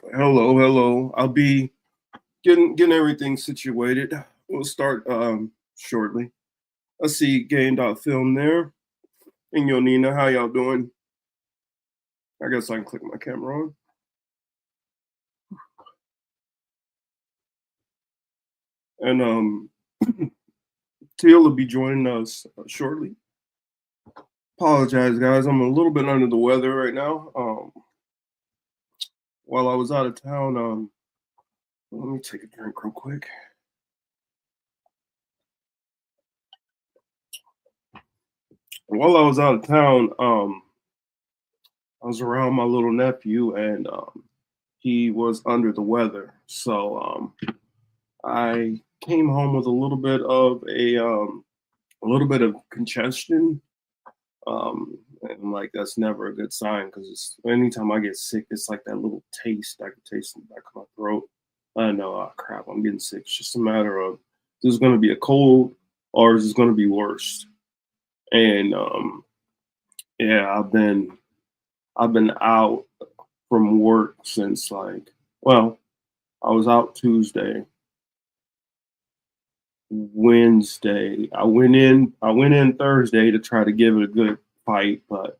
Hello, hello. I'll be getting everything situated. We'll start shortly. I see Game.film there. And yo, Nina, how y'all doing? I guess I can click my camera on. And Teal will be joining us shortly. Apologize, guys. I'm a little bit under the weather right now. While I was out of town, let me take a drink real quick. While I was out of town, I was around my little nephew, and he was under the weather. So I came home with a little bit of congestion. And like that's never a good sign because anytime I get sick, it's like that little taste I can taste in the back of my throat. I know, oh, crap, I'm getting sick. It's just a matter of this is going to be a cold or is this going to be worse? And yeah, I've been out from work since well, I was out Tuesday. Wednesday. I went in Thursday to try to give it a good fight, but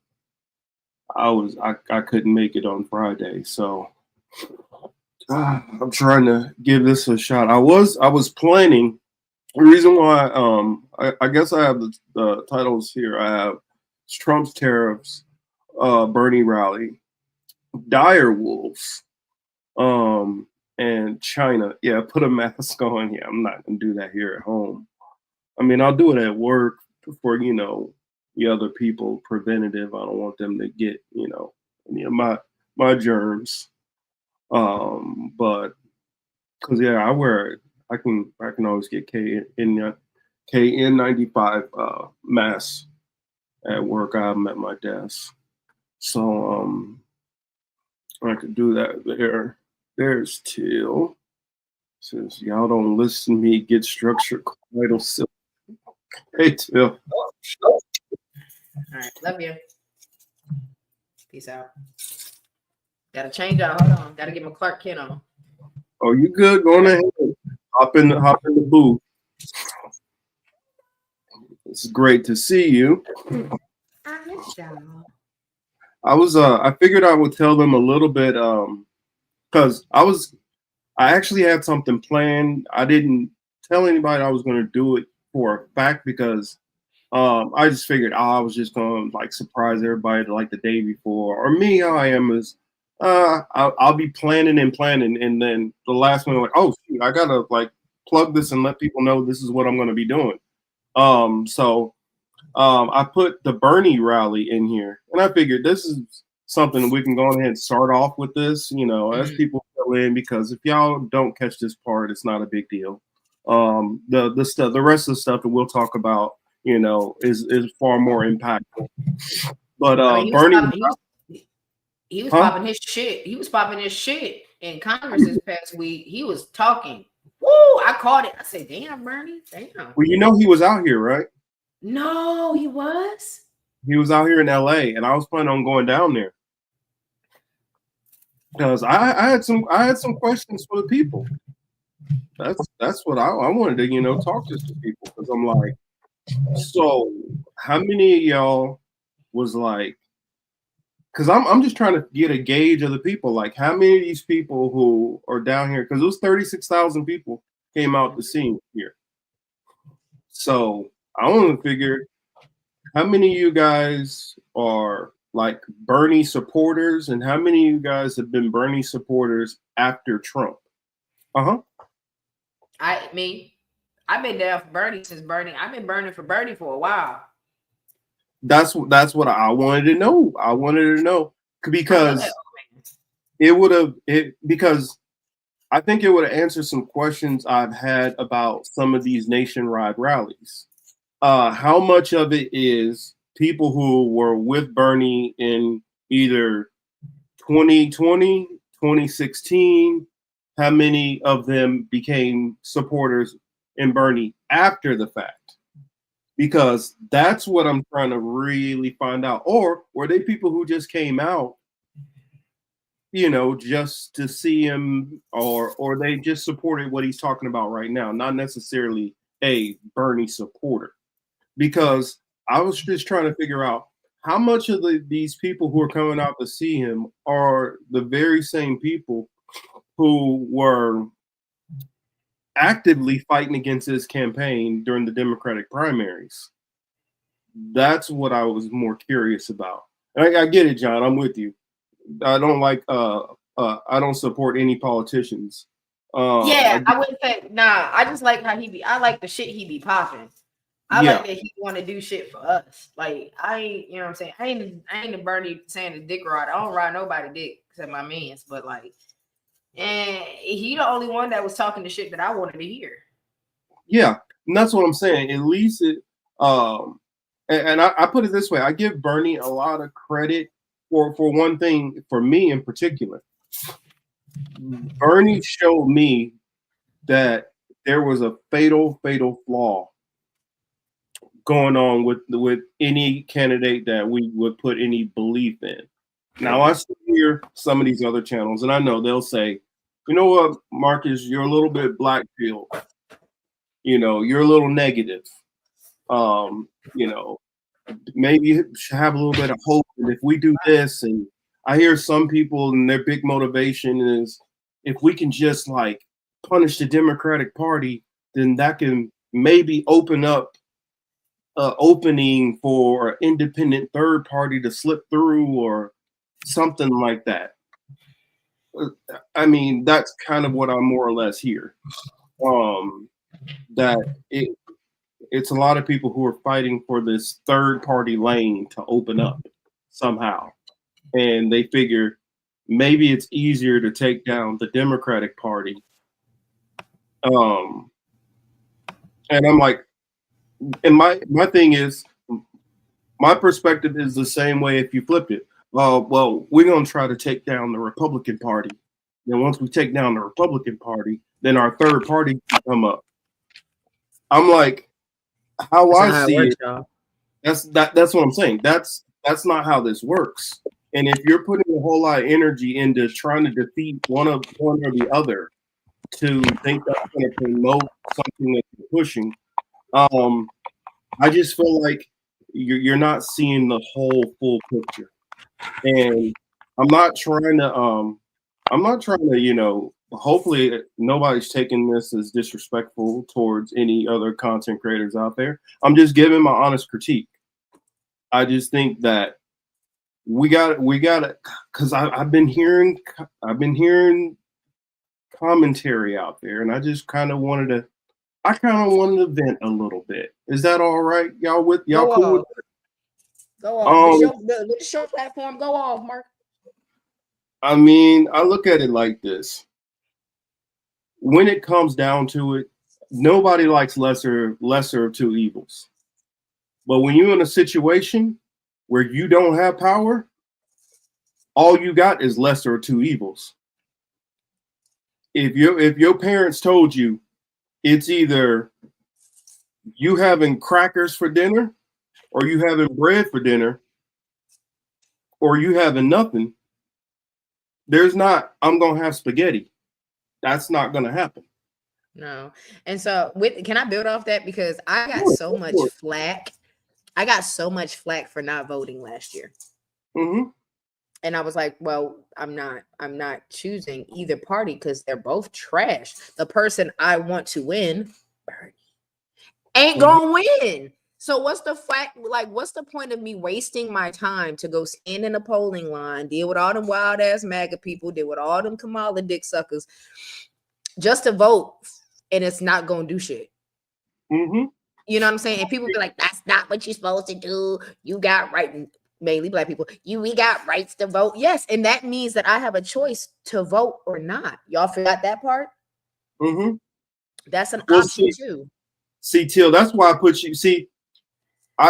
I couldn't make it on Friday. So I'm trying to give this a shot. I was planning. The reason why I guess I have the titles here. I have Trump's tariffs, Bernie rally, Direwolves, and China. Yeah, put a mask on. Yeah, I'm not gonna do that here at home. I mean, I'll do it at work for the other people preventative. I don't want them to get any of my germs. But because yeah, I wear it. I can always get KN95 masks at work. I have them at my desk, so I could do that there. There's Till. Says y'all don't listen to me get structured quite silly. Hey Till. All right, love you. Peace out. Gotta change out. Hold on. Gotta get my Clark Kent on. Oh, you good? Go on ahead. Hop in the booth. It's great to see you. I miss y'all. I figured I would tell them a little bit because I actually had something planned. I didn't tell anybody I was going to do it for a fact because I just figured I was just going to like surprise everybody like the day before. Or me, how I am is I'll be planning, and then the last one like, oh shoot, I gotta like plug this and let people know this is what I'm going to be doing. So I put the Bernie rally in here, and I figured this is something we can go ahead and start off with this, as people fill in, because if y'all don't catch this part, it's not a big deal. The rest of the stuff that we'll talk about, is far more impactful. But Bernie, he was popping his shit. He was popping his shit in Congress this past week. He was talking. Woo! I caught it. I said, "Damn, Bernie, damn." Well, he was out here, right? No, he was. He was out here in LA, and I was planning on going down there because I had some questions for the people. That's what I wanted to talk to some people because I'm like, so how many of y'all was like, because I'm just trying to get a gauge of the people, like how many of these people who are down here, because it was 36,000 people came out to see here. So I want to figure how many of you guys are like Bernie supporters, and how many of you guys have been Bernie supporters after Trump? I've been down for Bernie since Bernie. I've been burning for Bernie for a while. That's what I wanted to know. I wanted to know because because I think it would have answered some questions I've had about some of these nationwide rallies. How much of it is people who were with Bernie in either 2020, 2016? How many of them became supporters in Bernie after the fact? Because that's what I'm trying to really find out. Or were they people who just came out just to see him, or they just supported what he's talking about right now, not necessarily a Bernie supporter. Because I was just trying to figure out how much of these people who are coming out to see him are the very same people who were actively fighting against his campaign during the Democratic primaries. That's what I was more curious about. And I get it, John. I'm with you. I don't like. I don't support any politicians. I wouldn't say nah. I just like how he be. I like the shit he be popping. I like that he want to do shit for us. Like I ain't, you know what I'm saying. I ain't a Bernie Sanders dick rod. I don't ride nobody dick except my man's. But like, and he the only one that was talking the shit that I wanted to hear. Yeah, and that's what I'm saying. At least it. And I put it this way: I give Bernie a lot of credit for one thing. For me in particular, Bernie showed me that there was a fatal flaw going on with any candidate that we would put any belief in. Now I see here some of these other channels, and I know they'll say, "You know what, Marcus, you're a little bit black pilled. You're a little negative. Maybe you should have a little bit of hope. And if we do this," and I hear some people and their big motivation is, if we can just like punish the Democratic Party, then that can maybe open up opening for an independent third party to slip through or something like that. I mean, that's kind of what I more or less hear. That it's a lot of people who are fighting for this third party lane to open up somehow. And they figure maybe it's easier to take down the Democratic Party. And I'm like, and my thing is, my perspective is the same way if you flipped it. Well, we're going to try to take down the Republican Party. Then once we take down the Republican Party, then our third party can come up. I'm like, how I see it, that's what I'm saying. That's not how this works. And if you're putting a whole lot of energy into trying to defeat one or the other to think that's going to promote something that you're pushing, I just feel like you're not seeing the whole full picture. And I'm not trying to, hopefully nobody's taking this as disrespectful towards any other content creators out there. I'm just giving my honest critique. I just think that we got it, because I've been hearing commentary out there, and I just kind of wanted to vent a little bit. Is that all right? Y'all cool with it? Go off. With the show platform, go off, Mark. I mean, I look at it like this. When it comes down to it, nobody likes lesser of two evils. But when you're in a situation where you don't have power, all you got is lesser of two evils. If your parents told you it's either you having crackers for dinner, or you having bread for dinner, or you having nothing, there's not, I'm going to have spaghetti. That's not going to happen. No. And so can I build off that? Because I got so much flack. I got so much flack for not voting last year. Mm-hmm. And I was like, well, I'm not choosing either party because they're both trash. The person I want to win, Bernie, ain't gonna win. So what's the fact? Like, what's the point of me wasting my time to go stand in a polling line, deal with all them wild ass MAGA people, deal with all them Kamala dick suckers, just to vote, and it's not gonna do shit. Mm-hmm. You know what I'm saying? And people be like, "That's not what you're supposed to do. You got right." Mainly black people. We got rights to vote. Yes, and that means that I have a choice to vote or not. Y'all forgot that part? Mm-hmm. That's an option too. See, Till, that's why I put you.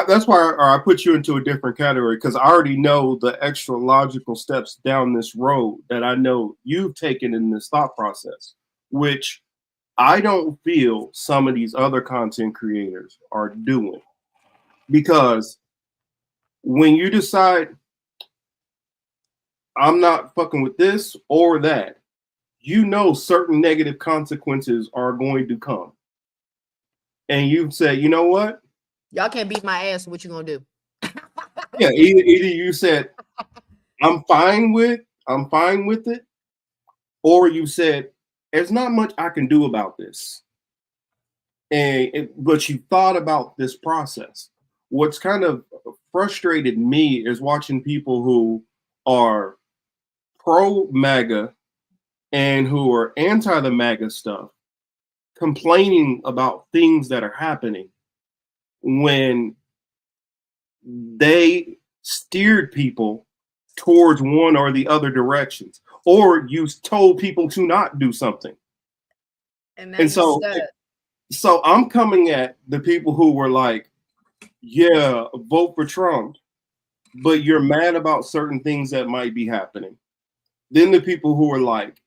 That's why I put you into a different category, because I already know the extra logical steps down this road that I know you've taken in this thought process, which I don't feel some of these other content creators are doing. Because when you decide, I'm not fucking with this or that. You know, certain negative consequences are going to come. And you say, you know what? Y'all can't beat my ass. So what you gonna do? Yeah, either you said, I'm fine with it, or you said, there's not much I can do about this. But you thought about this process. What's kind of frustrated me is watching people who are pro MAGA and who are anti the MAGA stuff complaining about things that are happening when they steered people towards one or the other directions, or you told people to not do something. And so I'm coming at the people who were like, yeah, vote for Trump, but you're mad about certain things that might be happening. Then the people who are like,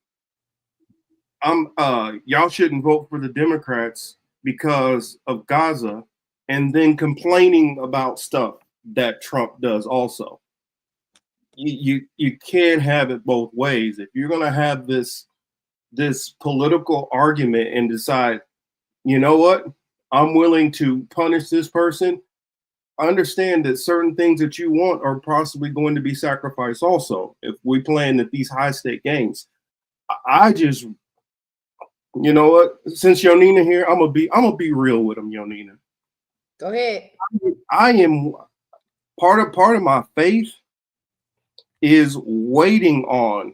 y'all shouldn't vote for the Democrats because of Gaza, and then complaining about stuff that Trump does also. You can't have it both ways. If you're gonna have this political argument and decide, you know what, I'm willing to punish this person, understand that certain things that you want are possibly going to be sacrificed also. If we playing at these high stake games, I just, you know what, since Yonina here, I'm gonna be real with him, Yonina. Go ahead. I am part of my faith is waiting on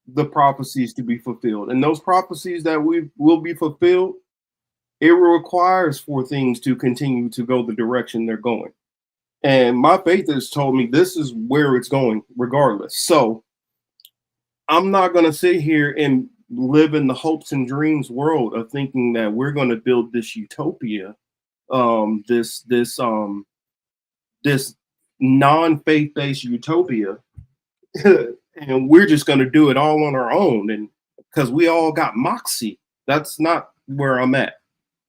the prophecies to be fulfilled. And those prophecies that will be fulfilled, it requires for things to continue to go the direction they're going. And my faith has told me this is where it's going regardless. So I'm not going to sit here and live in the hopes and dreams world of thinking that we're going to build this utopia, this non-faith-based utopia, and we're just going to do it all on our own, and because we all got moxie. That's not where I'm at.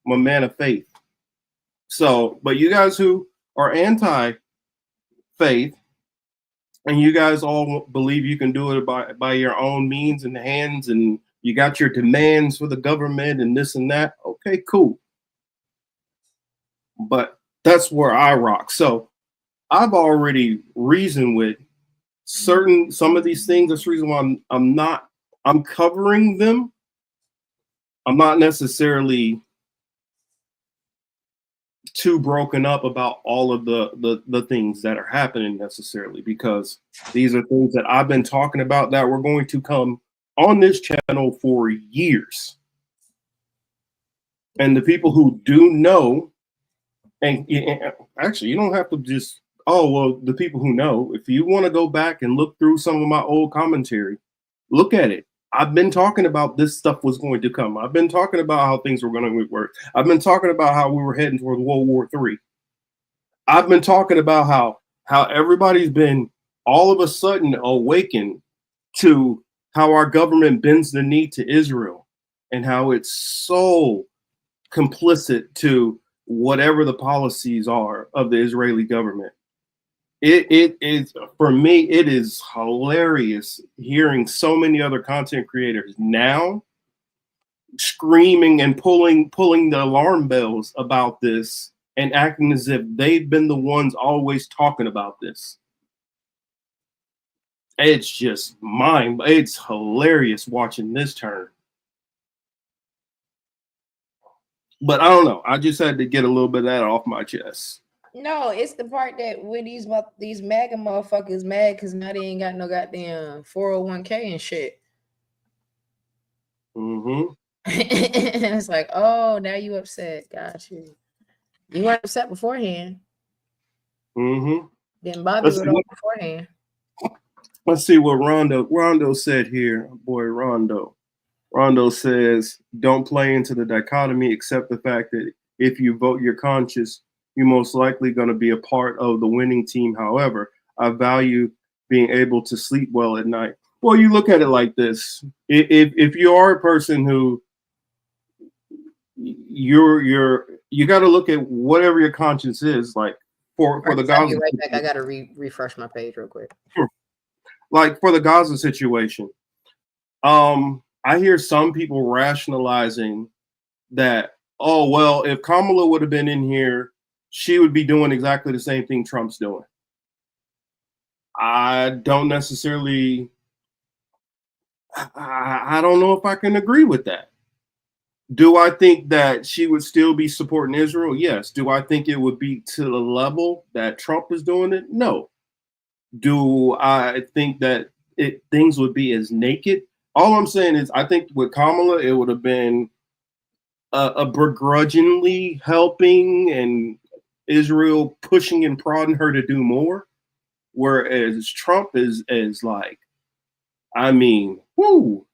I'm a man of faith. So, but you guys who are anti-faith, and you guys all believe you can do it by your own means and hands, and you got your demands for the government and this and that, okay, cool. But that's where I rock. So I've already reasoned with some of these things. That's the reason why I'm covering them. I'm not necessarily too broken up about all of the things that are happening necessarily, because these are things that I've been talking about that were going to come on this channel for years. And the people who do know, and actually, you don't have to just, oh, well, the people who know, if you want to go back and look through some of my old commentary, look at it. I've been talking about this stuff was going to come. I've been talking about how things were going to work. I've been talking about how we were heading towards World War III. I've been talking about how everybody's been all of a sudden awakened to how our government bends the knee to Israel and how it's so complicit to whatever the policies are of the Israeli government. It is, for me, it is hilarious hearing so many other content creators now screaming and pulling the alarm bells about this and acting as if they've been the ones always talking about this. It's just it's hilarious watching this turn. But I don't know. I just had to get a little bit of that off my chest. No, it's the part that when these MAGA motherfuckers mad because now they ain't got no goddamn 401k and shit. Mm-hmm. It's like, oh, now you upset. Got you. You weren't upset beforehand. Mm-hmm. Didn't bother you at all beforehand. Let's see what Rondo said here. Boy, Rondo says, don't play into the dichotomy, accept the fact that if you vote your conscience, you're most likely going to be a part of the winning team. However, I value being able to sleep well at night. Well, you look at it like this. If you are a person who you got to look at whatever your conscience is like for the Gaza. Right back. I got to refresh my page real quick. Sure. like for the Gaza situation, I hear some people rationalizing that, oh, well, if Kamala would have been in here, she would be doing exactly the same thing Trump's doing. I don't necessarily, I don't know if I can agree with that. Do I think that she would still be supporting Israel? Yes. Do I think it would be to the level that Trump is doing it? No. Do I think that things would be as naked? All I'm saying is, I think with Kamala, it would have been a begrudgingly helping and Israel pushing and prodding her to do more. Whereas Trump is like, I mean, whoo,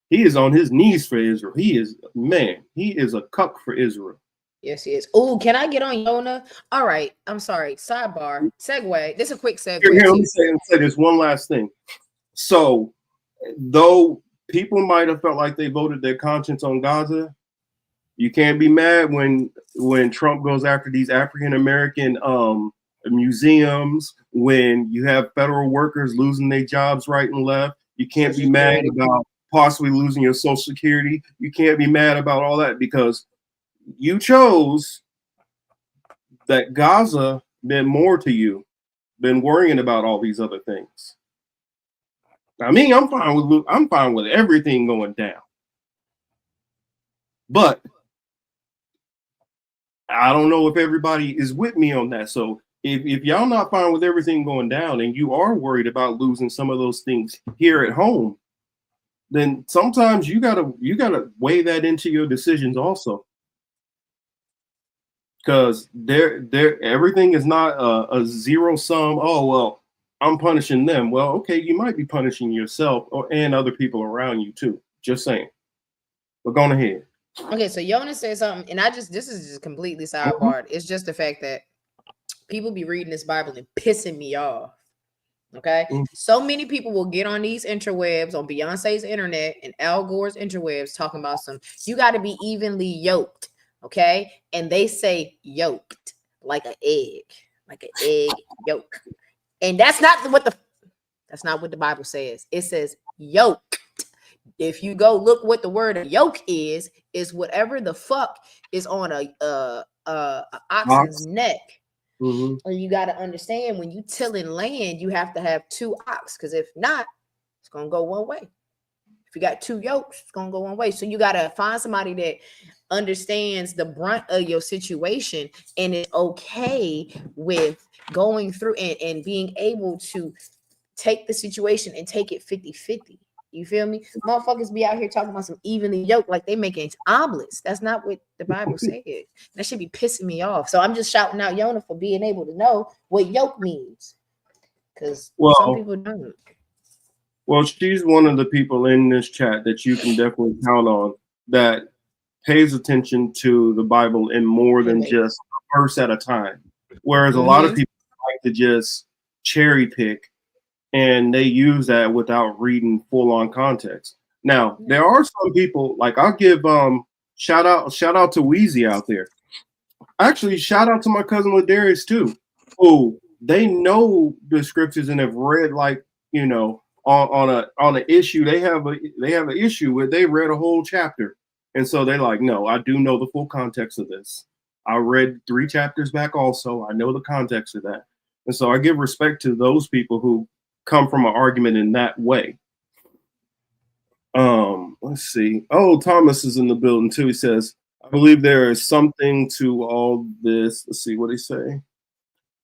he is on his knees for Israel. He is a cuck for Israel. Yes, he is. Oh, can I get on Yona? All right. I'm sorry. Sidebar. Segue. This is a quick segue. Here, let me say this one last thing. So, though people might have felt like they voted their conscience on Gaza, you can't be mad when Trump goes after these African American museums, when you have federal workers losing their jobs right and left. You can't be mad about possibly losing your Social Security. You can't be mad about all that because you chose that Gaza meant more to you than worrying about all these other things. I mean, I'm fine with everything going down, but I don't know if everybody is with me on that. So if y'all not fine with everything going down and you are worried about losing some of those things here at home, then sometimes you gotta weigh that into your decisions also. Because everything is not a zero sum. Oh, well, I'm punishing them. Well, okay, you might be punishing yourself and other people around you too. Just saying. But go ahead. Okay, so Yona said something, and this is just completely sidebarred. It's just the fact that people be reading this Bible and pissing me off. Okay, so many people will get on these interwebs, on Beyonce's internet and Al Gore's interwebs, talking about you got to be evenly yoked. Okay, and they say yoked like an egg yolk, and that's not what the Bible says. It says yoked. If you go look what the word yoke is whatever the fuck is on a oxen's neck. And you got to understand, when you tilling land, you have to have 2 ox, because if not, it's gonna go one way. If you got 2 yokes, it's gonna go one way. So you got to find somebody that understands the brunt of your situation and is okay with going through and being able to take the situation and take it 50-50. You feel me? Motherfuckers be out here talking about some evenly yoked like they making omelets. That's not what the Bible said. That should be pissing me off. So I'm just shouting out Yona for being able to know what yoke means, because some people don't. Well, she's one of the people in this chat that you can definitely count on that pays attention to the Bible in more than just a verse at a time. Whereas a lot of people like to just cherry pick, and they use that without reading full on context. Now, there are some people, like I'll give shout out to Weezy out there. Actually, shout out to my cousin Ladarius too, who they know the scriptures and have read, like, you know, on an issue they have an issue with. They read a whole chapter, and so they're like, no, I do know the full context of this. I read 3 chapters back also. I know the context of that. And so I give respect to those people who come from an argument in that way. Let's see. Oh, Thomas is in the building too. He says, I believe there is something to all this. Let's see what he say.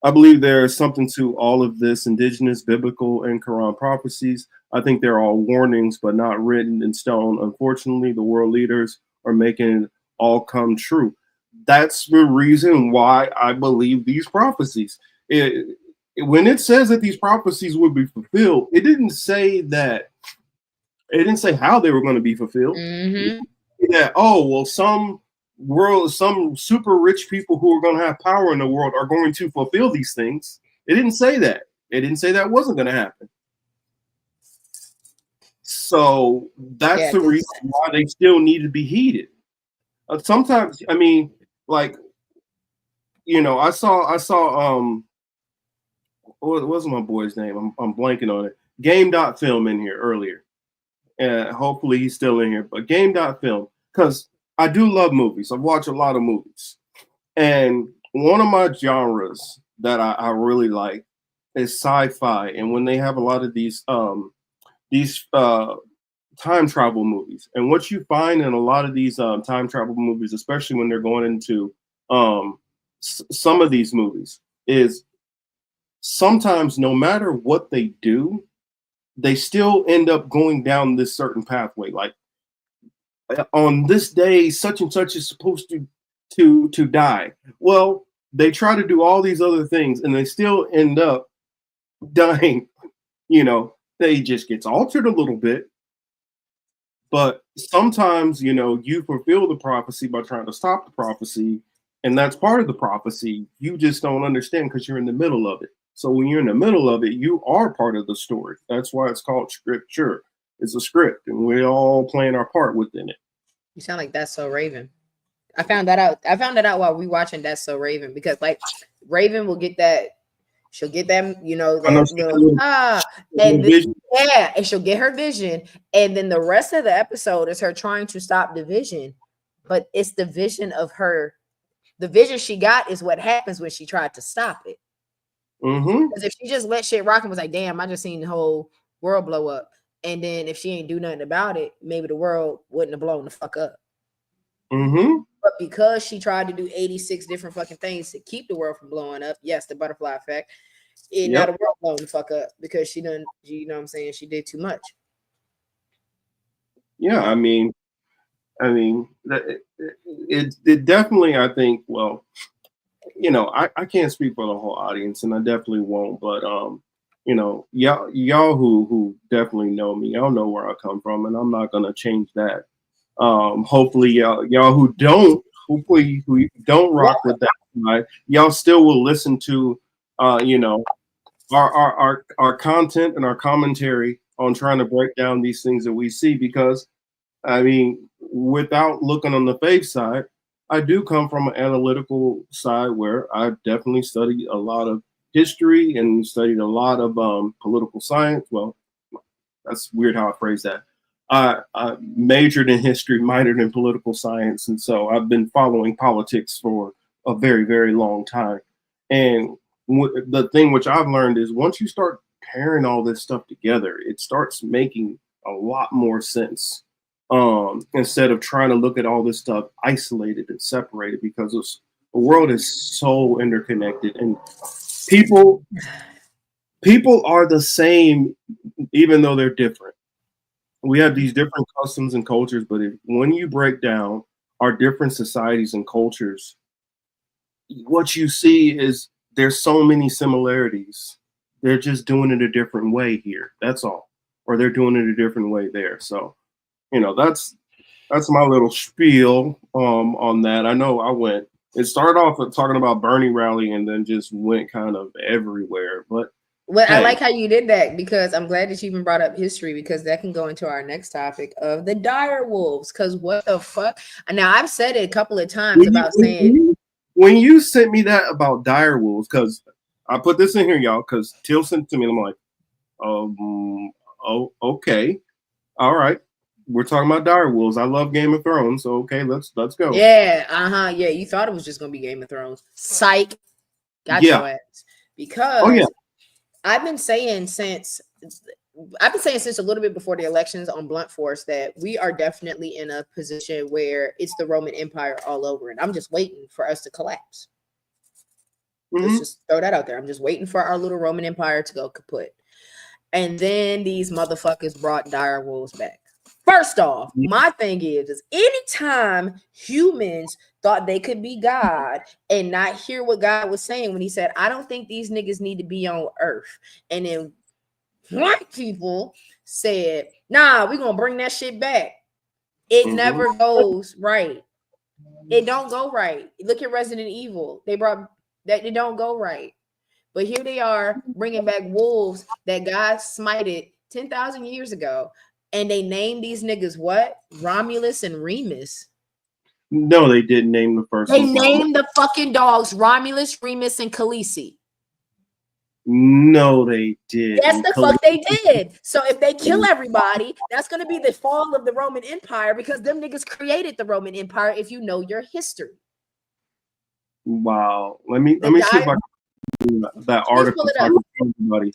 I believe there is something to all of this indigenous, biblical, and Quran prophecies. I think they're all warnings, but not written in stone. Unfortunately, the world leaders are making it all come true. That's the reason why I believe these prophecies. When it says that these prophecies would be fulfilled, it didn't say that. It didn't say how they were going to be fulfilled. That, oh, well, some super rich people who are going to have power in the world are going to fulfill these things. It didn't say that. It didn't say that wasn't going to happen. So that's the reason why they still need to be heeded. Sometimes, I mean, like, you know, I saw what was my boy's name? I'm blanking on it. Game.film in here earlier. Hopefully he's still in here. But Game.film, because I do love movies. I've watched a lot of movies. And one of my genres that I really like is sci-fi. And when they have a lot of these time travel movies, and what you find in a lot of these time travel movies, especially when they're going into some of these movies, is sometimes no matter what they do, they still end up going down this certain pathway. Like on this day, such and such is supposed to die. Well, they try to do all these other things, and they still end up dying. They just gets altered a little bit. But sometimes, you fulfill the prophecy by trying to stop the prophecy, and that's part of the prophecy. You just don't understand because you're in the middle of it. So when you're in the middle of it, you are part of the story. That's why it's called scripture. It's a script, and we're all playing our part within it. You sound like That's So Raven. I found that out. I found that out while we watching That's So Raven, because like Raven will get that. She'll get them, that and she'll get her vision, and then the rest of the episode is her trying to stop the vision, but it's the vision of her. The vision she got is what happens when she tried to stop it. Because if she just let shit rock and was like, "Damn, I just seen the whole world blow up," and then if she ain't do nothing about it, maybe the world wouldn't have blown the fuck up. But because she tried to do 86 different fucking things to keep the world from blowing up, yes, the butterfly effect. Now the world blown the fuck up because she done, you know what I'm saying, she did too much. Yeah, I mean, it definitely, I think, well, I can't speak for the whole audience, and I definitely won't, but y'all who definitely know me, y'all know where I come from, and I'm not gonna change that. Hopefully y'all who don't rock with that, right, y'all still will listen to our content and our commentary on trying to break down these things that we see, because I mean, without looking on the faith side, I do come from an analytical side where I definitely studied a lot of history and studied a lot of political science. Well, that's weird how I phrase that. I majored in history, minored in political science, and so I've been following politics for a very, very long time. And the thing which I've learned is once you start pairing all this stuff together, it starts making a lot more sense. Instead of trying to look at all this stuff isolated and separated, because the world is so interconnected, and people are the same even though they're different. We have these different customs and cultures, but when you break down our different societies and cultures, what you see is there's so many similarities. They're just doing it a different way here. That's all. Or they're doing it a different way there. So, that's my little spiel on that. I know it started off with talking about Bernie rally and then just went kind of everywhere. But well, hey. I like how you did that, because I'm glad that you even brought up history, because that can go into our next topic of the direwolves. Because what the fuck? Now, I've said it a couple of times when you sent me that about direwolves, because I put this in here, y'all, because Till sent it to me, and I'm like, oh, okay, all right. We're talking about direwolves. I love Game of Thrones, so okay, let's go. Yeah, yeah. You thought it was just gonna be Game of Thrones. Psych. Got your ass. Because I've been saying since a little bit before the elections on Blunt Force that we are definitely in a position where it's the Roman Empire all over, and I'm just waiting for us to collapse. Let's just throw that out there. I'm just waiting for our little Roman Empire to go kaput. And then these motherfuckers brought direwolves back. First off, my thing is anytime humans thought they could be God and not hear what God was saying when he said, I don't think these niggas need to be on earth. And then white people said, nah, we're going to bring that shit back. It never goes right. It don't go right. Look at Resident Evil. They brought that. It don't go right. But here they are bringing back wolves that God smited 10,000 years ago. And they named these niggas what? Romulus and Remus. No, they didn't name the first. They named the fucking dogs Romulus, Remus, and Khaleesi. No, they did. Yes, the fuck they did. So if they kill everybody, that's going to be the fall of the Roman Empire because them niggas created the Roman Empire. If you know your history. Wow. Let me see if I can do that article talking to everybody.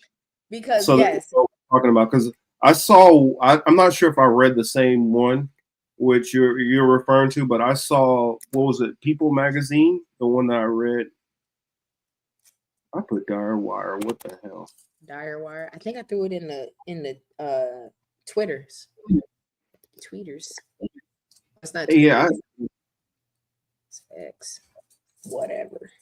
Because so yes, talking about because I saw. I'm not sure if I read the same one which you're referring to, but I saw, what was it, People magazine, the one that I read. I put Direwire. What the hell? Direwire. I think I threw it in the Twitters. Tweeters. That's not Twitter. Yeah. It's X. Whatever.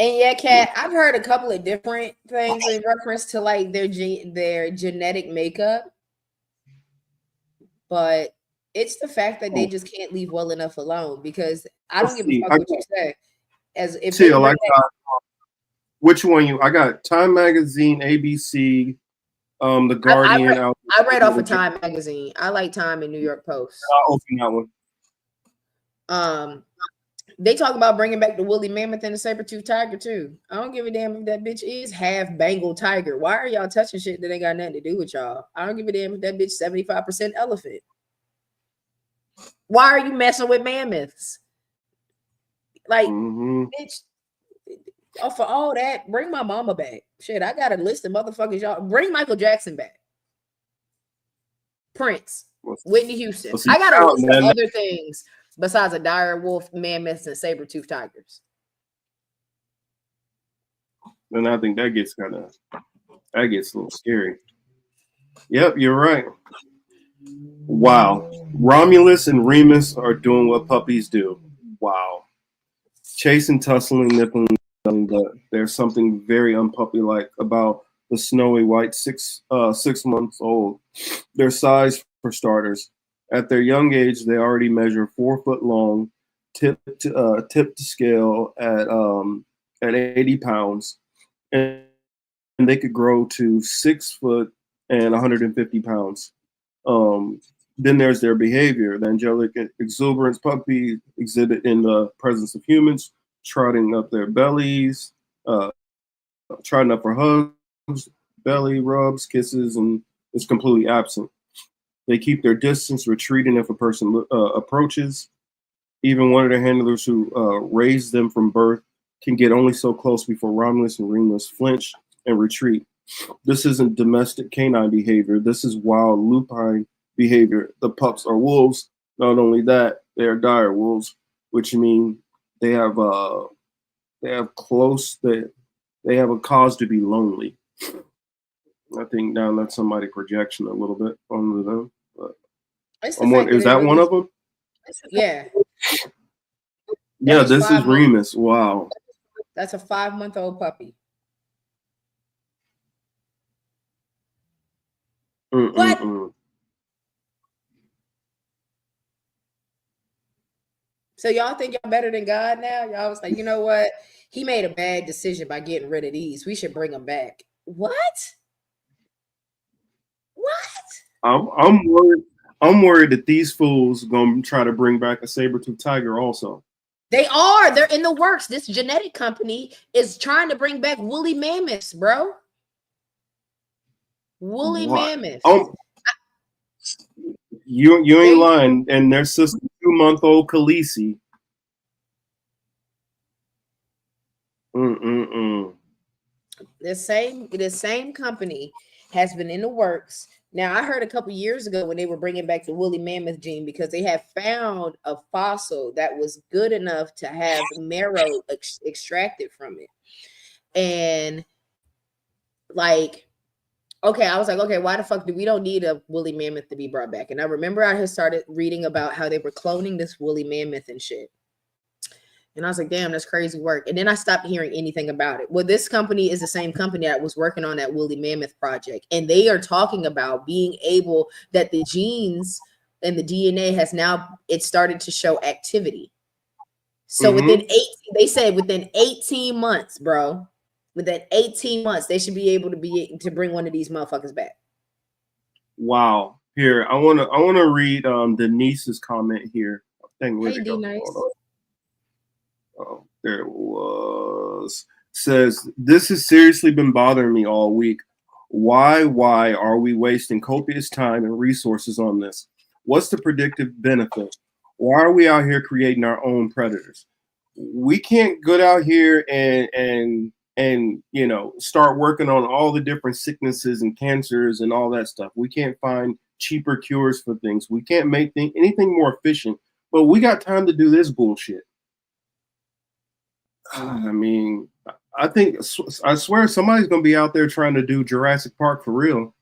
And yeah, Kat, I've heard a couple of different things in reference to like their genetic makeup, but it's the fact that they just can't leave well enough alone because I don't give a fuck what you say. As if they which one I got Time Magazine, ABC, The Guardian. I read off of Time Magazine. I like Time and New York Post. I'll open that one. They talk about bringing back the woolly mammoth and the saber-toothed tiger too. I don't give a damn if that bitch is half Bengal tiger. Why are y'all touching shit that ain't got nothing to do with y'all? I don't give a damn if that bitch 75% elephant. Why are you messing with mammoths? Like, bitch, for all that, bring my mama back. Shit, I got a list of motherfuckers. Y'all bring Michael Jackson back. Prince, Whitney Houston. I got a list of other things besides a dire wolf, mammoths, and saber-toothed tigers. And I think that gets a little scary. Yep, you're right. Wow. Romulus and Remus are doing what puppies do. Wow. Chasing, tussling, nippling, but there's something very unpuppy-like about the snowy white 6 months old. Their size, for starters. At their young age, they already measure 4 foot long, tip to scale at 80 pounds, and they could grow to 6 foot and 150 pounds. Then there's their behavior. The angelic exuberance puppies exhibit in the presence of humans, trotting up their bellies, trotting up for hugs, belly rubs, kisses, and is completely absent. They keep their distance, retreating if a person approaches. Even one of the handlers who raised them from birth can get only so close before Romulus and Remus flinch and retreat. This isn't domestic canine behavior. This is wild lupine behavior. The pups are wolves. Not only that, they are dire wolves, which mean they have a cause to be lonely. I think now that's somebody projection a little bit onto them. But is that one of them? Yeah. Yeah, this is Remus. Wow. That's a 5-month-old puppy. What? So y'all think y'all better than God now? Y'all was like, you know what? He made a bad decision by getting rid of these. We should bring them back. What? I'm worried that these fools gonna try to bring back a saber-toothed tiger also. They are. They're in the works. This genetic company is trying to bring back woolly mammoths, bro. Woolly mammoths. You ain't lying. And their sister, 2-month-old Khaleesi. The same company has been in the works. Now, I heard a couple years ago when they were bringing back the woolly mammoth gene because they had found a fossil that was good enough to have marrow extracted from it. And like, okay, I was like, okay, why the fuck do we don't need a woolly mammoth to be brought back? And I remember I had started reading about how they were cloning this woolly mammoth and shit. And I was like, damn, that's crazy work. And then I stopped hearing anything about it. Well, this company is the same company that was working on that woolly mammoth project. And they are talking about being able that the genes and the DNA has now, it started to show activity. So within 18 months, bro, within 18 months, they should be able to bring one of these motherfuckers back. Wow. Here, I wanna read Denise's comment here. Dang, where'd it go? Nice. There it was. Says, this has seriously been bothering me all week. Why are we wasting copious time and resources on this? What's the predictive benefit? Why are we out here creating our own predators? We can't go out here and start working on all the different sicknesses and cancers and all that stuff. We can't find cheaper cures for things. We can't make anything more efficient. But we got time to do this bullshit. I mean, I swear somebody's gonna be out there trying to do Jurassic Park for real.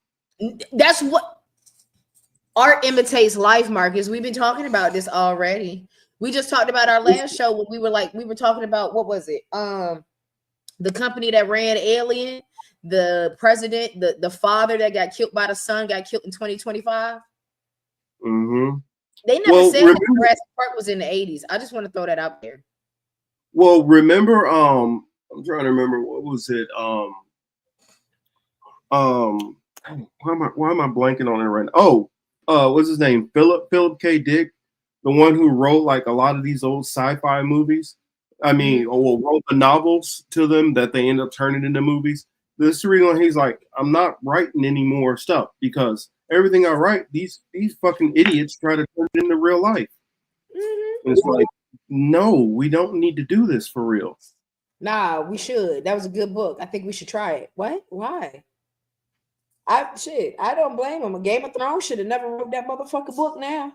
That's what art imitates life, Marcus. We've been talking about this already. We just talked about our last show when we were talking about, what was it? The company that ran Alien, the president, the father that got killed by the son got killed in 2025. Mm-hmm. They never said that Jurassic Park was in the 80s. I just want to throw that out there. Well, remember, I'm trying to remember, what was it? Why am I blanking on it right now? Oh, what's his name? Philip K. Dick, the one who wrote like a lot of these old sci-fi movies. I mean, wrote the novels to them that they end up turning into movies. This is the reason he's like, I'm not writing any more stuff because everything I write, these fucking idiots try to turn it into real life. Mm-hmm. And it's like, no, we don't need to do this for real. Nah, we should. That was a good book. I think we should try it. What? Why? I don't blame him. Game of Thrones should have never wrote that motherfucking book now.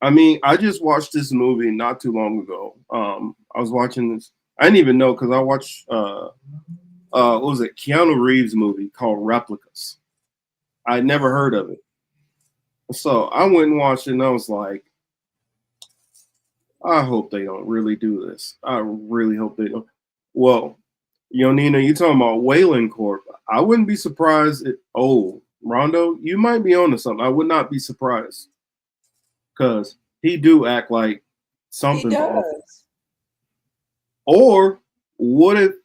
I mean, I just watched this movie not too long ago. I was watching this. I didn't even know because I watched what was it? Keanu Reeves movie called Replicas. I'd never heard of it. So I went and watched it and I was like, I hope they don't really do this. I really hope they don't. Well, Nina, you talking about Wayland Corp. I wouldn't be surprised Rondo, you might be onto something. I would not be surprised. Because he do act like something. He does. Or what if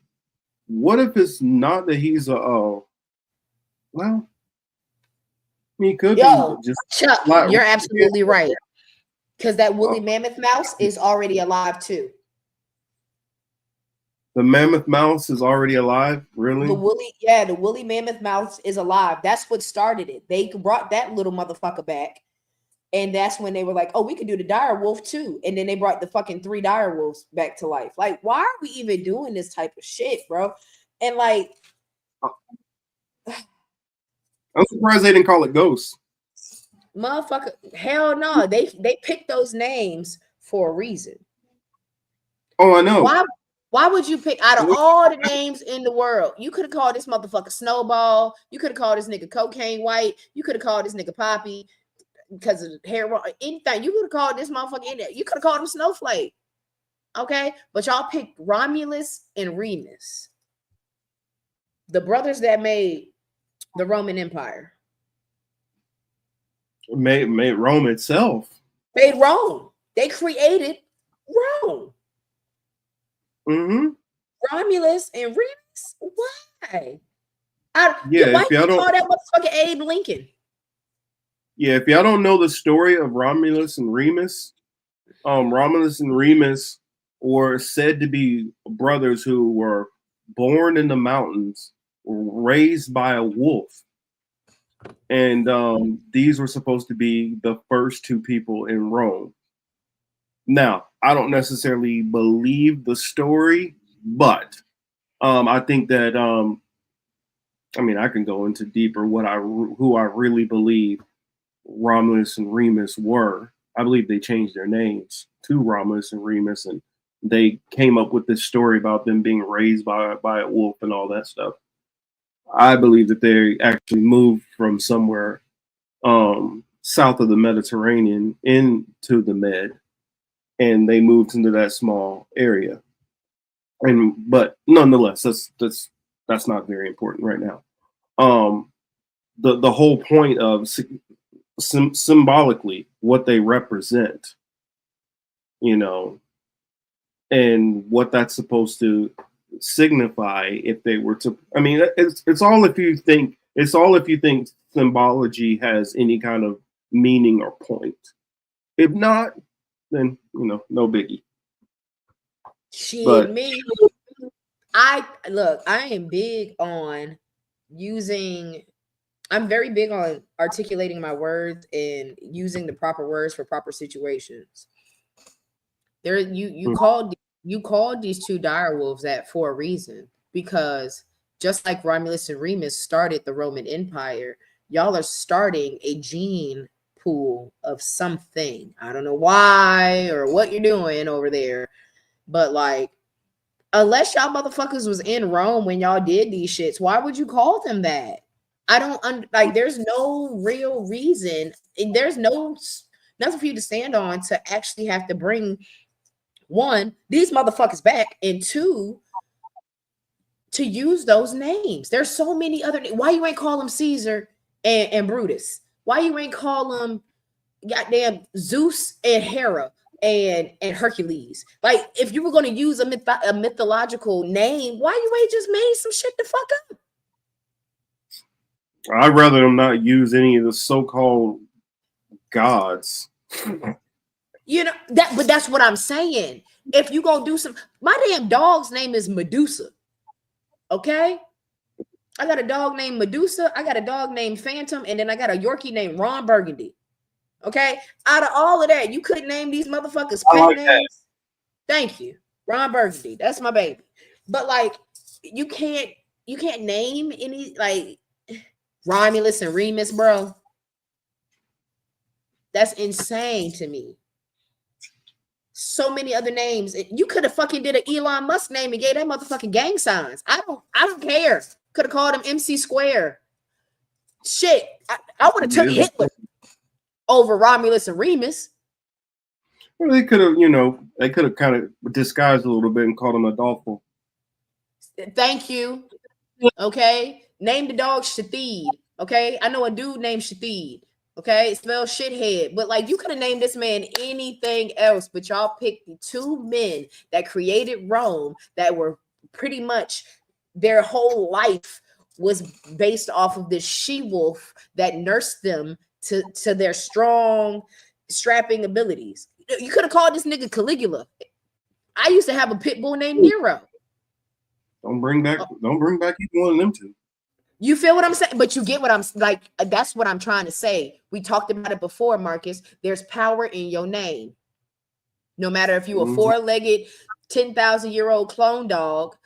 it's not that he's he could be just Chuck, you're absolutely right. Because that woolly mammoth mouse is already alive too. The mammoth mouse is already alive? Really? The woolly mammoth mouse is alive. That's what started it. They brought that little motherfucker back. And that's when they were like, oh, we could do the dire wolf too. And then they brought the fucking 3 dire wolves back to life. Like, why are we even doing this type of shit, bro? And like, I'm surprised they didn't call it Ghosts. Motherfucker, hell no. They picked those names for a reason. Oh, I know. Why would you pick out of all the names in the world? You could have called this motherfucker Snowball. You could have called this nigga Cocaine White. You could have called this nigga Poppy because of hair or anything. You could have called this motherfucker in there. You could have called him Snowflake. Okay, but y'all picked Romulus and Remus, the brothers that made the Roman Empire. Made Rome itself. Made Rome. They created Rome. Mm-hmm. Romulus and Remus. Why? If y'all don't call that motherfucking Abe Lincoln. Yeah, if y'all don't know the story of Romulus and Remus were said to be brothers who were born in the mountains, raised by a wolf. And these were supposed to be the first 2 people in Rome. Now, I don't necessarily believe the story, but I think that I can go into deeper who I really believe Romulus and Remus were. I believe they changed their names to Romulus and Remus, and they came up with this story about them being raised by a wolf and all that stuff. I believe that they actually moved from somewhere south of the Mediterranean into the Med, and they moved into that small area. But nonetheless, that's not very important right now. The whole point of symbolically what they represent, and what that's supposed to signify if they were to. I mean, it's all if you think symbology has any kind of meaning or point. If not, then no biggie. Shit, me. I am big on using. I'm very big on articulating my words and using the proper words for proper situations. You called these two direwolves that for a reason, because just like Romulus and Remus started the Roman Empire, y'all are starting a gene pool of something. I don't know why or what you're doing over there, but like, unless y'all motherfuckers was in Rome when y'all did these shits, why would you call them that? I don't like. There's no real reason. There's nothing for you to stand on to actually have to bring one, these motherfuckers back, and two, to use those names. There's so many other. Why you ain't call them Caesar and Brutus? Why you ain't call them goddamn Zeus and Hera and Hercules? Like, if you were going to use a mythological name, why you ain't just made some shit the fuck up? I'd rather them not use any of the so-called gods. You know that, but that's what I'm saying. If you gonna do some, my damn dog's name is Medusa. Okay, I got a dog named Medusa. I got a dog named Phantom, and then I got a Yorkie named Ron Burgundy. Okay, out of all of that, you couldn't name these motherfuckers pet names. Thank you, Ron Burgundy. That's my baby. But like, you can't name any like Romulus and Remus, bro. That's insane to me. So many other names. You could have fucking did an Elon Musk name and gave that motherfucking gang signs. I don't care. Could have called him MC Square. Shit. I would have took Hitler over Romulus and Remus. Well, they could have, kind of disguised a little bit and called him Adolfo. Thank you. Okay. Name the dog Shathid. Okay. I know a dude named Shathid. Okay, it spells shithead, but like, you could have named this man anything else, but y'all picked the two men that created Rome, that were pretty much their whole life was based off of this she-wolf that nursed them to their strong strapping abilities. You could have called this nigga Caligula. I used to have a pit bull named Nero. Don't bring back either one of them two. You feel what I'm saying? But you get what I'm like. That's what I'm trying to say. We talked about it before, Marcus. There's power in your name. No matter if you a four-legged, 10,000-year-old clone dog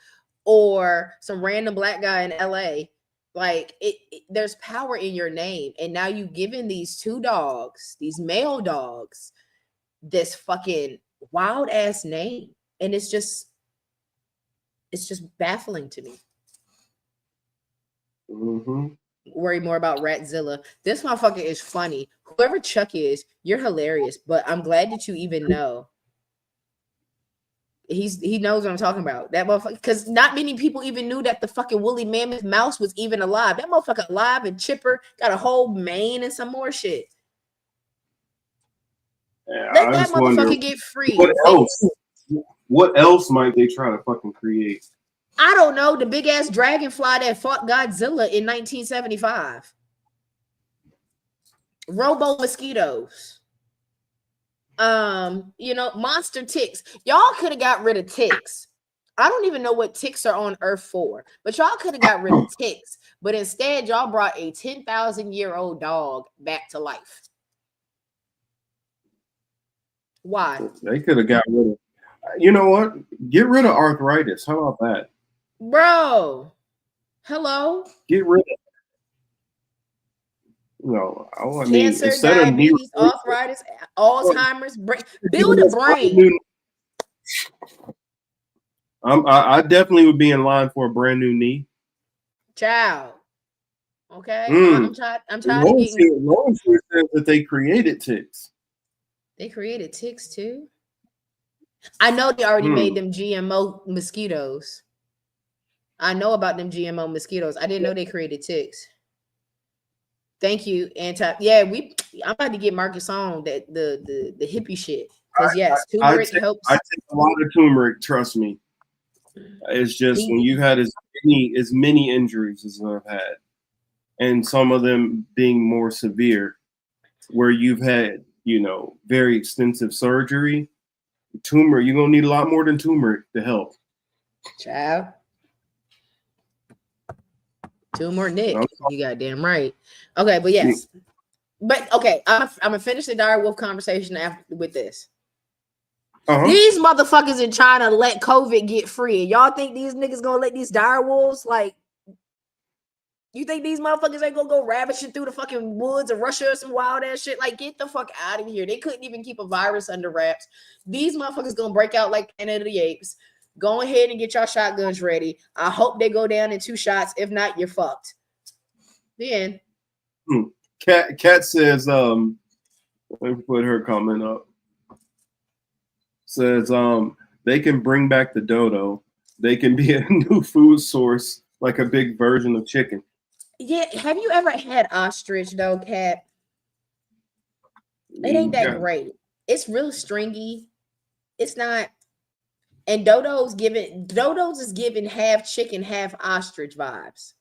or some random black guy in LA, like there's power in your name. And now you've given these two dogs, these male dogs, this fucking wild ass name. And it's just baffling to me. Worry more about Ratzilla. This motherfucker is funny. Whoever Chuck is, you're hilarious. But I'm glad that you even know. He knows what I'm talking about. That motherfucker, because not many people even knew that the fucking woolly mammoth mouse was even alive. That motherfucker alive and chipper, got a whole mane and some more shit. Yeah, let that motherfucker get free. What else might they try to fucking create? I don't know. The big ass dragonfly that fought Godzilla in 1975. Robo mosquitoes. Monster ticks. Y'all could have got rid of ticks. I don't even know what ticks are on Earth for, but y'all could have got rid of ticks. But instead, y'all brought a 10,000-year-old dog back to life. Why? They could have got rid of. You know what? Get rid of arthritis. How about that? Bro, hello. Get rid of. No, I mean, cancer, diabetes, arthritis, Alzheimer's, build a brain. I definitely would be in line for a brand new knee. Child. Okay. I'm tired of getting. Lawrence says that they created ticks. They created ticks too. I know they already made them GMO mosquitoes. I know about them GMO mosquitoes. I didn't know they created ticks. Thank you, I'm about to get Marcus on that the hippie shit. Because yes, turmeric helps. I take a lot of turmeric, trust me. It's just when you had as many injuries as I've had, and some of them being more severe, where you've had, very extensive surgery, Turmeric. You're gonna need a lot more than turmeric to help. Child. Turmeric. You goddamn right. Okay, but yes. But okay, I'm gonna finish the direwolf conversation after with this. These motherfuckers in China let COVID get free. Y'all think these niggas gonna let these direwolves like? You think these motherfuckers ain't gonna go ravishing through the fucking woods of Russia or some wild ass shit? Like, get the fuck out of here. They couldn't even keep a virus under wraps. These motherfuckers gonna break out like Planet of the Apes. Go ahead and get y'all shotguns ready. I hope they go down in 2 shots. If not, you're fucked. The end. Kat says, let me put her comment up. Says, they can bring back the dodo. They can be a new food source, like a big version of chicken. Yeah, have you ever had ostrich though, Kat? It ain't that great. It's real stringy. It's not. And dodos is giving half chicken, half ostrich vibes.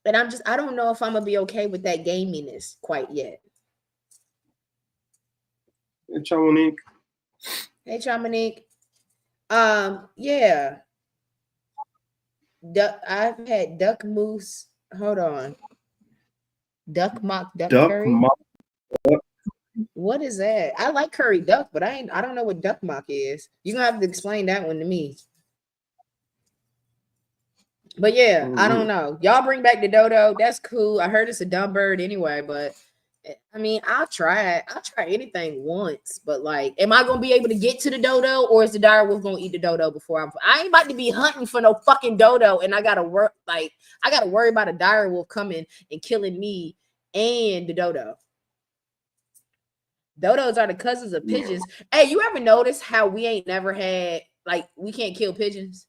And I don't know if I'm gonna be okay with that gaminess quite yet. Hey, Chamonique. Hey, Chamonique. Yeah. I've had duck mousse. Hold on. Duck mock duck curry. What is that? I like curry duck, but I don't know what duck mock is. You're gonna have to explain that one to me. But yeah, I don't know. Y'all bring back the dodo. That's cool. I heard it's a dumb bird anyway, but I mean, I'll try it. I'll try anything once, but like, am I gonna be able to get to the dodo, or is the direwolf gonna eat the dodo before I ain't about to be hunting for no fucking dodo, and I gotta worry about a direwolf coming and killing me and the dodo. Dodos are the cousins of pigeons. Hey, you ever notice how we ain't never had, like, we can't kill pigeons?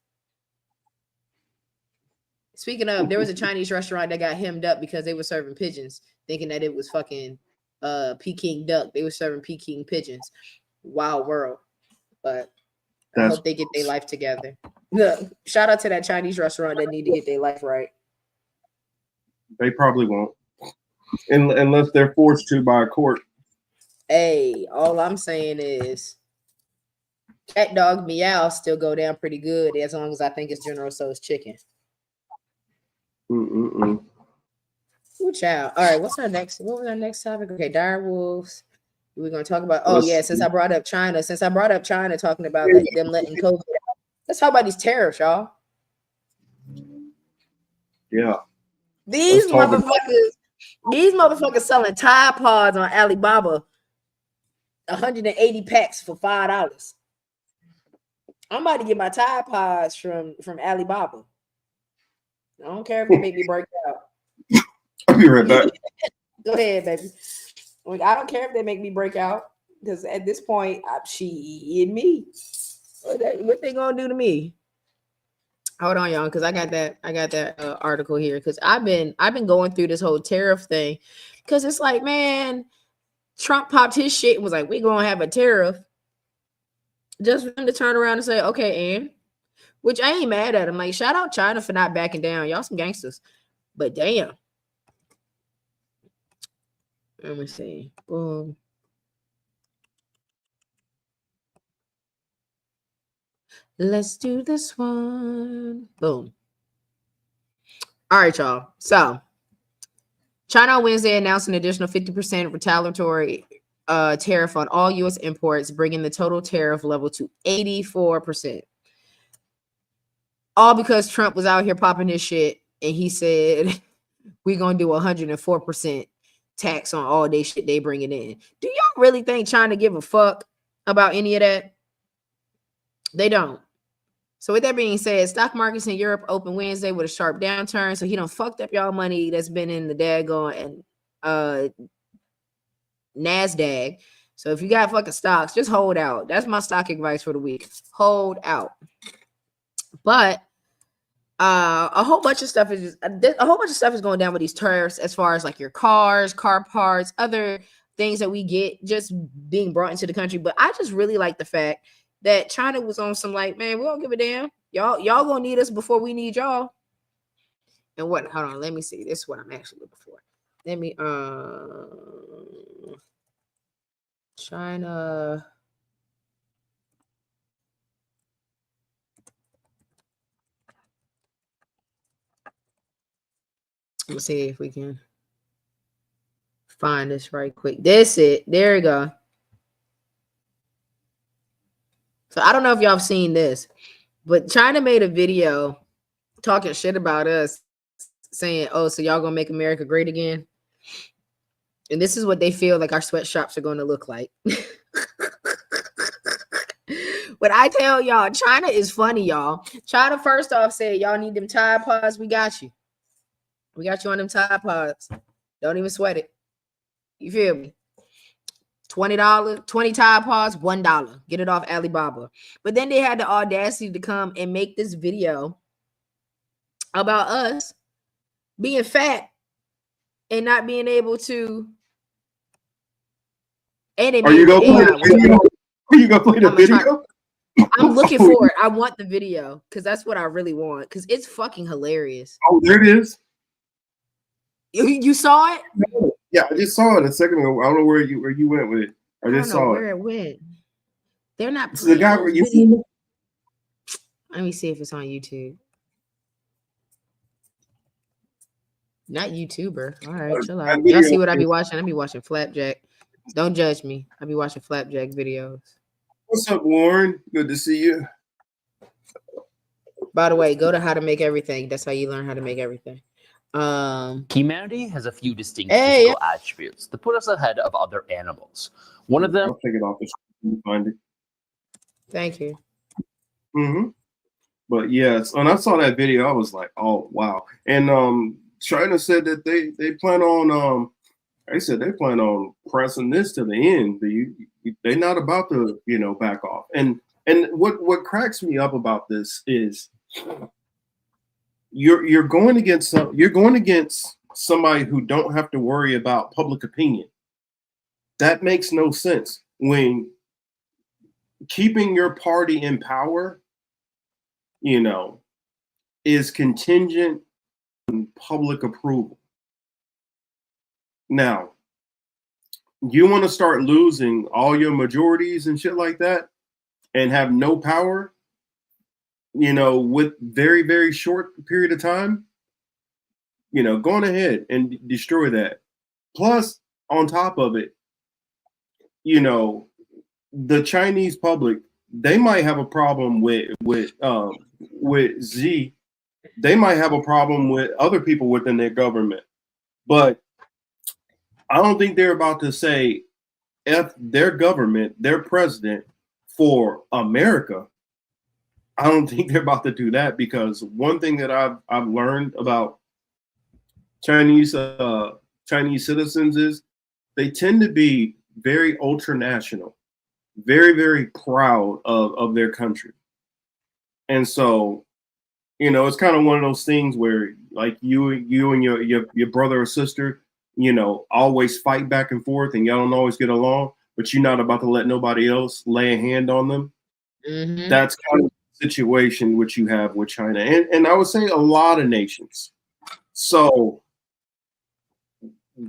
Speaking of, there was a Chinese restaurant that got hemmed up because they were serving pigeons, thinking that it was fucking Peking duck. They were serving Peking pigeons. Wild world. But I hope they get their life together. Look, shout out to that Chinese restaurant that need to get their life right. They probably won't. Unless they're forced to by a court. Hey, all I'm saying is Cat Dog Meow still go down pretty good as long as I think it's General Tso's chicken. Ooh, child. All right, what was our next topic? Okay, direwolves. We're gonna talk about. Oh yeah, since I brought up China, talking about like them letting COVID. Let's talk about these tariffs, y'all. Yeah. These motherfuckers selling Tide Pods on Alibaba. 180 packs for $5. I'm about to get my Tide Pods from Alibaba. I don't care if they make me break out. I'll be right back. Go ahead, baby. I don't care if they make me break out, because at this point, she and me. What they gonna do to me? Hold on, y'all, because I got that article here, because I've been going through this whole tariff thing, because it's like, man, Trump popped his shit and was like, we gonna have a tariff, just for them to turn around and say, okay, and which I ain't mad at him. Like, shout out China for not backing down. Y'all some gangsters. But damn. Let me see. Boom. Let's do this one. Boom. All right, y'all. So, China on Wednesday announced an additional 50% retaliatory tariff on all U.S. imports, bringing the total tariff level to 84%. All because Trump was out here popping his shit, and he said, we're going to do 104% tax on all they shit they bringing in. Do y'all really think China give a fuck about any of that? They don't. So with that being said, stock markets in Europe opened Wednesday with a sharp downturn. So he done fucked up y'all money that's been in the daggone and NASDAQ. So if you got fucking stocks, just hold out. That's my stock advice for the week. Hold out. But a whole bunch of stuff is going down with these tariffs, as far as like your cars, car parts, other things that we get just being brought into the country. But I just really like the fact that China was on some like, man, we don't give a damn. Y'all gonna need us before we need y'all. And what? Hold on, let me see. This is what I'm actually looking for. Let me China. Let's see if we can find this right quick. That's it. There you go. So I don't know if y'all have seen this, but China made a video talking shit about us, saying, "Oh, so y'all gonna make America great again?" And this is what they feel like our sweatshops are going to look like. But I tell y'all, China is funny, y'all. China first off said, y'all need them Tide Pods. We got you. We got you on them Tide Pods. Don't even sweat it. You feel me? $20, 20 Tide Pods, $1. Get it off Alibaba. But then they had the audacity to come and make this video about us being fat and not being able to. And it Are you gonna play the video? Are you gonna play the video? I'm looking for it. I want the video because that's what I really want because it's fucking hilarious. Oh, there it is. You saw it? Yeah, I just saw it a second ago. I don't know where you went with it. I just saw where it went. They're not. The guy where you see. Let me see if it's on YouTube. Not YouTuber. All right, chill out. Y'all see what I be watching? I be watching Flapjack. Don't judge me. I be watching Flapjack videos. What's up, Warren? Good to see you. By the way, go to How to Make Everything. That's how you learn how to make everything. Humanity has a few distinct physical attributes that put us ahead of other animals. One of them. I'll take it off the screen and find it. Thank you. Mm-hmm. But yes, when I saw that video, I was like, "Oh wow!" And China said that they plan on they said they plan on pressing this to the end. They're not about to back off. And what cracks me up about this is you're going against somebody who don't have to worry about public opinion. That makes no sense when keeping your party in power, is contingent on public approval. Now, you want to start losing all your majorities and shit like that and have no power, with very, very short period of time, going ahead and destroy that. Plus, on top of it, the Chinese public, they might have a problem with Xi. They might have a problem with other people within their government, but I don't think they're about to say F their government, their president for America. I don't think they're about to do that because one thing that I've learned about Chinese citizens is they tend to be very ultranational, very, very proud of their country. And so, it's kind of one of those things where like you and your brother or sister, always fight back and forth and y'all don't always get along, but you're not about to let nobody else lay a hand on them. Mm-hmm. That's kind of the situation which you have with China. And I would say a lot of nations. So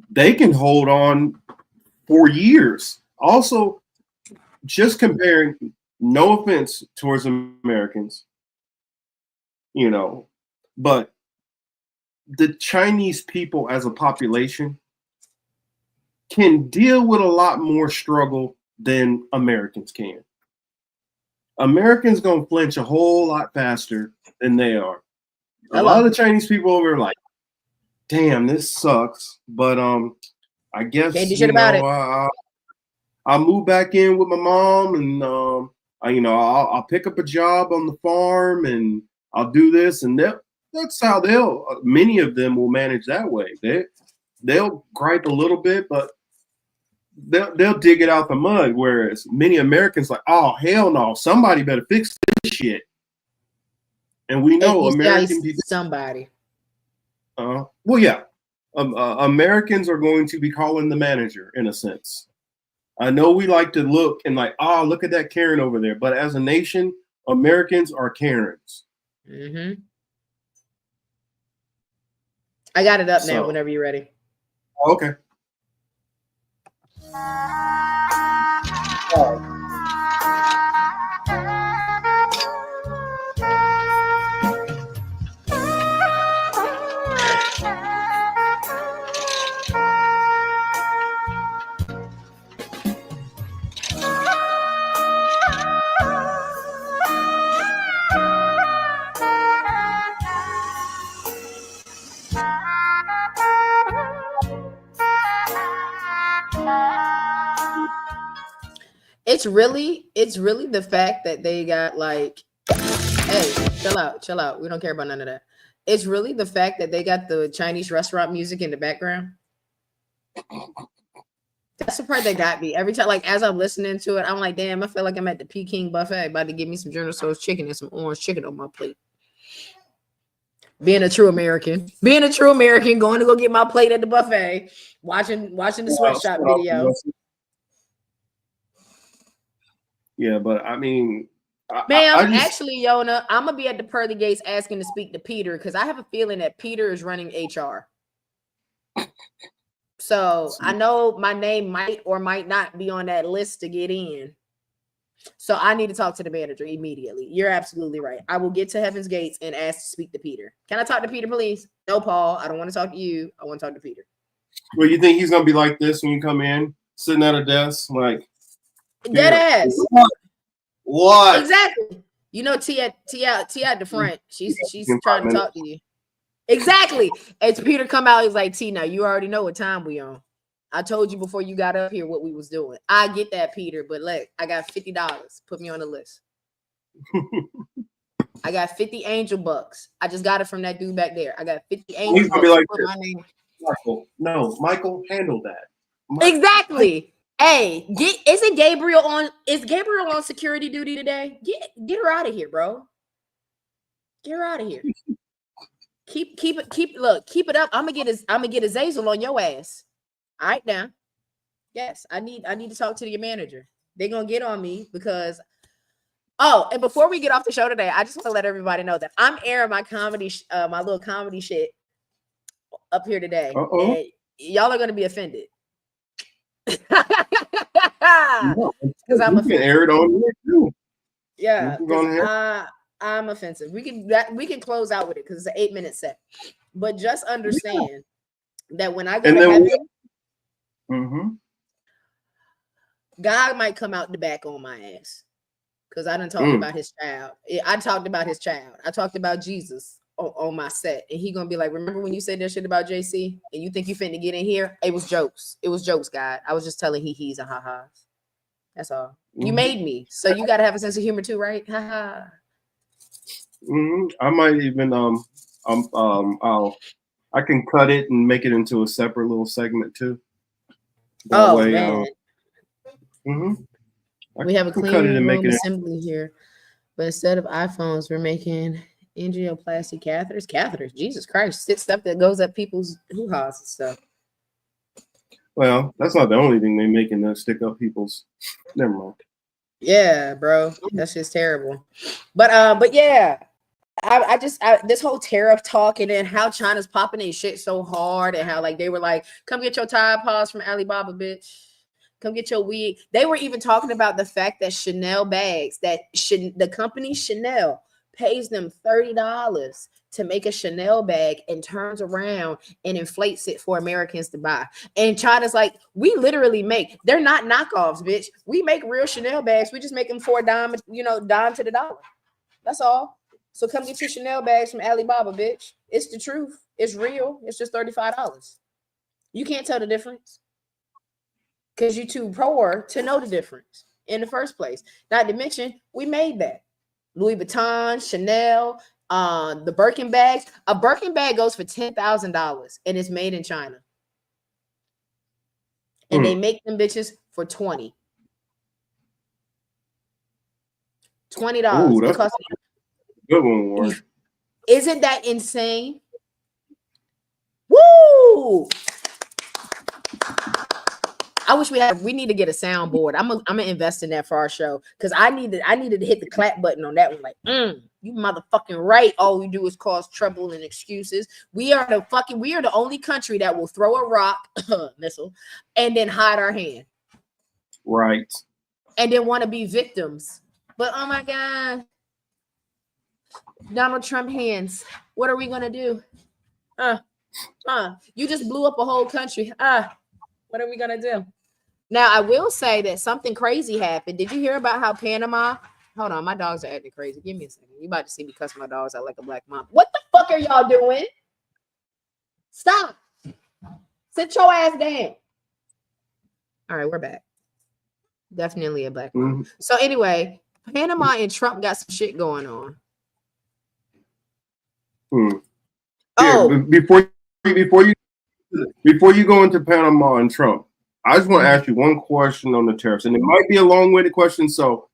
they can hold on for years. Also, just comparing, no offense towards Americans, but the Chinese people as a population can deal with a lot more struggle than Americans can. Americans gonna flinch a whole lot faster than they are. A lot of the Chinese people over are like, damn, this sucks. But I guess I'll move back in with my mom and I'll pick up a job on the farm and I'll do this and that. That's how many of them will manage that way. They'll gripe a little bit, but they'll dig it out the mud. Whereas many Americans like, oh hell no, somebody better fix this shit. And we know American people. Somebody. Well, yeah, Americans are going to be calling the manager in a sense. I know we like to look and like, oh, look at that Karen over there. But as a nation, Americans are Karens. Mm-hmm. I got it up now whenever you're ready. Okay. It's really the fact that they got like, hey, chill out. We don't care about none of that. It's really the fact that they got the Chinese restaurant music in the background. That's the part that got me every time. Like as I'm listening to it, I'm like, damn, I feel like I'm at the Peking buffet, about to give me some General Tso's chicken and some orange chicken on my plate. Being a true American, going to go get my plate at the buffet, watching the sweatshop video. Yeah, but I mean, ma'am, actually, Yona, I'm gonna be at the pearly gates asking to speak to Peter because I have a feeling that Peter is running HR. So I know my name might or might not be on that list to get in. So I need to talk to the manager immediately. You're absolutely right. I will get to Heaven's Gates and ask to speak to Peter. Can I talk to Peter, please? No, Paul. I don't want to talk to you. I want to talk to Peter. Well, you think he's gonna be like this when you come in, sitting at a desk, like dead ass? What? Exactly. You know, T at the front. She's trying to talk to you. Exactly. It's Peter come out. He's like, T, now you already know what time we on. I told you before you got up here what we was doing. I get that, Peter, but look, I got $50. Put me on the list. I got 50 angel bucks. I just got it from that dude back there. I got 50 angel He's gonna bucks. be like, put my name. Michael. No, Michael, handle that. Exactly. Hey, isn't Gabriel on? Is Gabriel on security duty today? Get her out of here, bro. Get her out of here. Keep it up. I'm gonna get a Zazel on your ass. All right now. Yes, I need to talk to your manager. They're gonna get on me because and before we get off the show today, I just want to let everybody know that I'm airing my comedy, my little comedy shit up here today. And y'all are gonna be offended. Because I'm offended. You can air it on here too. Yeah, I'm offensive. We can close out with it because it's an 8-minute set. But just understand that when I go to heaven, God might come out the back on my ass because I done talked about his child. I talked about his child. I talked about Jesus on my set, and he gonna be like, "Remember when you said that shit about JC and you think you finna get in here? It was jokes. It was jokes, God. I was just telling he's and ha-has. That's all. You made me, so you gotta have a sense of humor too, right? Ha-ha." I might even I can cut it and make it into a separate little segment too. That way, man. We have a clean room assembly here, but instead of iPhones, we're making angioplasty catheters. Jesus Christ, stuff that goes up people's hoo-has and stuff. Well, that's not the only thing they making that stick up people's. Never mind. Yeah, bro, that's just terrible. But yeah. I just this whole tariff talk and then how China's popping their shit so hard and how like they were like, come get your Tide Pods from Alibaba, bitch. Come get your wig. They were even talking about the fact that Chanel bags, the company Chanel pays them $30 to make a Chanel bag and turns around and inflates it for Americans to buy. And China's like, we literally they're not knockoffs, bitch. We make real Chanel bags. We just make them for a dime, dime to the dollar. That's all. So come get your Chanel bags from Alibaba, bitch. It's the truth. It's real. It's just $35. You can't tell the difference because you're too poor to know the difference in the first place. Not to mention, we made that. Louis Vuitton, Chanel, the Birkin bags. A Birkin bag goes for $10,000 and it's made in China. And they make them bitches for $20. $20. Ooh, that's good one, Warren. Isn't that insane? Woo! I wish we need to get a soundboard. I'm gonna invest in that for our show because I needed to hit the clap button on that one. Like, you motherfucking right. All we do is cause trouble and excuses. We are the only country that will throw a rock missile and then hide our hand. Right. And then want to be victims. But oh my God. Donald Trump hands. What are we gonna do? You just blew up a whole country. What are we gonna do? Now I will say that something crazy happened. Did you hear about how Panama? Hold on, my dogs are acting crazy. Give me a second. You about to see me cuss my dogs out like a black mom. What the fuck are y'all doing? Stop. Sit your ass down. All right, we're back. Definitely a black woman. So anyway, Panama and Trump got some shit going on. Yeah, before you go into Panama and Trump, I just want to ask you one question on the tariffs, and it might be a long-winded question. So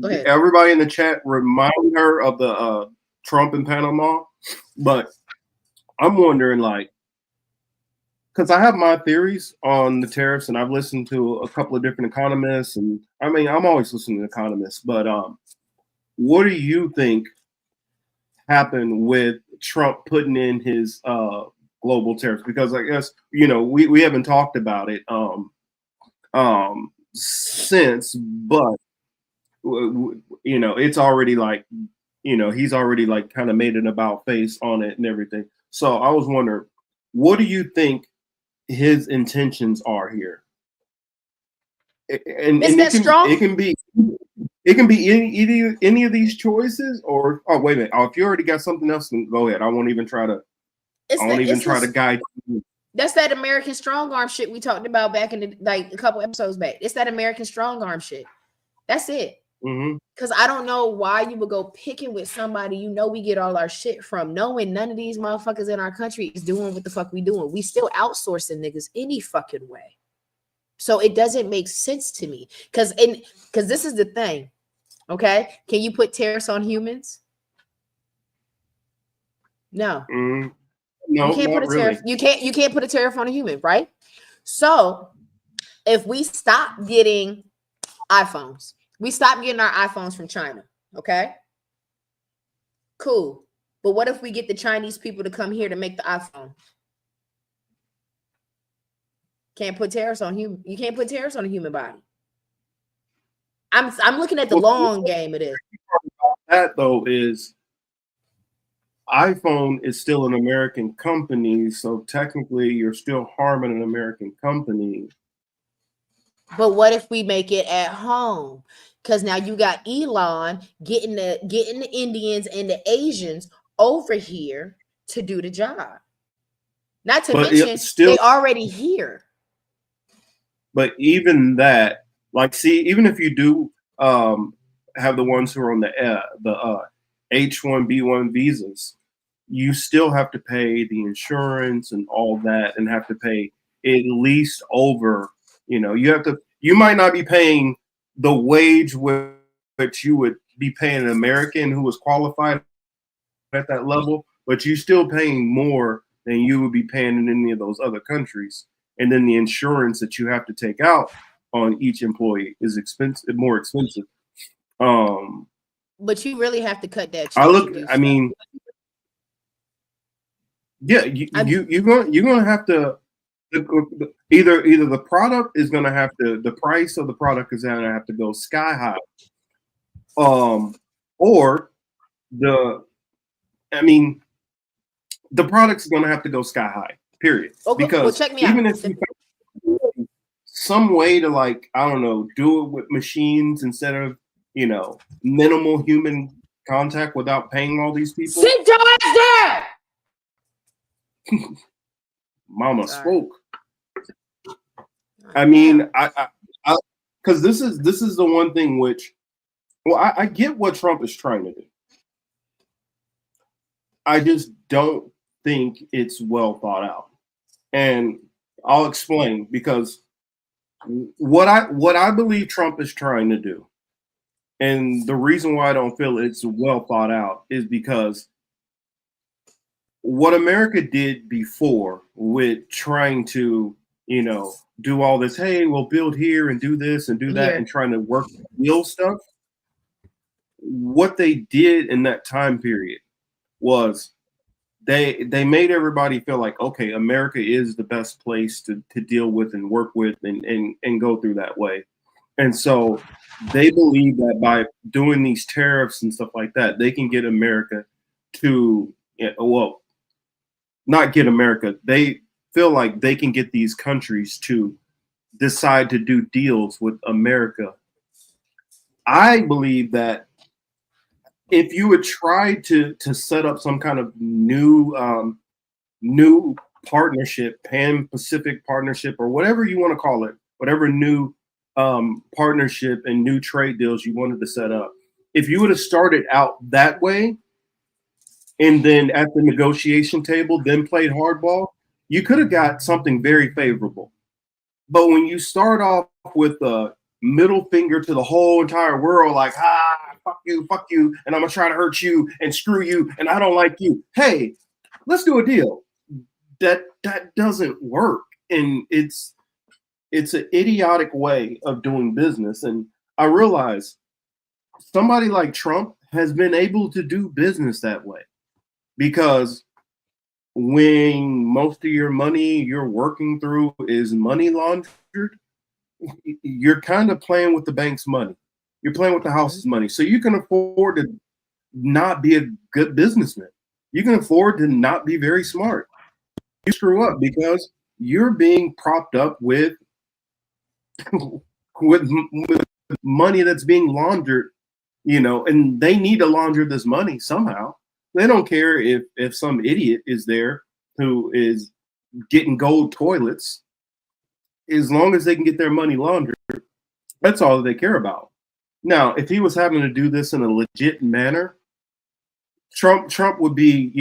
everybody in the chat, remind her of the Trump and Panama. But I'm wondering, like, because I have my theories on the tariffs, and I've listened to a couple of different economists, and I mean, I'm always listening to economists. But what do you think happened with Trump putting in his global tariffs? Because I guess, you know, we haven't talked about it since, but you know, it's already like, you know, he's already like kind of made an about face on it and everything. So I was wondering, what do you think his intentions are here? And it can be any of these choices, or wait a minute. If you already got something else, then go ahead. I won't even try to. Try to guide you. That's that American strong arm shit we talked about back in a couple episodes back. It's that American strong arm shit. That's it. Because I don't know why you would go picking with somebody you know we get all our shit from, knowing none of these motherfuckers in our country is doing what the fuck we doing. We still outsourcing niggas any fucking way. So it doesn't make sense to me. Because this is the thing. Okay. Can you put tariffs on humans? No. No, you can't put a tariff. You can't put a tariff on a human, right? So if we stop getting iPhones, we stop getting our iPhones from China. Okay. Cool. But what if we get the Chinese people to come here to make the iPhone? Can't put tariffs on human. You can't put tariffs on a human body. I'm looking at the long game of this. That though is iPhone is still an American company, so technically you're still harming an American company. But what if we make it at home? Because now you got Elon getting the Indians and the Asians over here to do the job. Not to mention they already here. But even that, like, see, even if you do have the ones who are on the H-1B1 visas, you still have to pay the insurance and all that, and have to pay at least over, you know, you might not be paying the wage which you would be paying an American who was qualified at that level, but you're still paying more than you would be paying in any of those other countries. And then the insurance that you have to take out on each employee is more expensive. But you really have to cut that. You're gonna have to either the product is gonna have to, the price of the product is gonna have to go sky high, or the product's gonna have to go sky high. Period. Okay, because check me even out. if you find some way to, like, I don't know, do it with machines instead of, you know, minimal human contact without paying all these people. Sit your ass down. Mama spoke. I mean, I because this is the one thing which, well, I get what Trump is trying to do. I just don't think it's well thought out. And I'll explain, because what I believe Trump is trying to do, and the reason why I don't feel it's well thought out, is because what America did before with trying to, you know, do all this, hey, we'll build here and do this and do that, and trying to work real stuff. What they did in that time period was they made everybody feel like, okay, America is the best place to deal with and work with and go through that way. And so they believe that by doing these tariffs and stuff like that, they can get America to, well, not get America. They feel like they can get these countries to decide to do deals with America. I believe that if you would try to set up some kind of new partnership, Pan-Pacific partnership, or whatever you want to call it, whatever new partnership and new trade deals you wanted to set up. If you would have started out that way, and then at the negotiation table, then played hardball, you could have got something very favorable. But when you start off with a middle finger to the whole entire world, like, fuck you, and I'm gonna try to hurt you and screw you, and I don't like you. Hey, let's do a deal. That doesn't work. And it's an idiotic way of doing business. And I realize somebody like Trump has been able to do business that way. Because when most of your money you're working through is money laundered, you're kind of playing with the bank's money. You're playing with the house's money. So you can afford to not be a good businessman. You can afford to not be very smart. You screw up because you're being propped up with with money that's being laundered, and they need to launder this money somehow. They don't care if some idiot is there who is getting gold toilets. As long as they can get their money laundered, that's all that they care about. Now, if he was having to do this in a legit manner, Trump would be,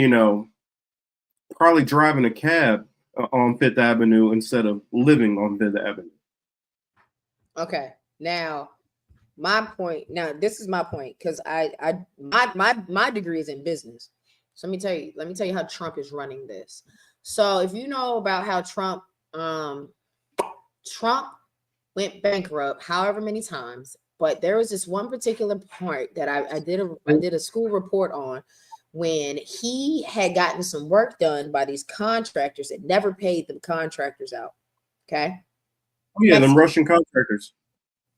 probably driving a cab on Fifth Avenue instead of living on Fifth Avenue. Okay, now my point. Now this is my point because my degree is in business. So let me tell you how Trump is running this. So if you know about how Trump went bankrupt however many times, but there was this one particular part that I did a school report on when he had gotten some work done by these contractors that never paid them contractors out. Okay. Oh yeah, them Russian contractors.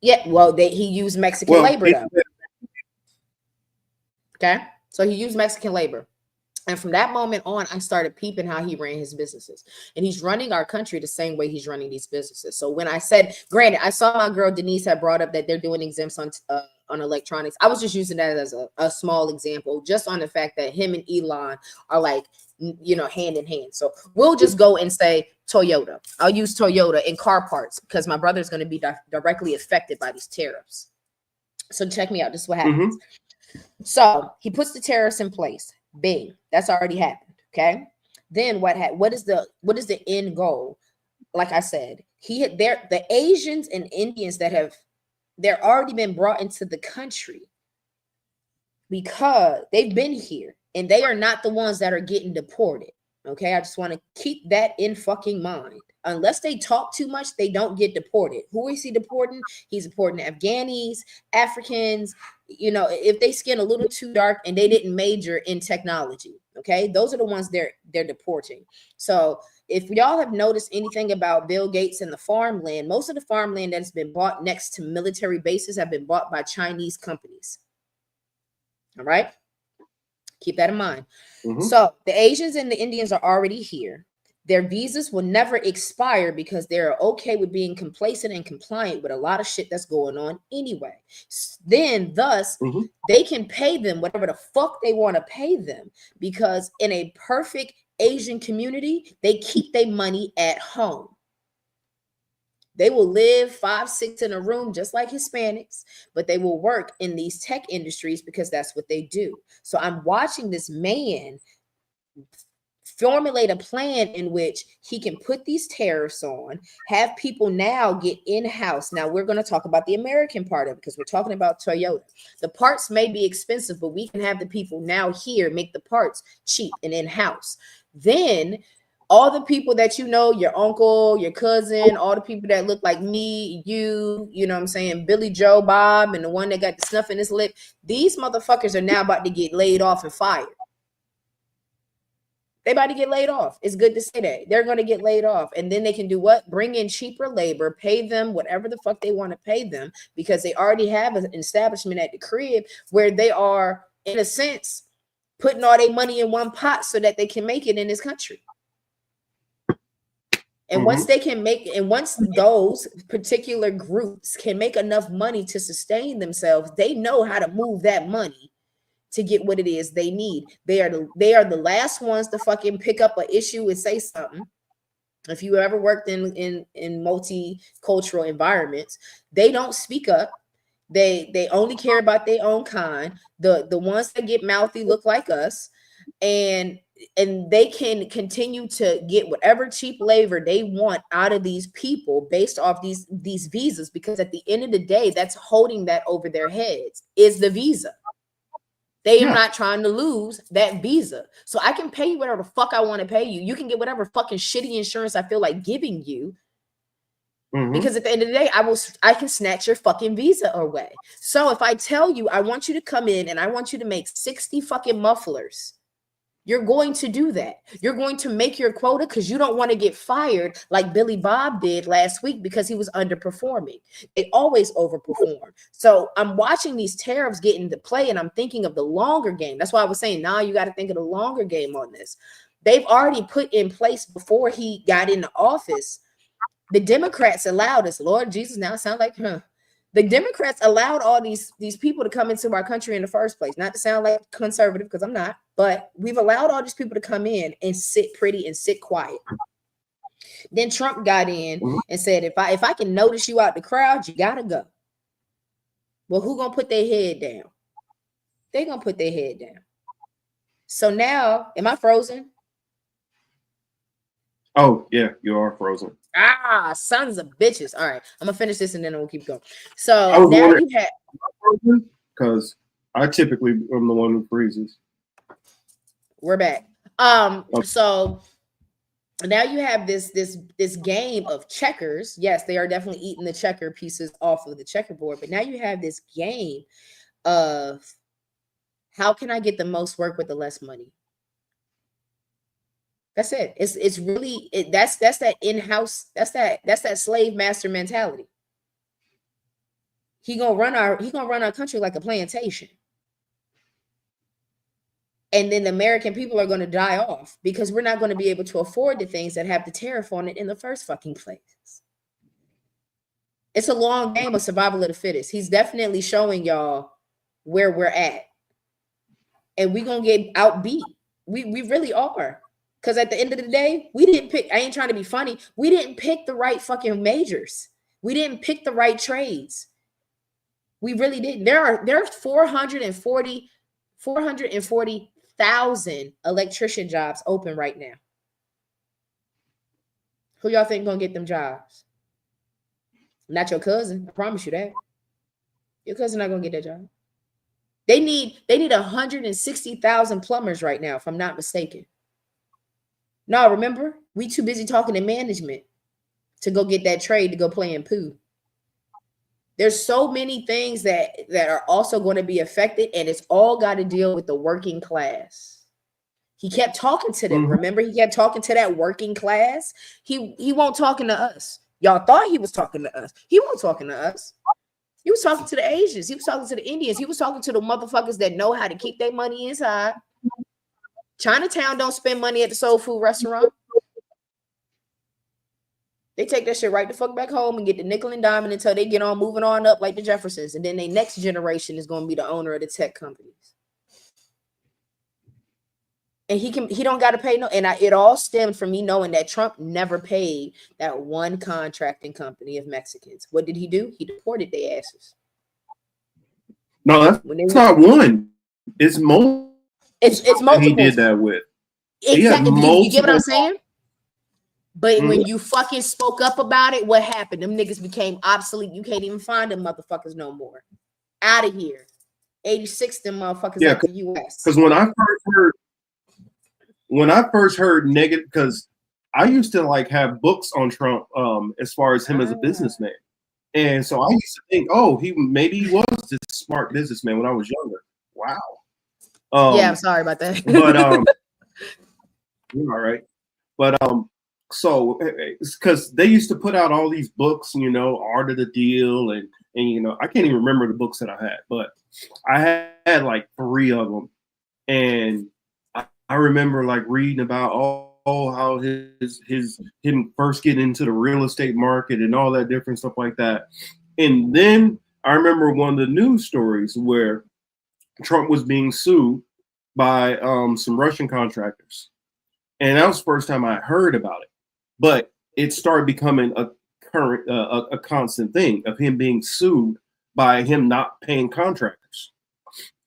Yeah, well, he used Mexican labor though. Okay, so he used Mexican labor. And from that moment on, I started peeping how he ran his businesses. And he's running our country the same way he's running these businesses. So when I said, granted, I saw my girl Denise had brought up that they're doing exempts on electronics. I was just using that as a small example, just on the fact that him and Elon are like, hand in hand. So we'll just go and say Toyota. I'll use Toyota in car parts because my brother's going to be directly affected by these tariffs. So check me out. This is what happens. So he puts the tariffs in place. Bing, that's already happened. Okay. Then what is the end goal? Like I said, the Asians and Indians they're already been brought into the country because they've been here and they are not the ones that are getting deported. Okay. I just want to keep that in fucking mind. Unless they talk too much, they don't get deported. Who is he deporting? He's deporting Afghanis, Africans, if they skin a little too dark and they didn't major in technology. Okay. Those are the ones they're deporting. So if y'all have noticed anything about Bill Gates and the farmland, most of the farmland that's been bought next to military bases have been bought by Chinese companies. All right. Keep that in mind. So the Asians and the Indians are already here. Their visas will never expire because they're okay with being complacent and compliant with a lot of shit that's going on anyway. Then, thus, they can pay them whatever the fuck they want to pay them because in a perfect Asian community, they keep their money at home. They will live 5, 6 in a room just like Hispanics, but they will work in these tech industries because that's what they do. So I'm watching this man formulate a plan in which he can put these tariffs on, have people now get in-house. Now we're going to talk about the American part of it because we're talking about Toyota. The parts may be expensive, but we can have the people now here make the parts cheap and in-house. Then all the people that your uncle, your cousin, all the people that look like me, you know what I'm saying, Billy Joe Bob, and the one that got the snuff in his lip, these motherfuckers are now about to get laid off and fired. They about to get laid off. It's good to say that. They're going to get laid off. And then they can do what? Bring in cheaper labor, pay them whatever the fuck they want to pay them because they already have an establishment at the crib where they are, in a sense, putting all their money in one pot so that they can make it in this country. And once they can once those particular groups can make enough money to sustain themselves, they know how to move that money to get what it is they need. They are the last ones to fucking pick up an issue and say something. If you ever worked in multicultural environments, they don't speak up. They only care about their own kind. The ones that get mouthy look like us, and they can continue to get whatever cheap labor they want out of these people based off these visas, because at the end of the day, that's holding that over their heads is the visa. They are not trying to lose that visa. So I can pay you whatever the fuck I want to pay you. You can get whatever fucking shitty insurance I feel like giving you. Because at the end of the day, I can snatch your fucking visa away. So if I tell you I want you to come in and I want you to make 60 fucking mufflers, you're going to do that. You're going to make your quota because you don't want to get fired like Billy Bob did last week because he was underperforming. They always overperform. So I'm watching these tariffs get into play and I'm thinking of the longer game. That's why I was saying, now you got to think of the longer game on this. They've already put in place before he got into office. The Democrats allowed us, Lord Jesus, now it sounds like, The Democrats allowed all these people to come into our country in the first place. Not to sound like conservative, because I'm not, but we've allowed all these people to come in and sit pretty and sit quiet. Then Trump got in and said, if I can notice you out the crowd, you gotta go. Well, who gonna put their head down? They're gonna put their head down. So now, am I frozen? Oh, yeah, you are frozen. Sons of bitches. All right, I'm gonna finish this and then we'll keep going. So now you have, because I typically am the one who freezes. We're back. So now you have this game of checkers. Yes, they are definitely eating the checker pieces off of the checkerboard, but now you have this game of how can I get the most work with the less money? That's it. It's really that's that in-house, that's that slave master mentality. He gonna run our country like a plantation. And then the American people are going to die off because we're not going to be able to afford the things that have the tariff on it in the first fucking place. It's a long game of survival of the fittest. He's definitely showing y'all where we're at. And we're going to get outbeat. We really are. Because at the end of the day, we didn't pick, I ain't trying to be funny, we didn't pick the right fucking majors. We didn't pick the right trades. We really didn't. There's 440,000 electrician jobs open right now. Who y'all think gonna get them jobs? Not your cousin. I promise you that. Your cousin not gonna get that job. They need 160,000 plumbers right now, if I'm not mistaken. No, remember, we too busy talking to management to go get that trade to go play in pool. There's so many things that are also going to be affected, and it's all got to deal with the working class. He kept talking to them. Remember, he kept talking to that working class. He won't talking to us. Y'all thought he was talking to us. He won't talking to us. He was talking to the Asians. He was talking to the Indians. He was talking to the motherfuckers that know how to keep their money inside. Chinatown don't spend money at the soul food restaurant. They take that shit right the fuck back home and get the nickel and diamond until they get on moving on up like the Jeffersons. And then their next generation is going to be the owner of the tech companies. And he don't got to pay no. And it all stemmed from me knowing that Trump never paid that one contracting company of Mexicans. What did he do? He deported their asses. No, that's not one. It's multiple. It's multiple. He did that with. Exactly. You get what I'm saying? But when you fucking spoke up about it, what happened? Them niggas became obsolete. You can't even find them motherfuckers no more. Out of here. 86 them motherfuckers out the US. Because when I first heard negative, because I used to like have books on Trump as far as him as a businessman. And so I used to think, oh, maybe he was this smart businessman when I was younger. Wow. Yeah, I'm sorry about that. But you're all right. But so because they used to put out all these books, Art of the Deal, and I can't even remember the books that I had, but I had like 3 of them, and I remember like reading about how him first getting into the real estate market and all that different stuff like that. And then I remember one of the news stories where Trump was being sued by some Russian contractors. And that was the first time I heard about it. but it started becoming a current, a constant thing of him being sued by him not paying contractors.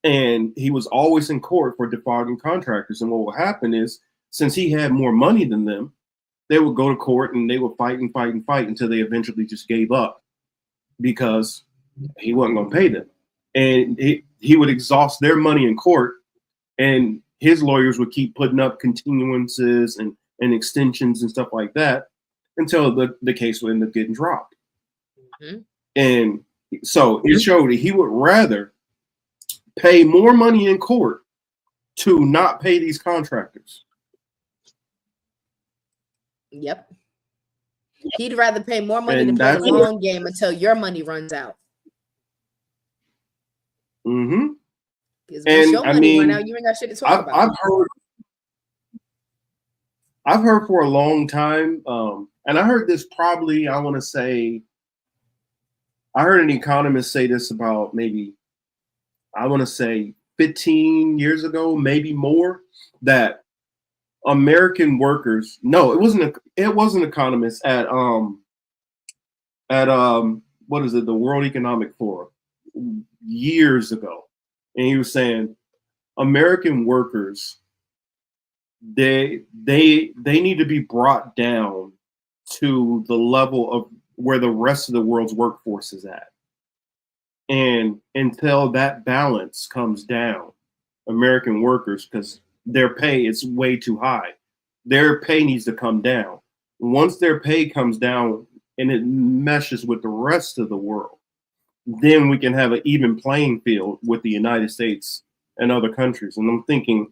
And he was always in court for defrauding contractors. And what would happen is, since he had more money than them, they would go to court and they would fight and fight and fight until they eventually just gave up because he wasn't going to pay them. And he would exhaust their money in court, and his lawyers would keep putting up continuances and extensions and stuff like that until the case would end up getting dropped. Mm-hmm. And so it showed that he would rather pay more money in court to not pay these contractors. Yep. He'd rather pay more money to play the long game until your money runs out. Mm-hmm. Because once your money run out, you ain't got shit to talk about. I've heard for a long time, and I heard this probably, I want to say, I heard an economist say this about maybe, I want to say 15 years ago, maybe more, that American workers, no, it wasn't economists at what is it, the World Economic Forum years ago. And he was saying American workers, they need to be brought down to the level of where the rest of the world's workforce is at. And until that balance comes down, American workers, because their pay is way too high, their pay needs to come down. Once their pay comes down and it meshes with the rest of the world, then we can have an even playing field with the United States and other countries. And I'm thinking,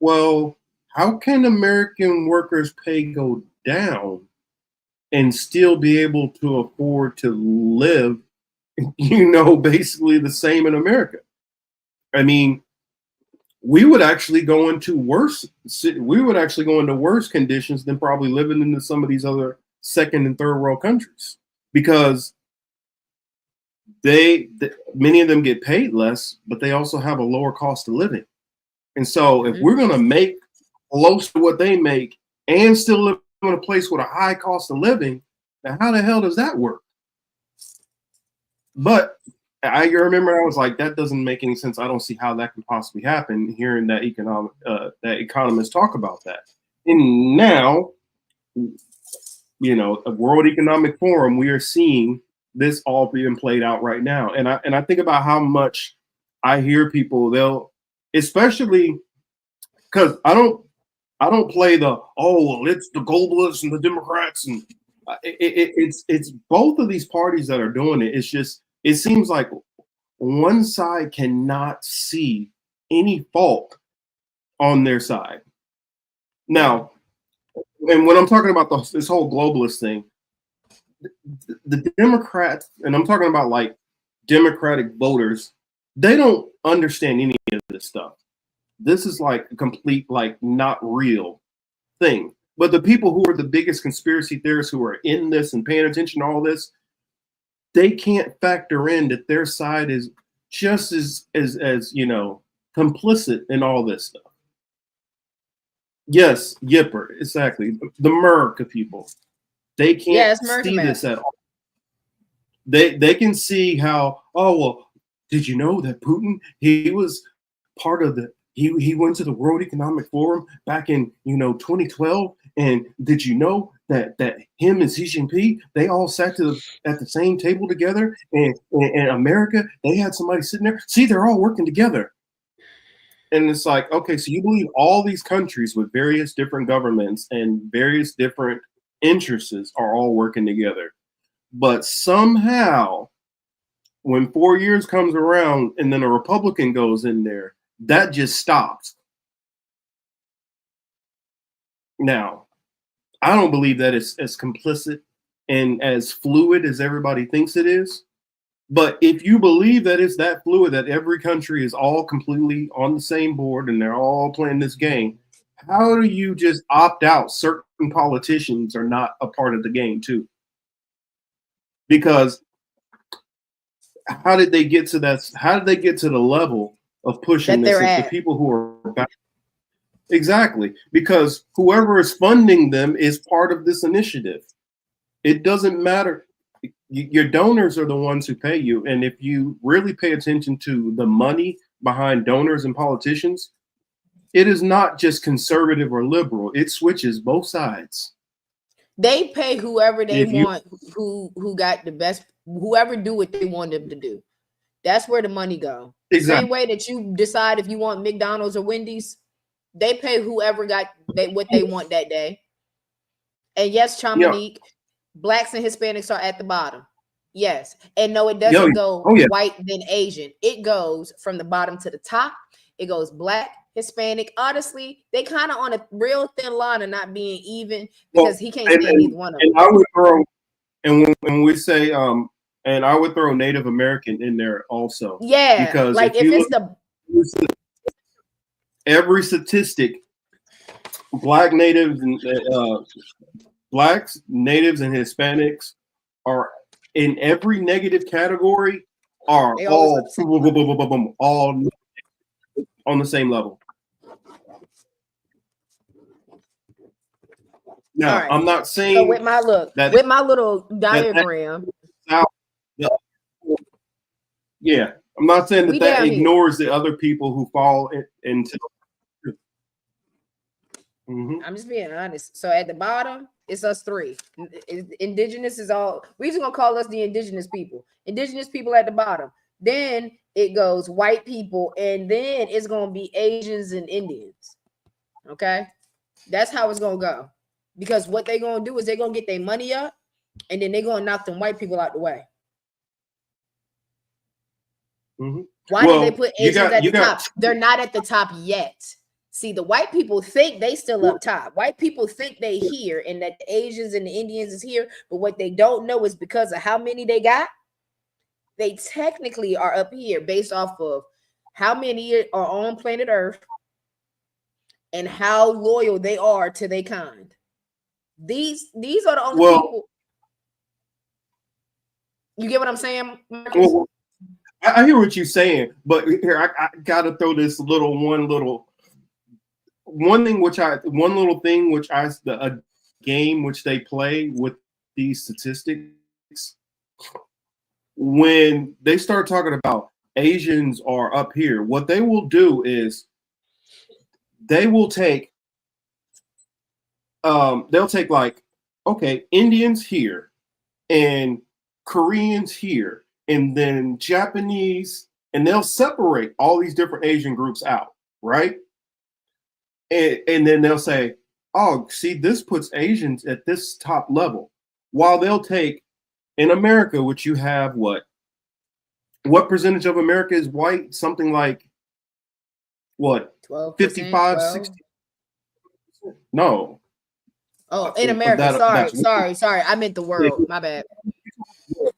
well, how can American workers' pay go down and still be able to afford to live, basically the same in America? I mean, we would actually go into worse conditions than probably living in some of these other second and third world countries, because many of them get paid less, but they also have a lower cost of living. And so if we're going to make close to what they make and still live in a place with a high cost of living, now how the hell does that work? But I remember I was like, that doesn't make any sense. I don't see how that can possibly happen, hearing that economists talk about that. And now, a World Economic Forum, we are seeing this all being played out right now. And I think about how much I hear people, especially because I don't play it's the globalists and the Democrats, and it's both of these parties that are doing it. It's just, it seems like one side cannot see any fault on their side. Now, and when I'm talking about this whole globalist thing, the Democrats, and I'm talking about like Democratic voters, they don't understand any of this stuff. This is like a complete, like, not real thing. But the people who are the biggest conspiracy theorists who are in this and paying attention to all this, they can't factor in that their side is just as complicit in all this stuff. Yes, Yipper, exactly. The America people. They can't see this at all. They can see how, did you know that Putin, he was part of he went to the World Economic Forum back in 2012, and did you know that him and Xi Jinping, they all sat at the same table together, and America, they had somebody sitting there. See, they're all working together. And it's like, okay, so you believe all these countries with various different governments and various different interests are all working together. But somehow, when 4 years comes around and then a Republican goes in there, that just stops. Now, I don't believe that it's as complicit and as fluid as everybody thinks it is. But if you believe that it's that fluid, that every country is all completely on the same board and they're all playing this game, how do you just opt out? Certain politicians are not a part of the game too. Because how did they get to that? How did they get to the level of pushing this? The people who are back, Exactly, because whoever is funding them is part of this initiative. It doesn't matter. Your donors are the ones who pay you, and if you really pay attention to the money behind donors and politicians, it is not just conservative or liberal. It switches both sides. They pay whoever they want, who got the best, whoever do what they want them to do. That's where the money go. Exactly. Same way that you decide if you want McDonald's or Wendy's, they pay whoever got what they want that day. And yes, Chamonique, Blacks and Hispanics are at the bottom. Yes. And no, it doesn't go white then Asian. It goes from the bottom to the top. It goes Black, Hispanic. Honestly, they kind of on a real thin line of not being even, because he can't stand either one of them. And I would throw, and when we say, and I would throw Native American in there also. Yeah, because like if it's the every statistic, Blacks, natives, and Hispanics are in every negative category, are all on the same level. Now, right. I'm not saying so with my little diagram. Yeah, I'm not saying that ignores the other people who fall into. Mm-hmm. I'm just being honest. So at the bottom, it's us three. Indigenous is all. We're just gonna call us the indigenous people. Indigenous people at the bottom. Then it goes white people, and then it's gonna be Asians and Indians. Okay, that's how it's gonna go. Because what they're gonna do is they're gonna get their money up, and then they're gonna knock them white people out the way. Mm-hmm. Why did they put Asians at the top? They're not at the top yet. See, the white people think they still up top. White people think they here and that the Asians and the Indians is here, but what they don't know is because of how many they got, they technically are up here based off of how many are on planet Earth and how loyal they are to their kind. These are the only people. You get what I'm saying, Marcus? Well, I hear what you're saying, but here I gotta throw this one little thing a game which they play with these statistics. When they start talking about Asians are up here, what they will do is they will take they'll take like, okay, Indians here and Koreans here and then Japanese, and they'll separate all these different Asian groups out, right? And then they'll say, oh, see, this puts Asians at this top level. While they'll take in America, which you have what percentage of America is white? Something like what? 55, 60? No. Oh, in America. Sorry. I meant the world. My bad.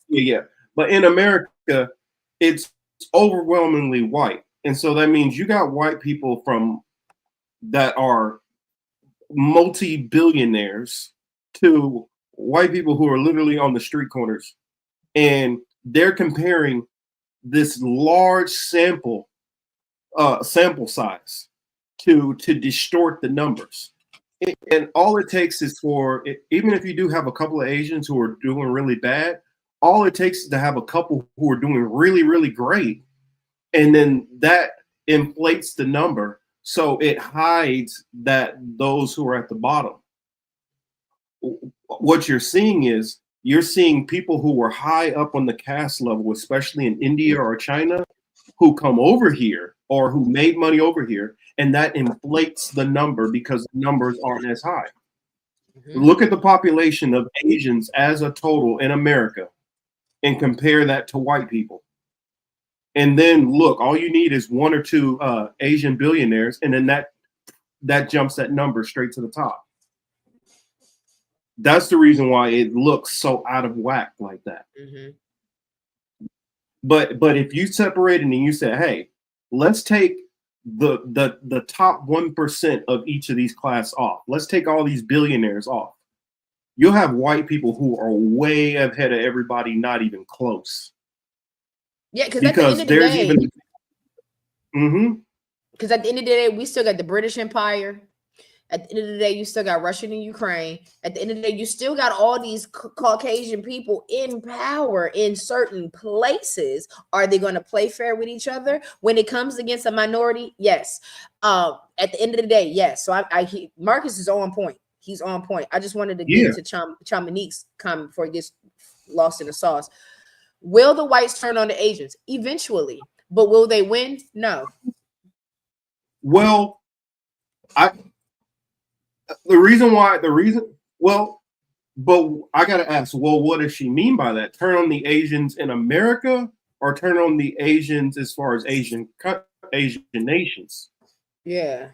Yeah. But in America, it's overwhelmingly white. And so that means you got white people that are multi-billionaires to white people who are literally on the street corners. And they're comparing this large sample size to distort the numbers. And all it takes is even if you do have a couple of Asians who are doing really bad, all it takes is to have a couple who are doing really, really great. And then that inflates the number. So it hides those who are at the bottom. What you're seeing is people who were high up on the caste level, especially in India or China, who come over here or who made money over here, and that inflates the number because the numbers aren't as high. Mm-hmm. Look at the population of Asians as a total in America and compare that to white people. And then look, all you need is one or two Asian billionaires, and then that jumps that number straight to the top. That's the reason why it looks so out of whack like that. Mm-hmm. But if you separate it and you say, hey, let's take the top 1% of each of these class off. Let's take all these billionaires off. You'll have white people who are way ahead of everybody, not even close. Yeah, because at the end of the day, mm-hmm. Because at the end of the day, we still got the British Empire. At the end of the day, you still got Russia and Ukraine. At the end of the day, you still got all these Caucasian people in power in certain places. Are they going to play fair with each other when it comes against a minority? Yes. At the end of the day, yes. So Marcus is on point. He's on point. I just wanted to get to Chamonique's comment before he gets lost in the sauce. Will the whites turn on the Asians? Eventually. But will they win? No. Well, but I gotta ask, well, what does she mean by that? Turn on the Asians in America, or turn on the Asians as far as Asian nations? Yeah,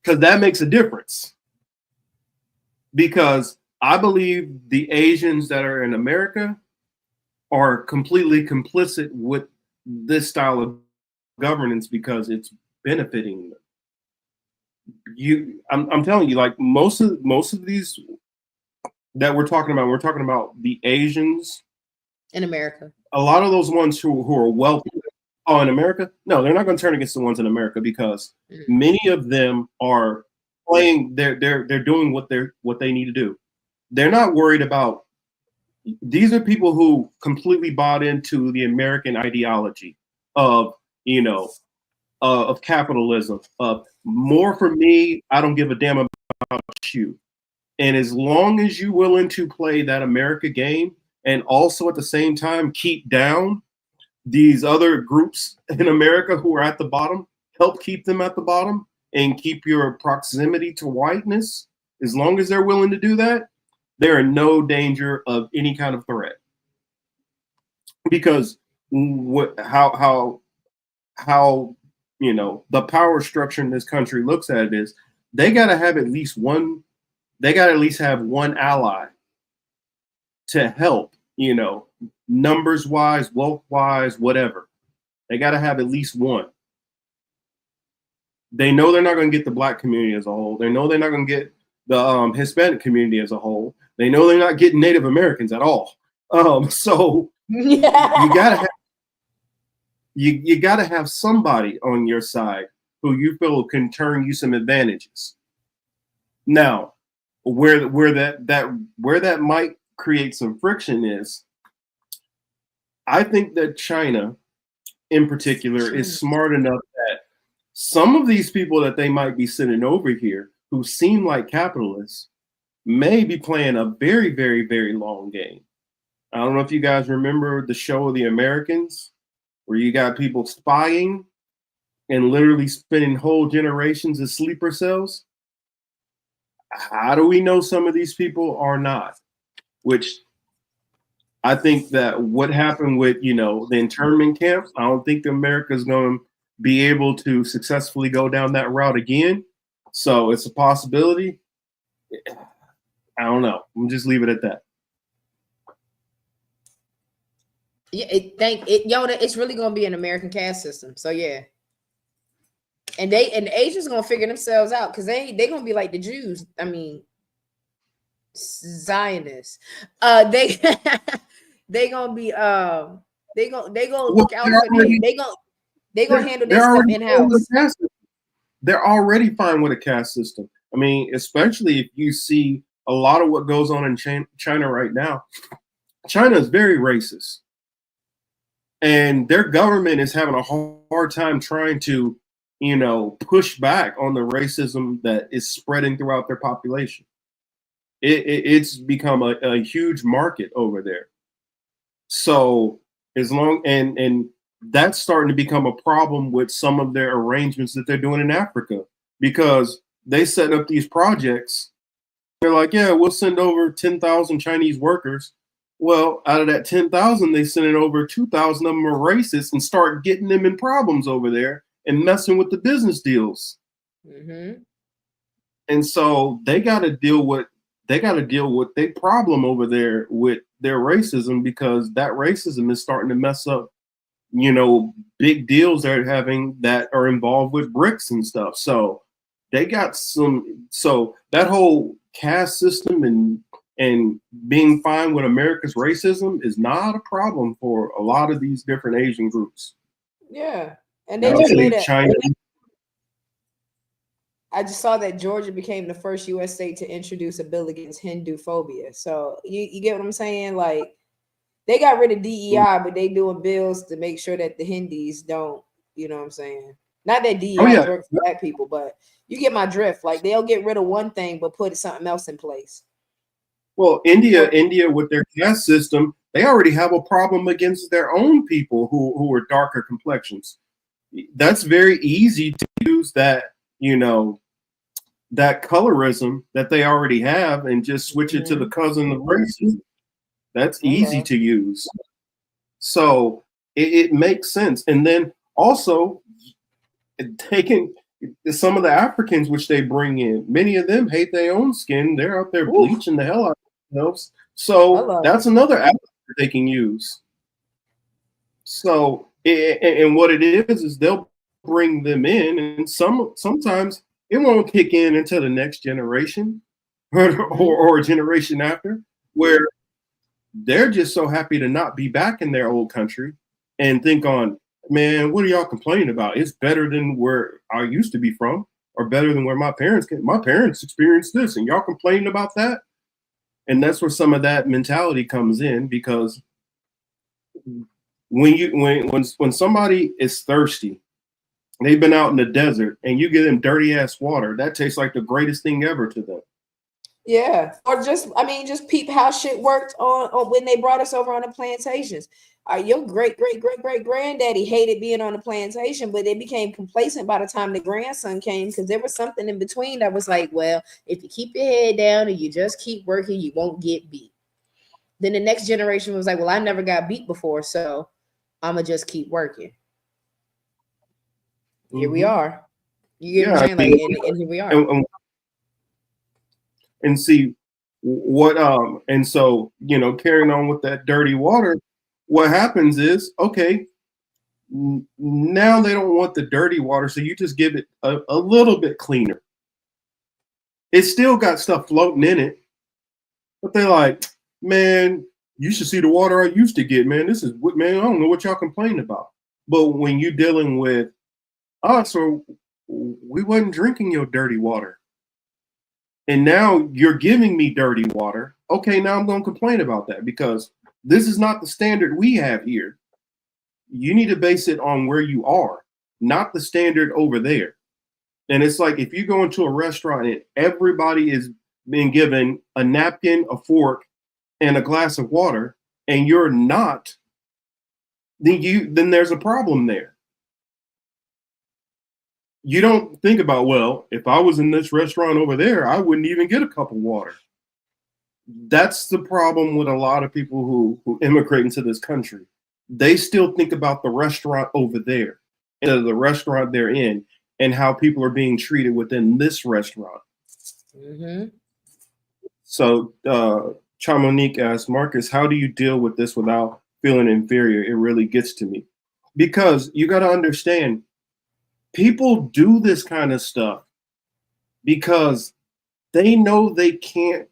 because that makes a difference. Because I believe the Asians that are in America are completely complicit with this style of governance because it's benefiting them. I'm telling you, like most of these that we're talking about the Asians in America. A lot of those ones who are wealthy, in America, no, they're not going to turn against the ones in America because many of them are playing. They're doing what they need to do. They're not worried about. These are people who completely bought into the American ideology of of capitalism, of more for me, I don't give a damn about you. And as long as you're willing to play that America game and also at the same time keep down these other groups in America who are at the bottom, help keep them at the bottom and keep your proximity to whiteness, as long as they're willing to do that, they're in no danger of any kind of threat. Because how the power structure in this country looks at it is they got to have at least one ally to help, numbers wise, wealth wise, whatever. They got to have at least one. They know they're not going to get the Black community as a whole. They know they're not going to get the Hispanic community as a whole. They know they're not getting Native Americans at all. So you gotta have somebody on your side who you feel can turn you some advantages. Now, where that might create some friction is, I think that China, in particular, is smart enough that some of these people that they might be sending over here, who seem like capitalists, may be playing a very, very, very long game. I don't know if you guys remember the show The Americans, where you got people spying and literally spending whole generations as sleeper cells. How do we know some of these people are not? Which I think that what happened with, the internment camps, I don't think America is going to be able to successfully go down that route again. So it's a possibility. I don't know. I'm just leave it at that. Yeah, it's really gonna be an American caste system. So yeah, and the Asians gonna figure themselves out because they gonna be like the Jews. I mean, Zionists. They gonna be they gonna look out for them. They gonna handle this stuff in house. They're already fine with a caste system. I mean, especially if you see a lot of what goes on in China right now. China is very racist. And their government is having a hard time trying to, push back on the racism that is spreading throughout their population. It's become a huge market over there. So and that's starting to become a problem with some of their arrangements that they're doing in Africa, because they set up these projects. They're like, yeah, we'll send over 10,000 Chinese workers. Well, out of that 10,000, they sent it over 2,000 of them are racist and start getting them in problems over there and messing with the business deals. Mm-hmm. And so they got to deal with their problem over there with their racism, because that racism is starting to mess up, big deals they're having that are involved with BRICS and stuff. So they got so that whole caste system and being fine with America's racism is not a problem for a lot of these different Asian groups. Yeah. And they I'll just say made a. China. I just saw that Georgia became the first U.S. state to introduce a bill against Hindu phobia. So you get what I'm saying? Like, they got rid of DEI, but they doing bills to make sure that the Hindis don't, you know what I'm saying? Not that DEI Oh yeah. works for black people, but you get my drift. Like, they'll get rid of one thing, but put something else in place. Well, India with their caste system, they already have a problem against their own people who are darker complexions. That's very easy to use that, you know, that colorism that they already have and just switch it to the cousin of racism. That's easy to use. So it makes sense. And then also taking some of the Africans which they bring in, many of them hate their own skin. They're out there bleaching the hell out of themselves. So that's another aspect they can use. So and what it is they'll bring them in, and sometimes it won't kick in until the next generation or a generation after, where they're just so happy to not be back in their old country and think on, man, what are y'all complaining about? It's better than where I used to be from, or better than where my parents experienced this, and y'all complaining about that. And that's where some of that mentality comes in, because when somebody is thirsty, they've been out in the desert, and you give them dirty ass water, that tastes like the greatest thing ever to them. Yeah, or just peep how shit worked on when they brought us over on the plantations. Your great granddaddy hated being on the plantation, but they became complacent by the time the grandson came, because there was something in between that was like, well, if you keep your head down and you just keep working, you won't get beat. Then the next generation was like, well, I never got beat before, so I'm gonna just keep working. Here we are. You get what I'm saying? Like, and here we are. And see what and so, you know, carrying on with that dirty water, what happens is, okay, now they don't want the dirty water, so you just give it a little bit cleaner. It's still got stuff floating in it, but they're like, man, you should see the water I used to get, man. This is what, man, I don't know what y'all complaining about. But when you're dealing with us, or we wasn't drinking your dirty water, and now you're giving me dirty water. Okay, now I'm going to complain about that, because this is not the standard we have here. You need to base it on where you are, not the standard over there. And it's like, if you go into a restaurant and everybody is being given a napkin, a fork, and a glass of water, and you're not, then there's a problem there. You don't think about, well, if I was in this restaurant over there, I wouldn't even get a cup of water. That's the problem with a lot of people who immigrate into this country. They still think about the restaurant over there instead of the restaurant they're in, and how people are being treated within this restaurant. So Chamonique asked, Marcus, how do you deal with this without feeling inferior? It really gets to me. Because you got to understand, people do this kind of stuff because they know they can't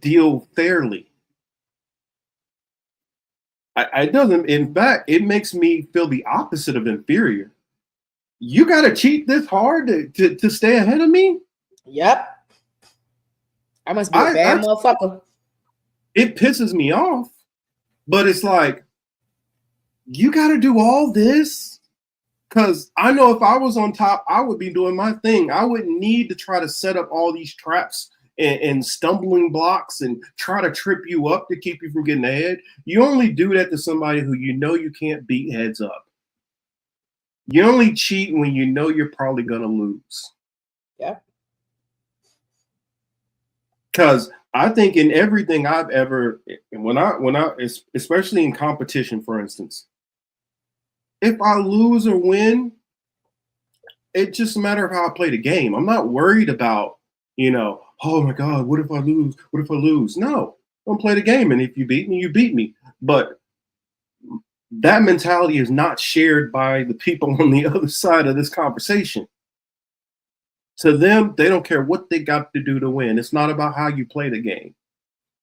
deal fairly. In fact, it makes me feel the opposite of inferior. You got to cheat this hard to stay ahead of me? Yep. I must be a bad motherfucker. It pisses me off, but it's like, you got to do all this? Because I know if I was on top, I would be doing my thing. I wouldn't need to try to set up all these traps and stumbling blocks and try to trip you up to keep you from getting ahead. You only do that to somebody who you know you can't beat heads up. You only cheat when you know you're probably going to lose. Yeah. Because I think in everything I've ever, when I, especially in competition, for instance, if I lose or win, it's just a matter of how I play the game. I'm not worried about, oh my God, what if I lose? What if I lose? No, don't play the game. And if you beat me, you beat me. But that mentality is not shared by the people on the other side of this conversation. To them, they don't care what they got to do to win. It's not about how you play the game.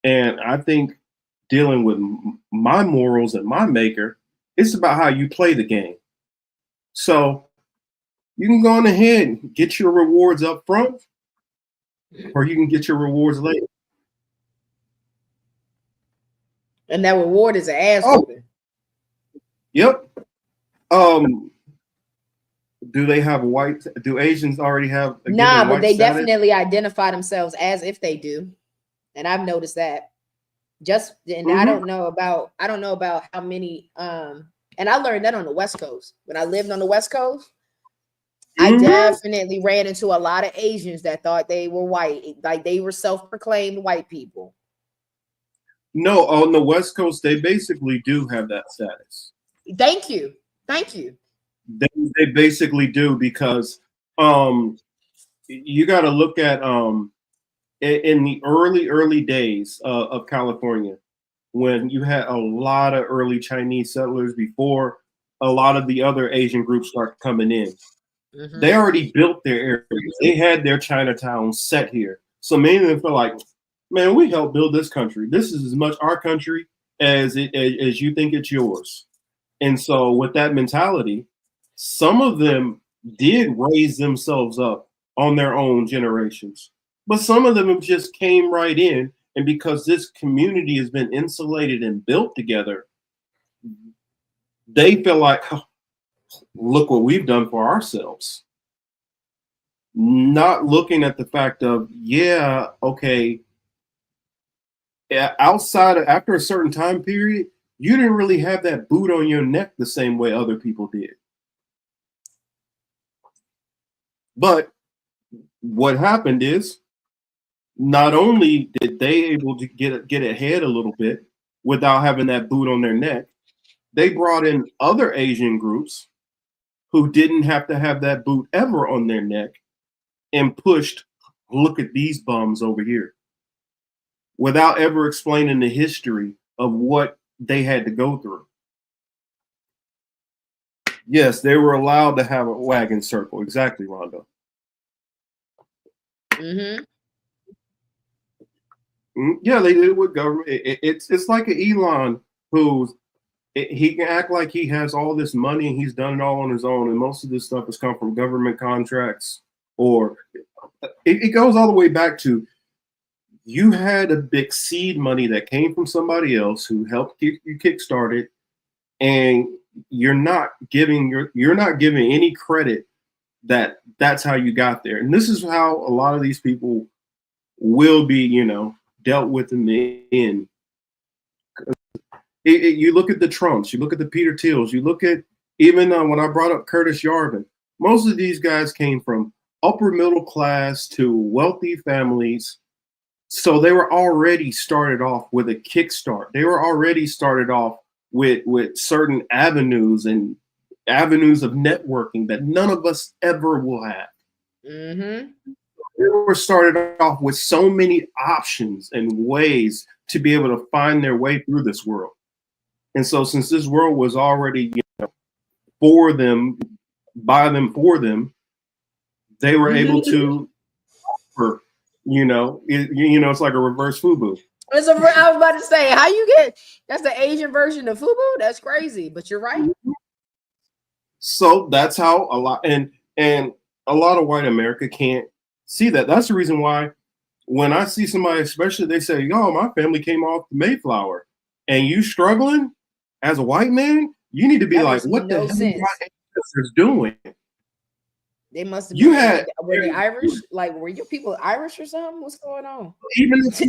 And I think dealing with my morals and my maker, it's about how you play the game. So you can go on ahead and get your rewards up front, or you can get your rewards later. And that reward is an ass whooping. Yep. Do they have white? Do Asians already have? Nah, but they definitely identify themselves as if they do, and I've noticed that. I don't know about how many. And I learned that on the West Coast. When I lived on the West Coast, I definitely ran into a lot of Asians that thought they were white, like they were self-proclaimed white people. No, on the West Coast, they basically do have that status. Thank you. They basically do, because you got to look at in the early days of California, when you had a lot of early Chinese settlers before a lot of the other Asian groups start coming in. They already built their areas. They had their Chinatown set here. So many of them feel like, man, we helped build this country. This is as much our country as you think it's yours. And so with that mentality, some of them did raise themselves up on their own generations, but some of them just came right in. And because this community has been insulated and built together, they feel like, oh, look what we've done for ourselves. Not looking at the fact of, after a certain time period, you didn't really have that boot on your neck the same way other people did. But what happened is, not only did they able to get ahead a little bit without having that boot on their neck, they brought in other Asian groups who didn't have to have that boot ever on their neck and pushed, look at these bums over here, without ever explaining the history of what they had to go through. Yes, they were allowed to have a wagon circle. Exactly, Rhonda. Yeah, they did it with government. It's like an Elon he can act like he has all this money and he's done it all on his own, and most of this stuff has come from government contracts, or it goes all the way back to, you had a big seed money that came from somebody else who helped you kickstart it, and you're not giving any credit that that's how you got there. And this is how a lot of these people will be, dealt with in the end. You look at the Trumps, you look at the Peter Thiels, you look at even when I brought up Curtis Yarvin, most of these guys came from upper middle class to wealthy families. So they were already started off with a kickstart. They were already started off with certain avenues and avenues of networking that none of us ever will have. They were started off with so many options and ways to be able to find their way through this world. And so since this world was already for them, by them, for them, they were able to offer, it's like a reverse FUBU. I was about to say, how you get, that's the Asian version of FUBU? That's crazy, but you're right. So that's how a lot of white America can't see that. That's the reason why when I see somebody, especially, they say, yo, my family came off the Mayflower, and you struggling as a white man, you need to be like, what the hell are my ancestors doing? They must have been, were they Irish? Like, were you people Irish or something? What's going on? Even if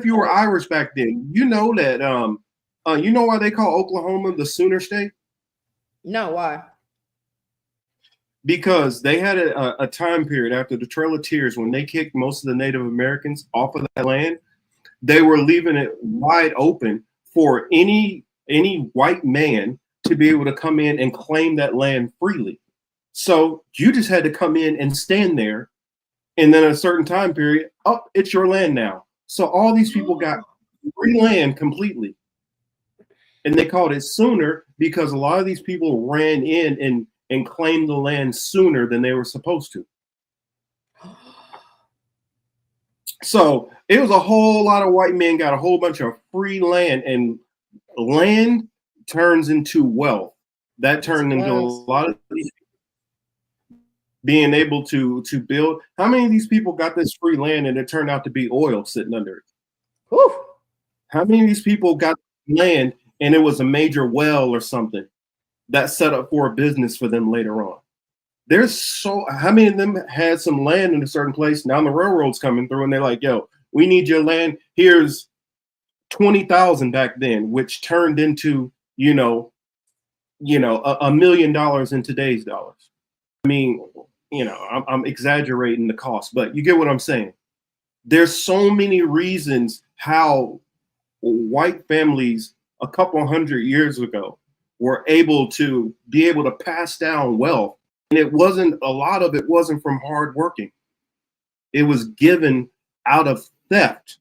you were Irish back then, you know that you know why they call Oklahoma the Sooner State? No, why? Because they had a time period after the Trail of Tears when they kicked most of the Native Americans off of that land. They were leaving it wide open for any white man to be able to come in and claim that land freely. So you just had to come in and stand there, and then at a certain time period, it's your land now. So all these people got free land completely. And they called it Sooner because a lot of these people ran in and claimed the land sooner than they were supposed to. So it was a whole lot of white men got a whole bunch of free land, and land turns into wealth. that turned into a lot of these being able to build. How many of these people got this free land and it turned out to be oil sitting under it? Whew. How many of these people got land and it was a major well or something that set up for a business for them later on? How many of them had some land in a certain place? Now the railroad's coming through and they're like, yo, we need your land. Here's 20,000 back then, which turned into, $1 million in today's dollars. I mean, I'm exaggerating the cost, but you get what I'm saying. There's so many reasons how white families a couple hundred years ago were able to pass down wealth. And a lot of it wasn't from hard working. It was given out of theft.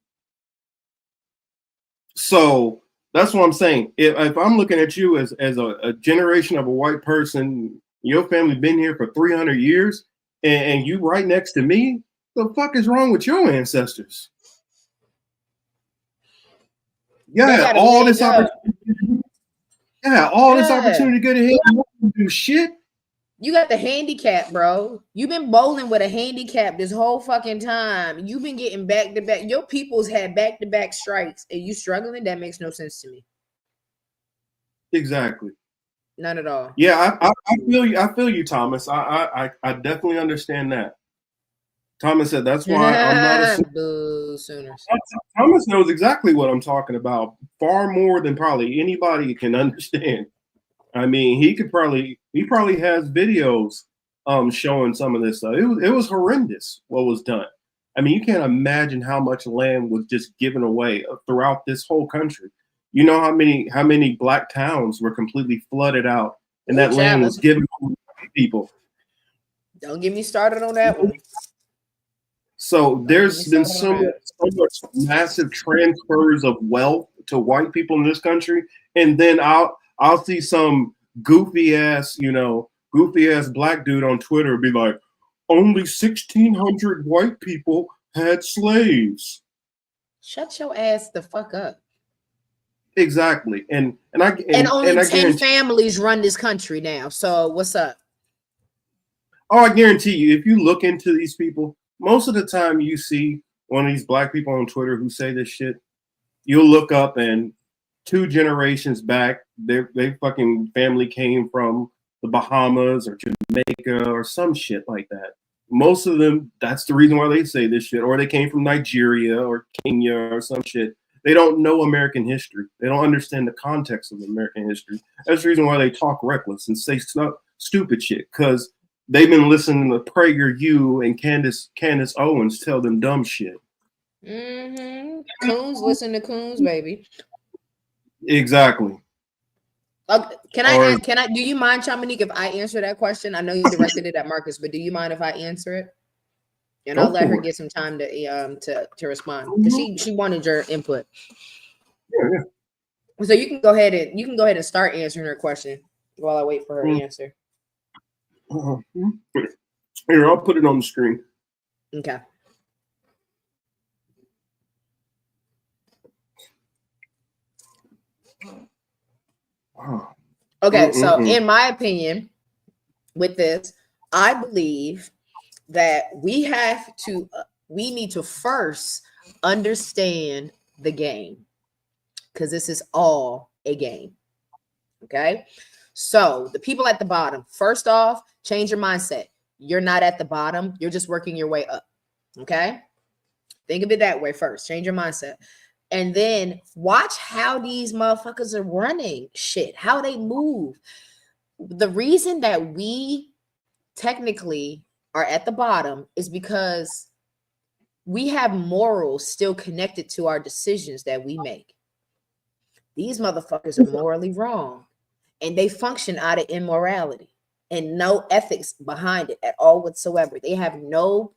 So that's what I'm saying. If I'm looking at you as a generation of a white person, your family been here for 300 years, and you right next to me, the fuck is wrong with your ancestors? Yeah, all this opportunity. Yeah, all this opportunity to get ahead and do shit. You got the handicap, bro. You've been bowling with a handicap this whole fucking time. You've been getting back to back. Your people's had back to back strikes, and you struggling. That makes no sense to me. Exactly. None at all. Yeah, I feel you. I feel you, Thomas. I definitely understand that. Thomas said that's why I'm not a Sooners. Thomas knows exactly what I'm talking about, far more than probably anybody can understand. I mean, he probably has videos showing some of this stuff. It was horrendous what was done. I mean, you can't imagine how much land was just given away throughout this whole country. You know how many black towns were completely flooded out, and that land was given to people. Don't get me started on that one. So there's been so much massive transfers of wealth to white people in this country, and then I'll see some goofy ass black dude on Twitter be like, only 1,600 white people had slaves. Shut your ass the fuck up. Exactly, and only 10 families run this country now. So what's up? Oh, I guarantee you, if you look into these people, most of the time you see one of these black people on Twitter who say this shit, you'll look up and 2 generations back, their fucking family came from the Bahamas or Jamaica or some shit like that. Most of them, that's the reason why they say this shit, or they came from Nigeria or Kenya or some shit. They don't know American history. They don't understand the context of American history. That's the reason why they talk reckless and say stupid shit, because they've been listening to PragerU and Candace Owens tell them dumb shit. Coons listen to Coons, baby. Exactly. Can I? Do you mind, Chamonique, if I answer that question? I know you directed it at Marcus, but do you mind if I answer it? And I'll let her get some time to respond, because she wanted your input. Yeah. So you can go ahead and start answering her question while I wait for her answer. Here, I'll put it on the screen. Okay. Okay, so in my opinion, with this, I believe that we need to first understand the game, because this is all a game. Okay, so the people at the bottom, first off, change your mindset. You're not at the bottom, you're just working your way up. Okay, think of it that way first. Change your mindset. And then watch how these motherfuckers are running shit, how they move. The reason that we technically are at the bottom is because we have morals still connected to our decisions that we make. These motherfuckers are morally wrong, and they function out of immorality and no ethics behind it at all whatsoever. They have no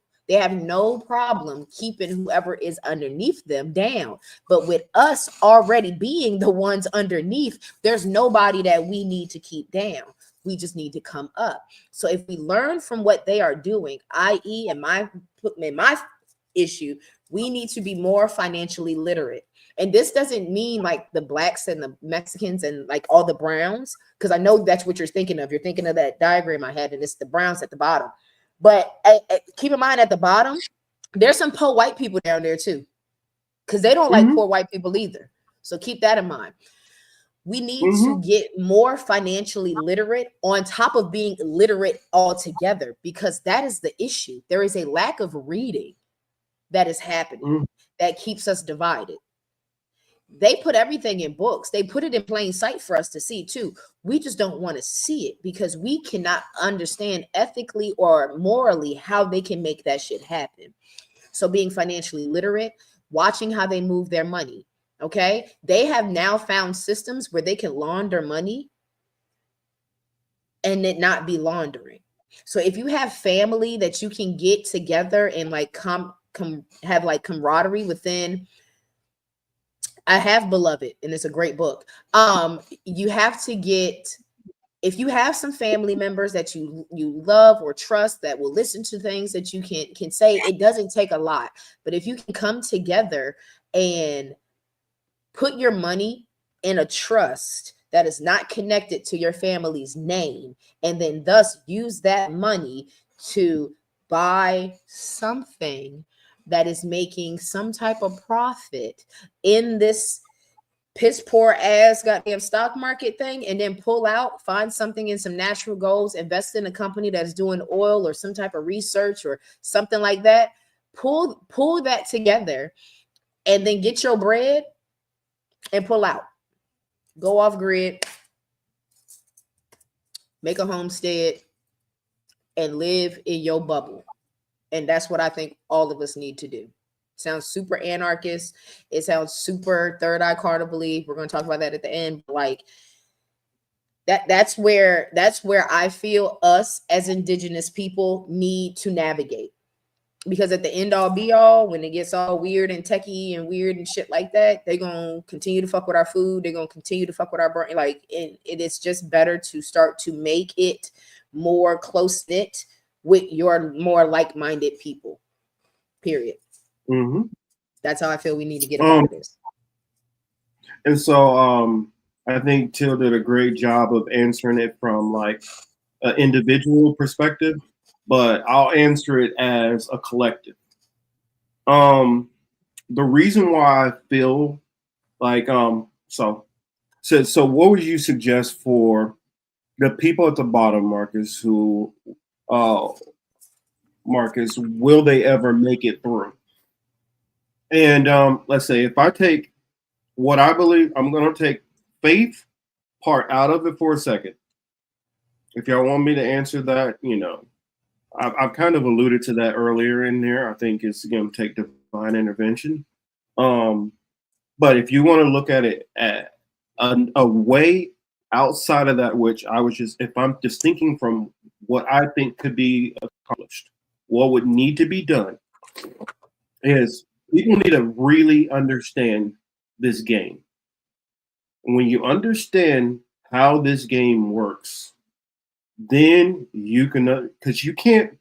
problem keeping whoever is underneath them down. But with us already being the ones underneath, there's nobody that we need to keep down. We just need to come up. So if we learn from what they are doing, i.e., in my issue, we need to be more financially literate. And this doesn't mean like the blacks and the Mexicans and like all the browns, because I know that's what you're thinking of. You're thinking of that diagram I had, and it's the browns at the bottom. But keep in mind, at the bottom, there's some poor white people down there too, because they don't like poor white people either. So keep that in mind. We need to get more financially literate on top of being literate altogether, because that is the issue. There is a lack of reading that is happening that keeps us divided. They put everything in books. They put it in plain sight for us to see too. We just don't want to see it because we cannot understand ethically or morally how they can make that shit happen. So being financially literate, watching how they move their money. Okay, they have now found systems where they can launder money and it not be laundering. So if you have family that you can get together and like have like camaraderie within, I have Beloved, and it's a great book. You have to get, if you have some family members that you love or trust that will listen to things that you can say, it doesn't take a lot. But if you can come together and put your money in a trust that is not connected to your family's name, and then thus use that money to buy something that is making some type of profit in this piss poor ass goddamn stock market thing, and then pull out, find something in some natural goals, invest in a company that's doing oil or some type of research or something like that. Pull that together and then get your bread and pull out. Go off grid, make a homestead, and live in your bubble. And that's what I think all of us need to do. Sounds super anarchist. It sounds super third eye carnivally. We're going to talk about that at the end. Like that's where I feel us as indigenous people need to navigate. Because at the end all be all, when it gets all weird and techie and weird and shit like that, they're going to continue to fuck with our food. They're going to continue to fuck with our brain. Like it is just better to start to make it more close knit with your more like-minded people, period. That's how I feel we need to get about this. And so I think Till did a great job of answering it from like an individual perspective, but I'll answer it as a collective. The reason why I feel like so what would you suggest for the people at the bottom, Marcus, who Marcus, will they ever make it through? And let's say if I take what I believe, I'm going to take faith part out of it for a second. If y'all want me to answer that, you know, I've kind of alluded to that earlier in there. I think it's going to take divine intervention. But if you want to look at it at a way outside of that, which I was just, if I'm just thinking from what I think could be accomplished, what would need to be done is people need to really understand this game. When you understand how this game works, then you can, because you can't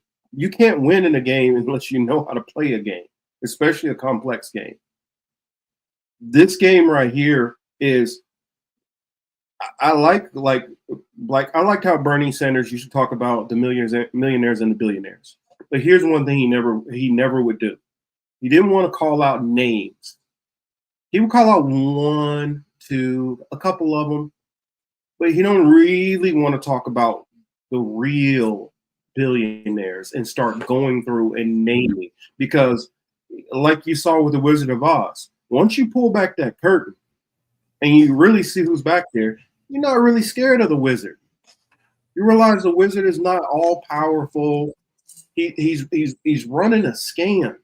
win in a game unless you know how to play a game, especially a complex game. This game right here is, I like how Bernie Sanders used to talk about the millionaires and the billionaires. But here's one thing he never would do. He didn't want to call out names. He would call out one, two, a couple of them, but he don't really want to talk about the real billionaires and start going through and naming, because like you saw with the Wizard of Oz, once you pull back that curtain and you really see who's back there, you're not really scared of the wizard. You realize the wizard is not all powerful. He's running a scam,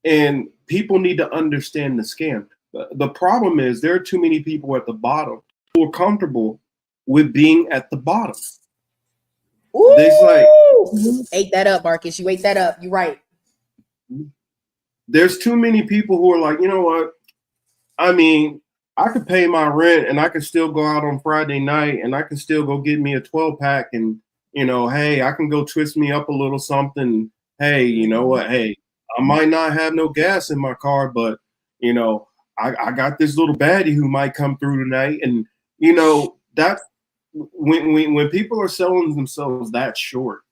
and people need to understand the scam. The problem is there are too many people at the bottom who are comfortable with being at the bottom. Ooh, ate that up, Marcus. You ate that up. You're right. There's too many people who are like, you know what? I mean, I could pay my rent and I can still go out on Friday night and I can still go get me a 12-pack and, you know, hey, I can go twist me up a little something. Hey, you know what? Hey, I might not have no gas in my car, but, You know, I got this little baddie who might come through tonight, and you know that when people are selling themselves that short,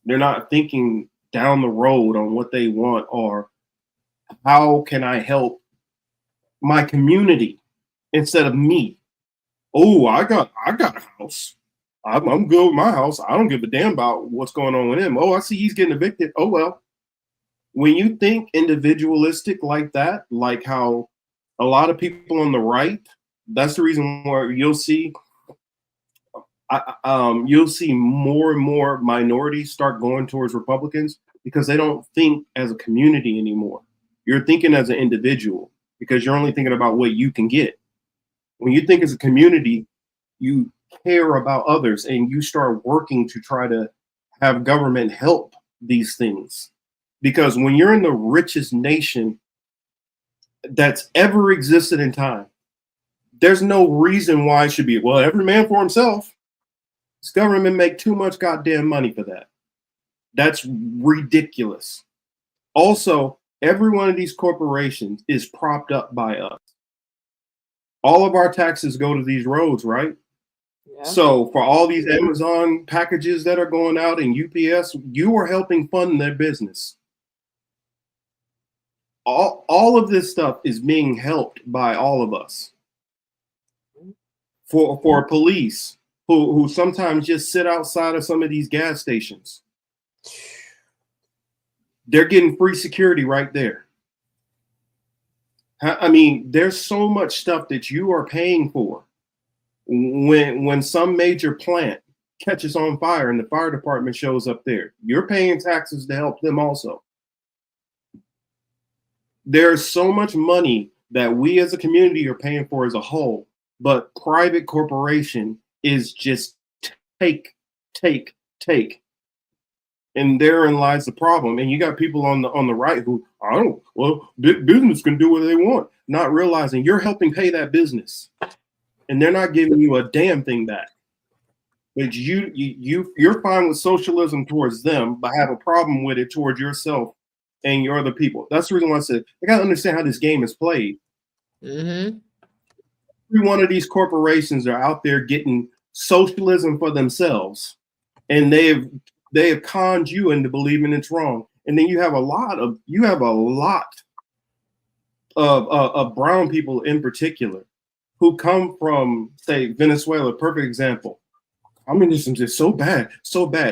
they're not thinking down the road on what they want or how can I help my community instead of me. Oh, I got a house. I'm good with my house. I don't give a damn about what's going on with him. Oh, I see he's getting evicted. Oh well. When you think individualistic like that, like how a lot of people on the right, that's the reason why you'll see more and more minorities start going towards Republicans because they don't think as a community anymore. You're thinking as an individual because you're only thinking about what you can get. When you think as a community, you care about others and you start working to try to have government help these things. Because when you're in the richest nation that's ever existed in time, there's no reason why it should be, well, every man for himself. This government make too much goddamn money for that. That's ridiculous. Also, every one of these corporations is propped up by us. All of our taxes go to these roads, right? Yeah. So for all these Amazon packages that are going out and UPS, you are helping fund their business. All of this stuff is being helped by all of us. For police who sometimes just sit outside of some of these gas stations, they're getting free security right there. I mean, there's so much stuff that you are paying for. When some major plant catches on fire and the fire department shows up there, you're paying taxes to help them also. There's so much money that we as a community are paying for as a whole, but private corporation is just take. And therein lies the problem. And you got people on the right who, big business can do what they want, not realizing you're helping pay that business. And they're not giving you a damn thing back. But you're fine with socialism towards them, but have a problem with it towards yourself and your other people. That's the reason why I said I gotta understand how this game is played. Mm-hmm. Every one of these corporations are out there getting socialism for themselves, and they have conned you into believing it's wrong. And then you have a lot of brown people in particular who come from, say, Venezuela. Perfect example. Communism is so bad.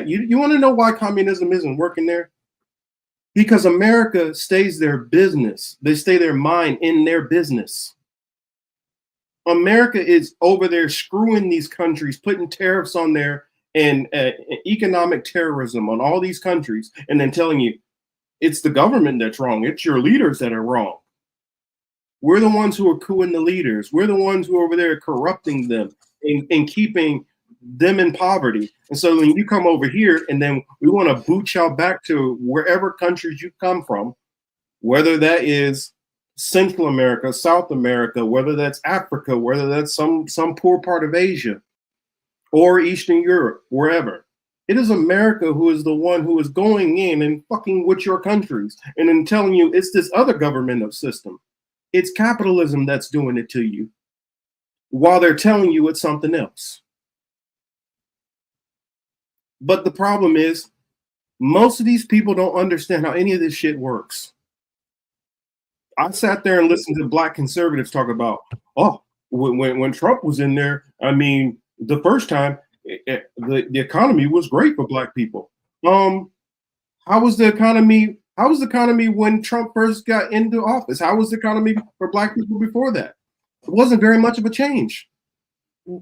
You want to know why communism isn't working there? Because America stays their business. They stay their mind in their business. America is over there screwing these countries, putting tariffs on there and economic terrorism on all these countries, and then telling you it's the government that's wrong. It's your leaders that are wrong. We're the ones who are cooing the leaders. We're the ones who are over there corrupting them and keeping them in poverty. And so when you come over here and then we want to boot y'all back to wherever countries you come from, whether that is Central America, South America, whether that's Africa, whether that's some poor part of Asia or Eastern Europe, wherever. It is America who is the one who is going in and fucking with your countries and then telling you it's this other governmental system. It's capitalism that's doing it to you while they're telling you it's something else. But the problem is most of these people don't understand how any of this shit works. I sat there and listened to black conservatives talk about, when Trump was in there, I mean, the first time the economy was great for black people. How was the economy when Trump first got into office? How was the economy for black people before that? It wasn't very much of a change.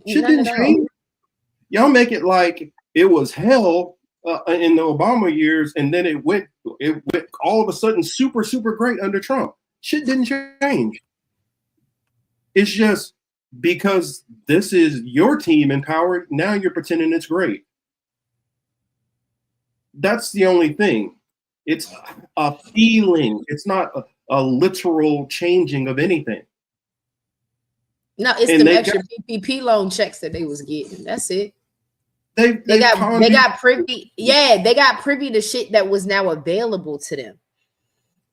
Shit didn't change. Y'all make it like it was hell in the Obama years, and then it went all of a sudden super, super great under Trump. Shit didn't change. It's just because this is your team in power, now you're pretending it's great. That's the only thing. It's a feeling. It's not a literal changing of anything. No, it's the extra PPP loan checks that they was getting. That's it. They got privy. Yeah, they got privy to shit that was now available to them.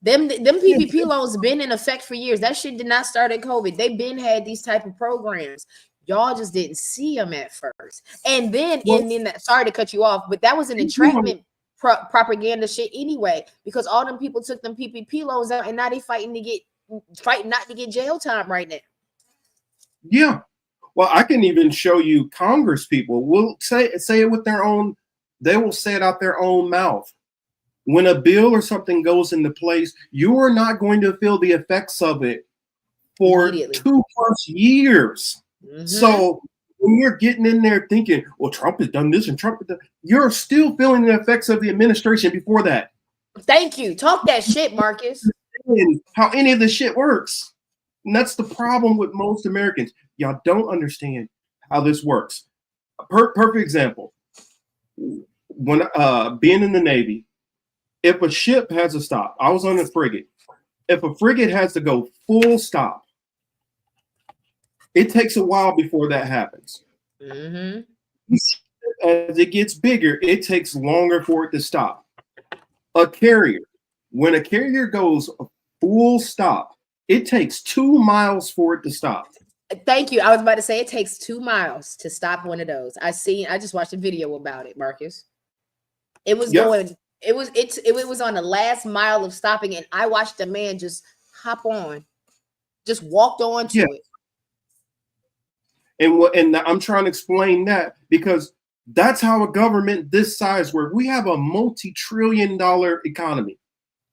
Them PPP loans been in effect for years. That shit did not start at COVID. They've been had these type of programs. Y'all just didn't see them at first. And then, sorry to cut you off, but that was an entrapment propaganda shit anyway, because all them people took them PPP loans out, and now they fighting not to get jail time right now. Yeah. Well, I can even show you Congress people will say it with their own. They will say it out their own mouth. When a bill or something goes into place, you are not going to feel the effects of it for 2+ years. Mm-hmm. So when you're getting in there thinking, well, Trump has done this and Trump has done, you're still feeling the effects of the administration before that. Thank you. Talk that shit, Marcus. And how any of this shit works. And that's the problem with most Americans. Y'all don't understand how this works. Perfect example. When being in the Navy, if a ship has to stop, I was on a frigate. If a frigate has to go full stop, it takes a while before that happens. Mm-hmm. As it gets bigger, it takes longer for it to stop. A carrier, when a carrier goes full stop, it takes 2 miles for it to stop. Thank you. I was about to say it takes 2 miles to stop one of those. I just watched a video about it, Marcus. It was going. It was on the last mile of stopping, and I watched a man just hop on, just walked on to it. And I'm trying to explain that because that's how a government this size works. We have a multi-trillion-dollar economy.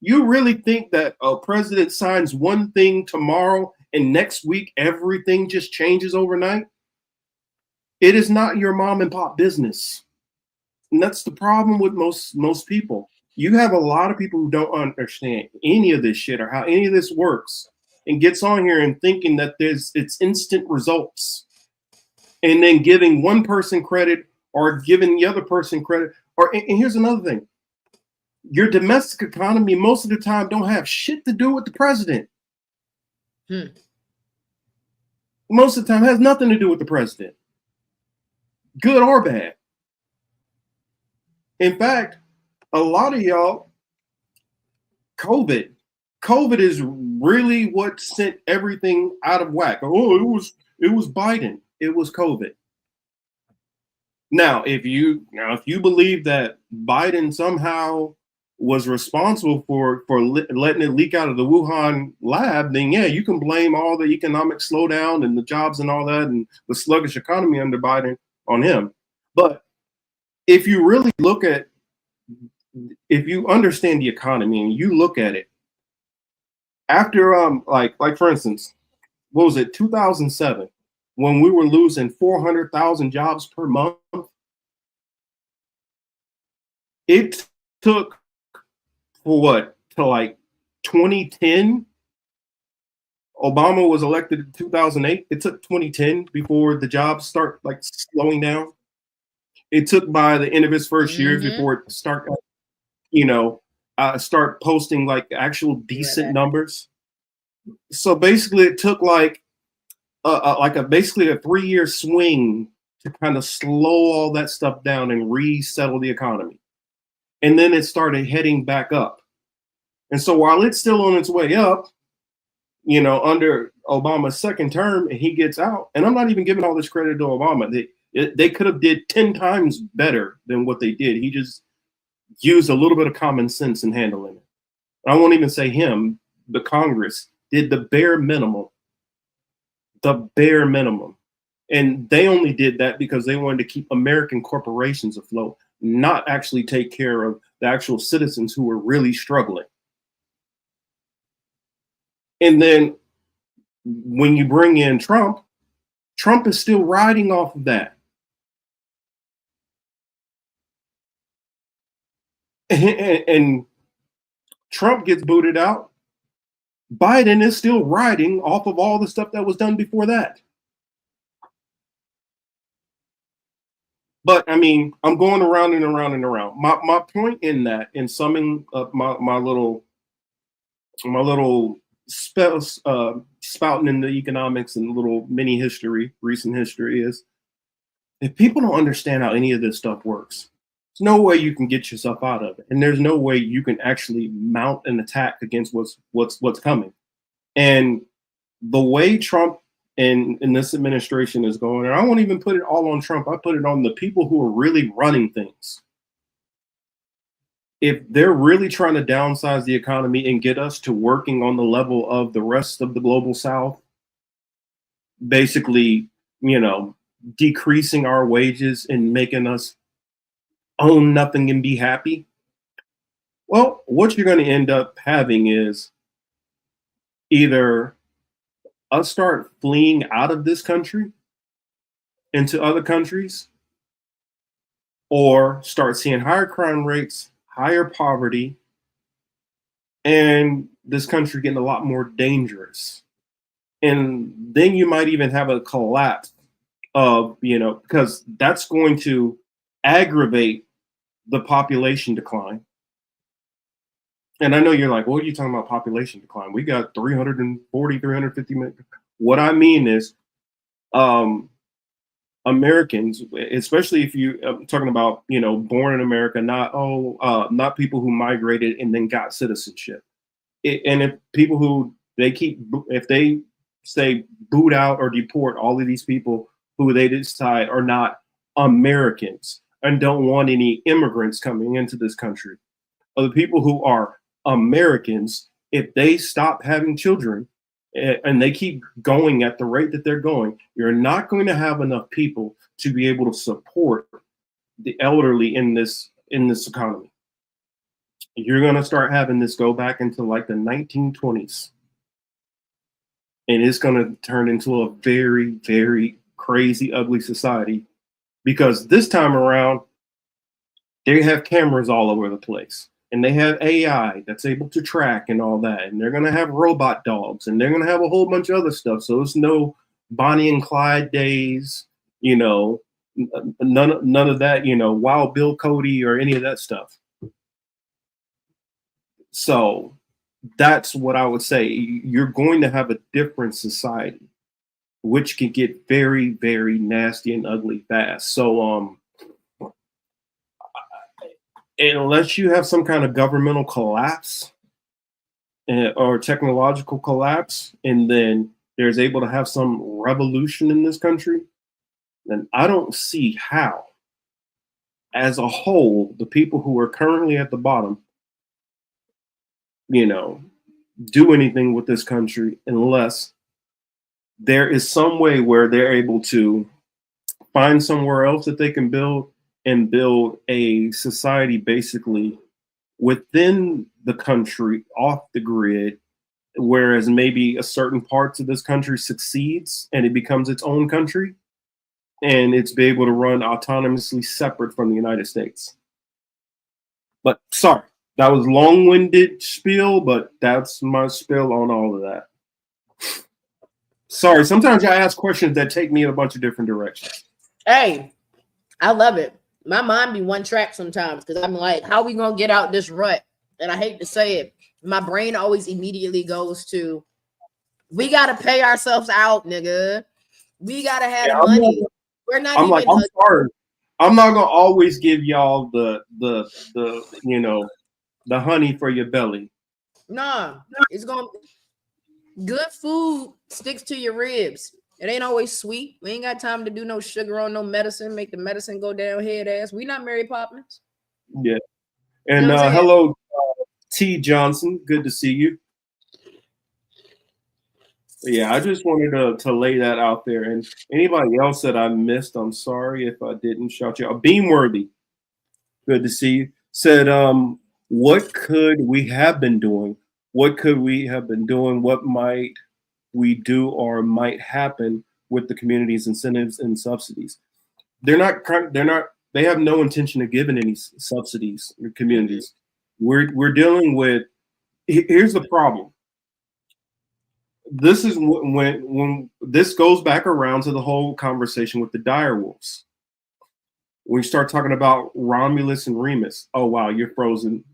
You really think that a president signs one thing tomorrow and next week everything just changes overnight? It is not your mom and pop business. And that's the problem with most people. You have a lot of people who don't understand any of this shit or how any of this works and gets on here and thinking that it's instant results. And then giving one person credit or giving the other person credit. And here's another thing. Your domestic economy most of the time don't have shit to do with the president. Most of the time has nothing to do with the president. Good or bad. In fact, a lot of y'all, COVID is really what sent everything out of whack. Oh, it was Biden. It was COVID. Now, if you believe that Biden somehow was responsible for letting it leak out of the Wuhan lab, then yeah, you can blame all the economic slowdown and the jobs and all that and the sluggish economy under Biden on him. But if you really look at, if you understand the economy and you look at it, after like for instance, what was it, 2007, when we were losing 400,000 jobs per month, it took till like 2010. Obama was elected in 2008. It took 2010 before the jobs start like slowing down. It took by the end of his first year before it start posting like actual decent numbers. So basically, it took like basically a 3-year swing to kind of slow all that stuff down and resettle the economy. And then it started heading back up. And so while it's still on its way up, under Obama's second term, and he gets out, and I'm not even giving all this credit to Obama. They could have did 10 times better than what they did. He just used a little bit of common sense in handling it. I won't even say him. The Congress did the bare minimum. The bare minimum. And they only did that because they wanted to keep American corporations afloat, not actually take care of the actual citizens who were really struggling. And then when you bring in Trump is still riding off of that. And Trump gets booted out. Biden is still riding off of all the stuff that was done before that. But I mean, I'm going around and around and around. My point in that, in summing up my little spouting in the economics and little mini history, recent history, is if people don't understand how any of this stuff works, There's no way you can get yourself out of it, and there's no way you can actually mount an attack against what's coming. And the way Trump and this administration is going, and I won't even put it all on Trump. I put it on the people who are really running things. If they're really trying to downsize the economy and get us to working on the level of the rest of the global South, basically, decreasing our wages and making us own nothing and be happy, well, what you're going to end up having is either us start fleeing out of this country into other countries, or start seeing higher crime rates, higher poverty, and this country getting a lot more dangerous. And then you might even have a collapse of, because that's going to aggravate the population decline. And I know you're like, what are you talking about population decline? We got 340, 350 million. What I mean is Americans, especially if I'm talking about, born in America, not people who migrated and then got citizenship. And if people who if they say boot out or deport all of these people who they decide are not Americans and don't want any immigrants coming into this country, or the people who are Americans, if they stop having children and they keep going at the rate that they're going, you're not going to have enough people to be able to support the elderly in this economy. You're going to start having this go back into like the 1920s. And it's going to turn into a very, very crazy, ugly society, because this time around, they have cameras all over the place. And they have AI that's able to track and all that. And they're going to have robot dogs. And they're going to have a whole bunch of other stuff. So it's no Bonnie and Clyde days, none of that, Wild Bill Cody or any of that stuff. So that's what I would say. You're going to have a different society, which can get very, very nasty and ugly fast. So, unless you have some kind of governmental collapse or technological collapse, and then there's able to have some revolution in this country, then I don't see how, as a whole, the people who are currently at the bottom, do anything with this country unless there is some way where they're able to find somewhere else that they can build and build a society basically within the country, off the grid, whereas maybe a certain parts of this country succeeds and it becomes its own country, and it's be able to run autonomously separate from the United States. But sorry, that was long-winded spiel, but that's my spiel on all of that. Sorry, sometimes I ask questions that take me in a bunch of different directions. Hey, I love it. My mind be one track sometimes because I'm like, how we gonna get out this rut? And I hate to say it, my brain always immediately goes to, we gotta pay ourselves out, nigga. We gotta have money. We're not. I'm sorry. I'm not gonna always give y'all the honey for your belly. Nah, it's gonna. Good food sticks to your ribs. It ain't always sweet. We ain't got time to do no sugar on no medicine, make the medicine go down head ass. We not Mary Poppins. Yeah. And hello, T. Johnson. Good to see you. Yeah, I just wanted to lay that out there. And anybody else that I missed, I'm sorry if I didn't shout you out. Beamworthy, good to see you. Said, what could we have been doing? What could we have been doing? What might we do or might happen with the community's incentives and subsidies? They have no intention of giving any subsidies to communities. We're dealing with, here's the problem. This is when this goes back around to the whole conversation with the direwolves. When you start talking about Romulus and Remus, oh wow, you're frozen.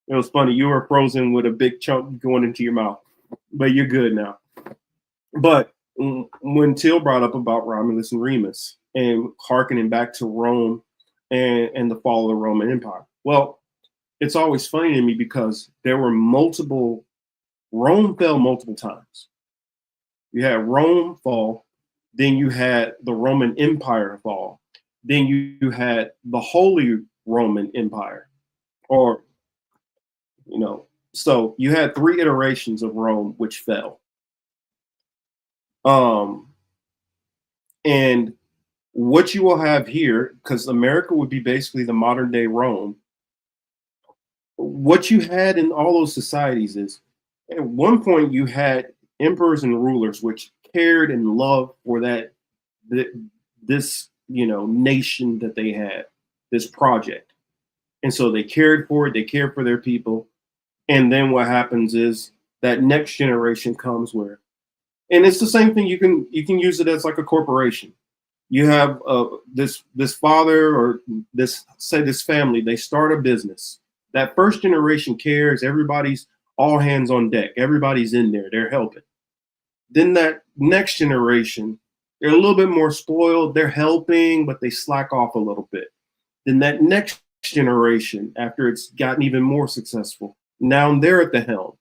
It was funny, you were frozen with a big chunk going into your mouth, but you're good now. But when Till brought up about Romulus and Remus and harkening back to Rome and the fall of the Roman Empire. Well, it's always funny to me because there were Rome fell multiple times. You had Rome fall, then you had the Roman Empire fall, then you had the Holy Roman Empire, or, so you had 3 iterations of Rome which fell. And what you will have here, because America would be basically the modern day Rome, what you had in all those societies is, at one point you had emperors and rulers which cared and loved for this nation that they had, this project. And so they cared for it, they cared for their people. And then what happens is that next generation comes where, and it's the same thing, you can use it as like a corporation. You have this father or this family, they start a business. That first generation cares, everybody's all hands on deck, everybody's in there, they're helping. Then that next generation, they're a little bit more spoiled, they're helping, but they slack off a little bit. Then that next generation, after it's gotten even more successful, now they're at the helm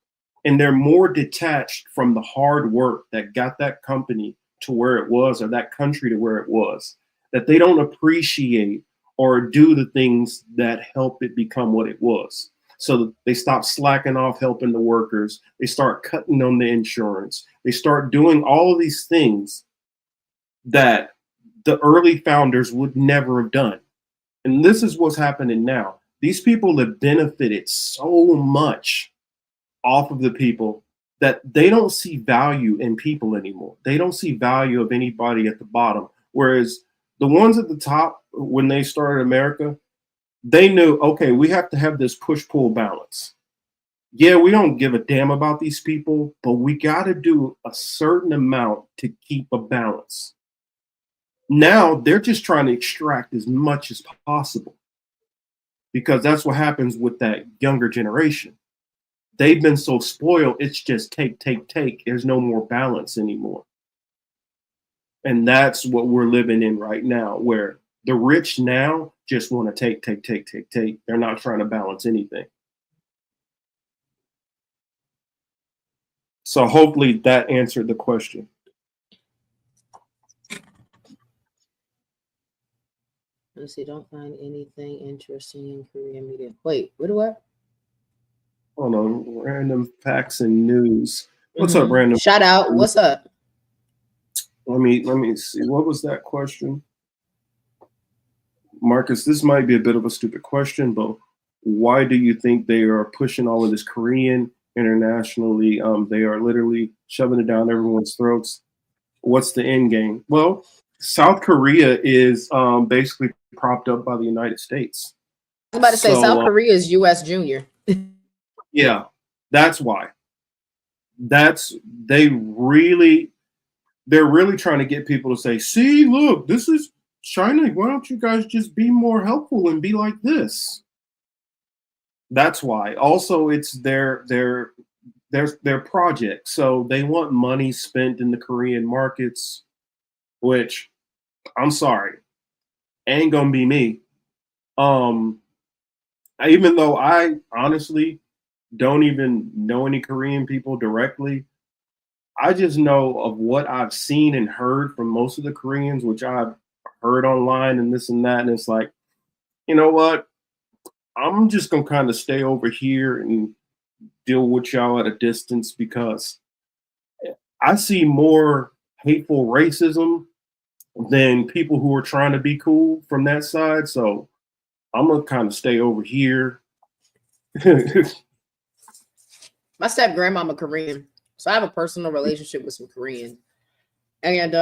and they're more detached from the hard work that got that company to where it was, or that country to where it was, that they don't appreciate or do the things that helped it become what it was. So they stop slacking off helping the workers. They start cutting on the insurance. They start doing all of these things that the early founders would never have done. And this is what's happening now. These people have benefited so much off of the people that they don't see value in people anymore. They don't see value of anybody at the bottom. Whereas the ones at the top, when they started America, they knew, okay, we have to have this push-pull balance. Yeah, we don't give a damn about these people, but we got to do a certain amount to keep a balance. Now they're just trying to extract as much as possible, because that's what happens with that younger generation. They've been so spoiled, it's just take. There's no more balance anymore. And that's what we're living in right now, where the rich now just want to take. They're not trying to balance anything. So hopefully that answered the question. Let's see, don't find anything interesting in Korean media. Wait, what do I? Hold on, random facts and news. What's up, random? Shout out. What's up? Let me see. What was that question? Marcus, this might be a bit of a stupid question, but why do you think they are pushing all of this Korean internationally? They are literally shoving it down everyone's throats. What's the end game? Well, South Korea is basically propped up by the United States. I was about to say South Korea is U.S. Junior. Yeah, that's why. They're really trying to get people to say, see, look, this is China. Why don't you guys just be more helpful and be like this? That's why. Also, it's their project. So they want money spent in the Korean markets, which I'm sorry, ain't gonna be me. Even though I honestly don't even know any Korean people directly, I just know of what I've seen and heard from most of the Koreans, which I've heard online and this and that. And it's like, you know what? I'm just going to kind of stay over here and deal with y'all at a distance, because I see more hateful racism than people who are trying to be cool from that side. So I'm going to kind of stay over here. My step grandmama Korean, so I have a personal relationship with some Koreans, and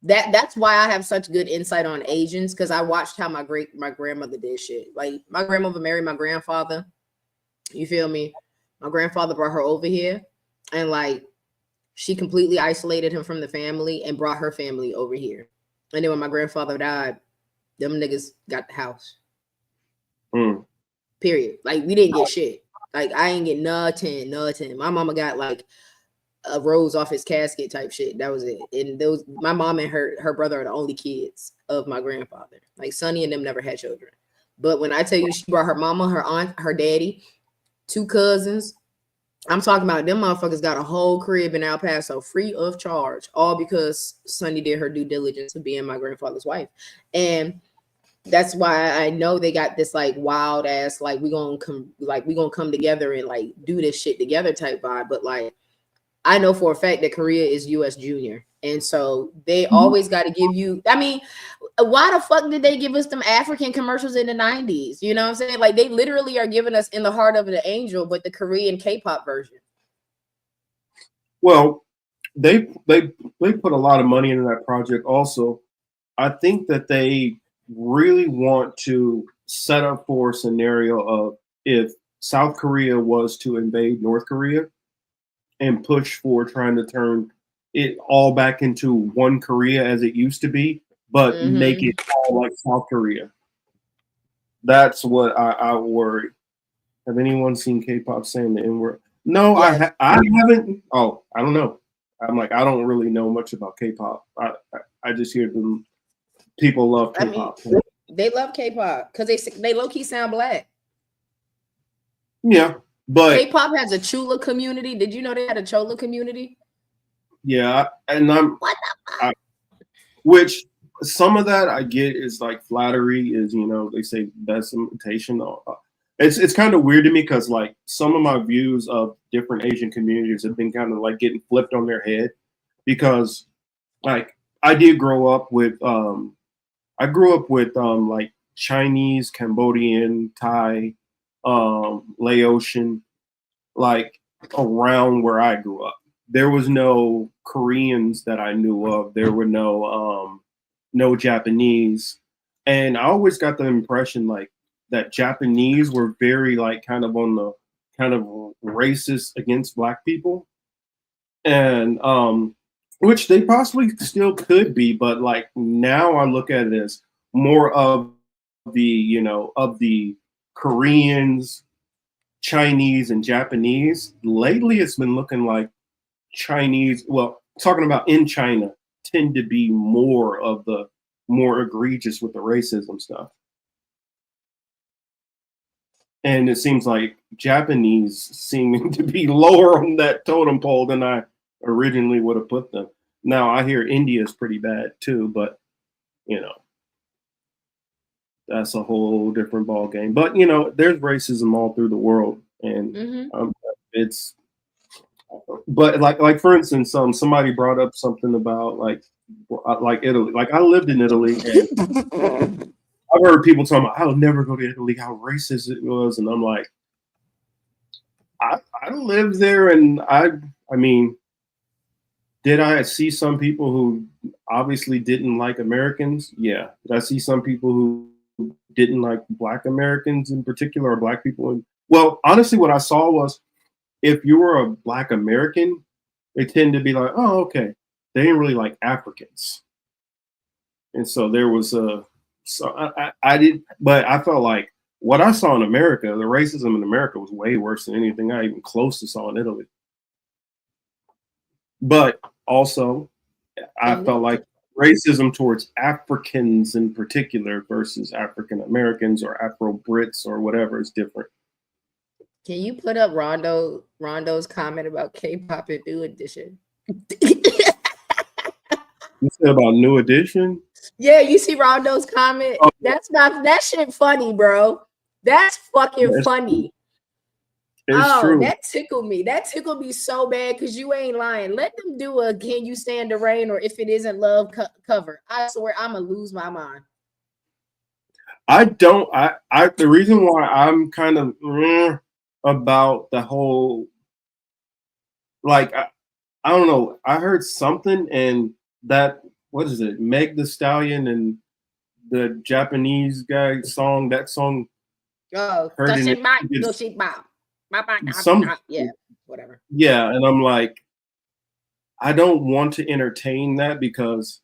that's why I have such good insight on Asians, because I watched how my grandmother did shit. Like, my grandmother married my grandfather. You feel me? My grandfather brought her over here, and like, she completely isolated him from the family and brought her family over here. And then when my grandfather died, them niggas got the house. Period. Like, we didn't get shit. Like, I ain't get nothing. My mama got like a rose off his casket type shit. That was it. And those, my mom and her brother are the only kids of my grandfather. Like Sonny and them never had children. But when I tell you she brought her mama, her aunt, her daddy, 2 cousins, I'm talking about them motherfuckers got a whole crib in El Paso free of charge, all because Sonny did her due diligence of being my grandfather's wife. And that's why I know they got this like wild ass, like we gonna come together and like do this shit together type vibe. But like I know for a fact that Korea is US Junior. And so they always got to give you, I mean, why the fuck did they give us them African commercials in the 90s? You know what I'm saying? Like they literally are giving us In the Heart of the Angel, but the Korean K-pop version. Well, they put a lot of money into that project also. I think that they really want to set up for a scenario of if South Korea was to invade North Korea and push for trying to turn it all back into one Korea as it used to be, but make it all like South Korea. That's what I worry. Have anyone seen K-pop saying the N-word? No, yes. I haven't. Oh, I don't know. I'm like, I don't really know much about K-pop. I just hear them. People love K-pop. I mean, they love K-pop because they low-key sound black. Yeah, but K-pop has a Chula community. Did you know they had a Chola community? Yeah, and which some of that I get is like flattery is, you know, they say best imitation. It's kind of weird to me because like some of my views of different Asian communities have been kind of like getting flipped on their head because like I did grow up with like Chinese, Cambodian, Thai, Laotian, like around where I grew up. There was no Koreans that I knew of. There were no Japanese. And I always got the impression like that Japanese were very like kind of on the kind of racist against Black people. And which they possibly still could be, but like now I look at it as more of the, you know, of the Koreans, Chinese, and Japanese. Lately it's been looking like Chinese, well, talking about in China, tend to be more of the more egregious with the racism stuff. And it seems like Japanese seeming to be lower on that totem pole than I originally would have put them. Now I hear India is pretty bad too, but you know, that's a whole different ball game. But you know, there's racism all through the world, and it's. But like for instance, somebody brought up something about like Italy. Like I lived in Italy, and I've heard people talking about I'll never go to Italy, how racist it was, and I'm like, I lived there, and I mean, did I see some people who obviously didn't like Americans? Yeah. Did I see some people who didn't like Black Americans in particular, or Black people? Well, honestly, what I saw was, if you were a Black American, they tend to be like, oh, okay. They didn't really like Africans. And so there was I did, but I felt like what I saw in America, the racism in America was way worse than anything I even close to saw in Italy. But also, I felt like racism towards Africans in particular versus African Americans or Afro Brits or whatever is different. Can you put up Rondo's comment about K-pop and New Edition? You said about New Edition? Yeah, you see Rondo's comment? Oh, that shit funny, bro. That's fucking funny. It's true. That tickled me. That tickled me so bad because you ain't lying. Let them do a Can You Stand the Rain or If It Isn't Love cover. I swear I'm gonna lose my mind. The reason why I'm kind of about the whole, like, I don't know. I heard something and that, what is it? Meg the Stallion and the Japanese guy song, that song. Oh, yeah, whatever. Yeah, and I'm like, I don't want to entertain that because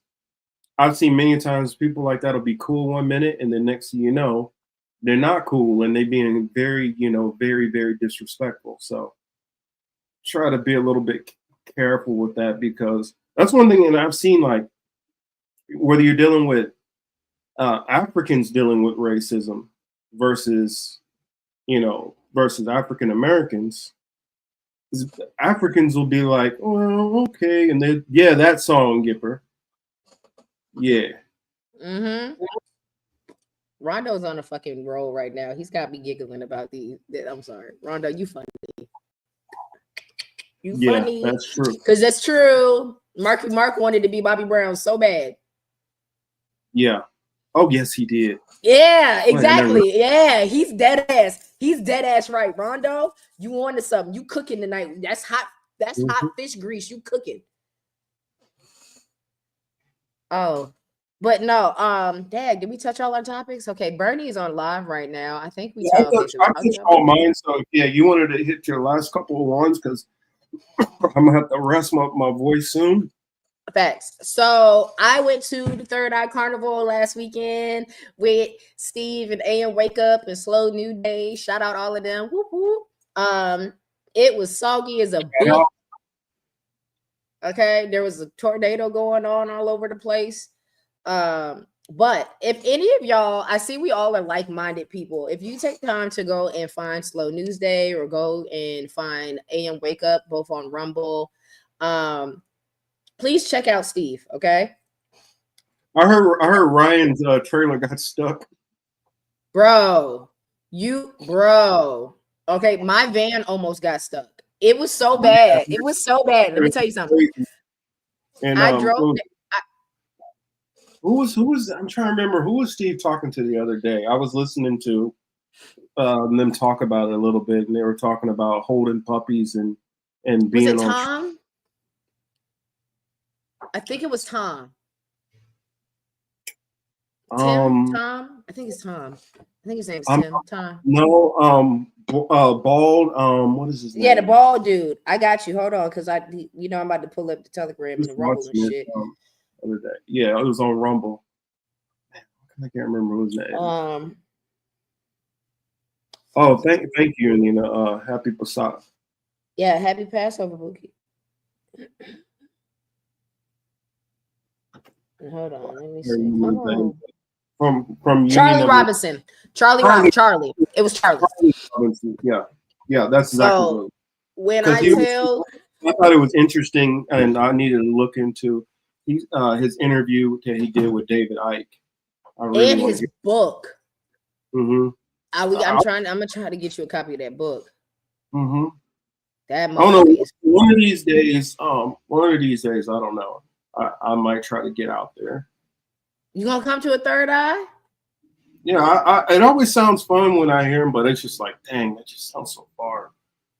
I've seen many times people like that'll be cool 1 minute and the next thing you know, they're not cool and they being very, very, very disrespectful. So try to be a little bit careful with that, because that's one thing. And I've seen, like, whether you're dealing with Africans dealing with racism versus, versus African Americans. Africans will be like, oh, okay, and then that song, Gipper. Yeah. Mm-hmm. Rondo's on a fucking roll right now. He's got me giggling about these. I'm sorry, Rondo, you funny. You funny. Yeah, that's true. Because that's true. Mark wanted to be Bobby Brown so bad. Yeah. Oh, yes, he did. Yeah, exactly. Yeah, he's dead ass. He's dead ass right. Rondo, you wanted something. You cooking tonight. That's hot. That's hot fish grease. You cooking. Oh, but no. Dad, did we touch all our topics? Okay, Bernie's on live right now. I think we I touched all mine. So yeah, you wanted to hit your last couple of ones because I'm gonna have to rest my voice soon. Facts. So I went to the Third Eye Carnival last weekend with Steve and AM Wake Up and Slow New Day. Shout out all of them. Whoop, whoop. It was soggy as a boot. Okay, there was a tornado going on all over the place. But if any of y'all, I see we all are like-minded people. If you take time to go and find Slow News Day or go and find AM Wake Up, both on Rumble, please check out Steve. Okay. I heard Ryan's trailer got stuck. Bro. Okay, my van almost got stuck. It was so bad. It was so bad. Let me tell you something. And I drove. Who was? I'm trying to remember who was Steve talking to the other day. I was listening to them talk about it a little bit, and they were talking about holding puppies and being. Was it Tom? I think it was Tom. Tom. I think it's Tom. I think his name's Tim. Tom. No. Bald. What is his name? Yeah, the bald dude. I got you. Hold on, because I'm about to pull up the Telegram and the Rumble and shit. Other day. Yeah, it was on Rumble. I can't remember his name. Oh, thank you, Nina. Happy Passover. Yeah, happy Passover, Bookie. Hold on, let me see. From Charlie Robinson. Charlie. It was Charlie. Yeah, that's exactly what I thought it was interesting, and I needed to look into his interview that he did with David Icke. And his book. Mm-hmm. I'm gonna try to get you a copy of that book. Mm-hmm. That I don't know. One of these days, I don't know. I might try to get out there. You gonna come to a Third Eye? Yeah, it always sounds fun when I hear him, but it's just like, dang, that just sounds so far.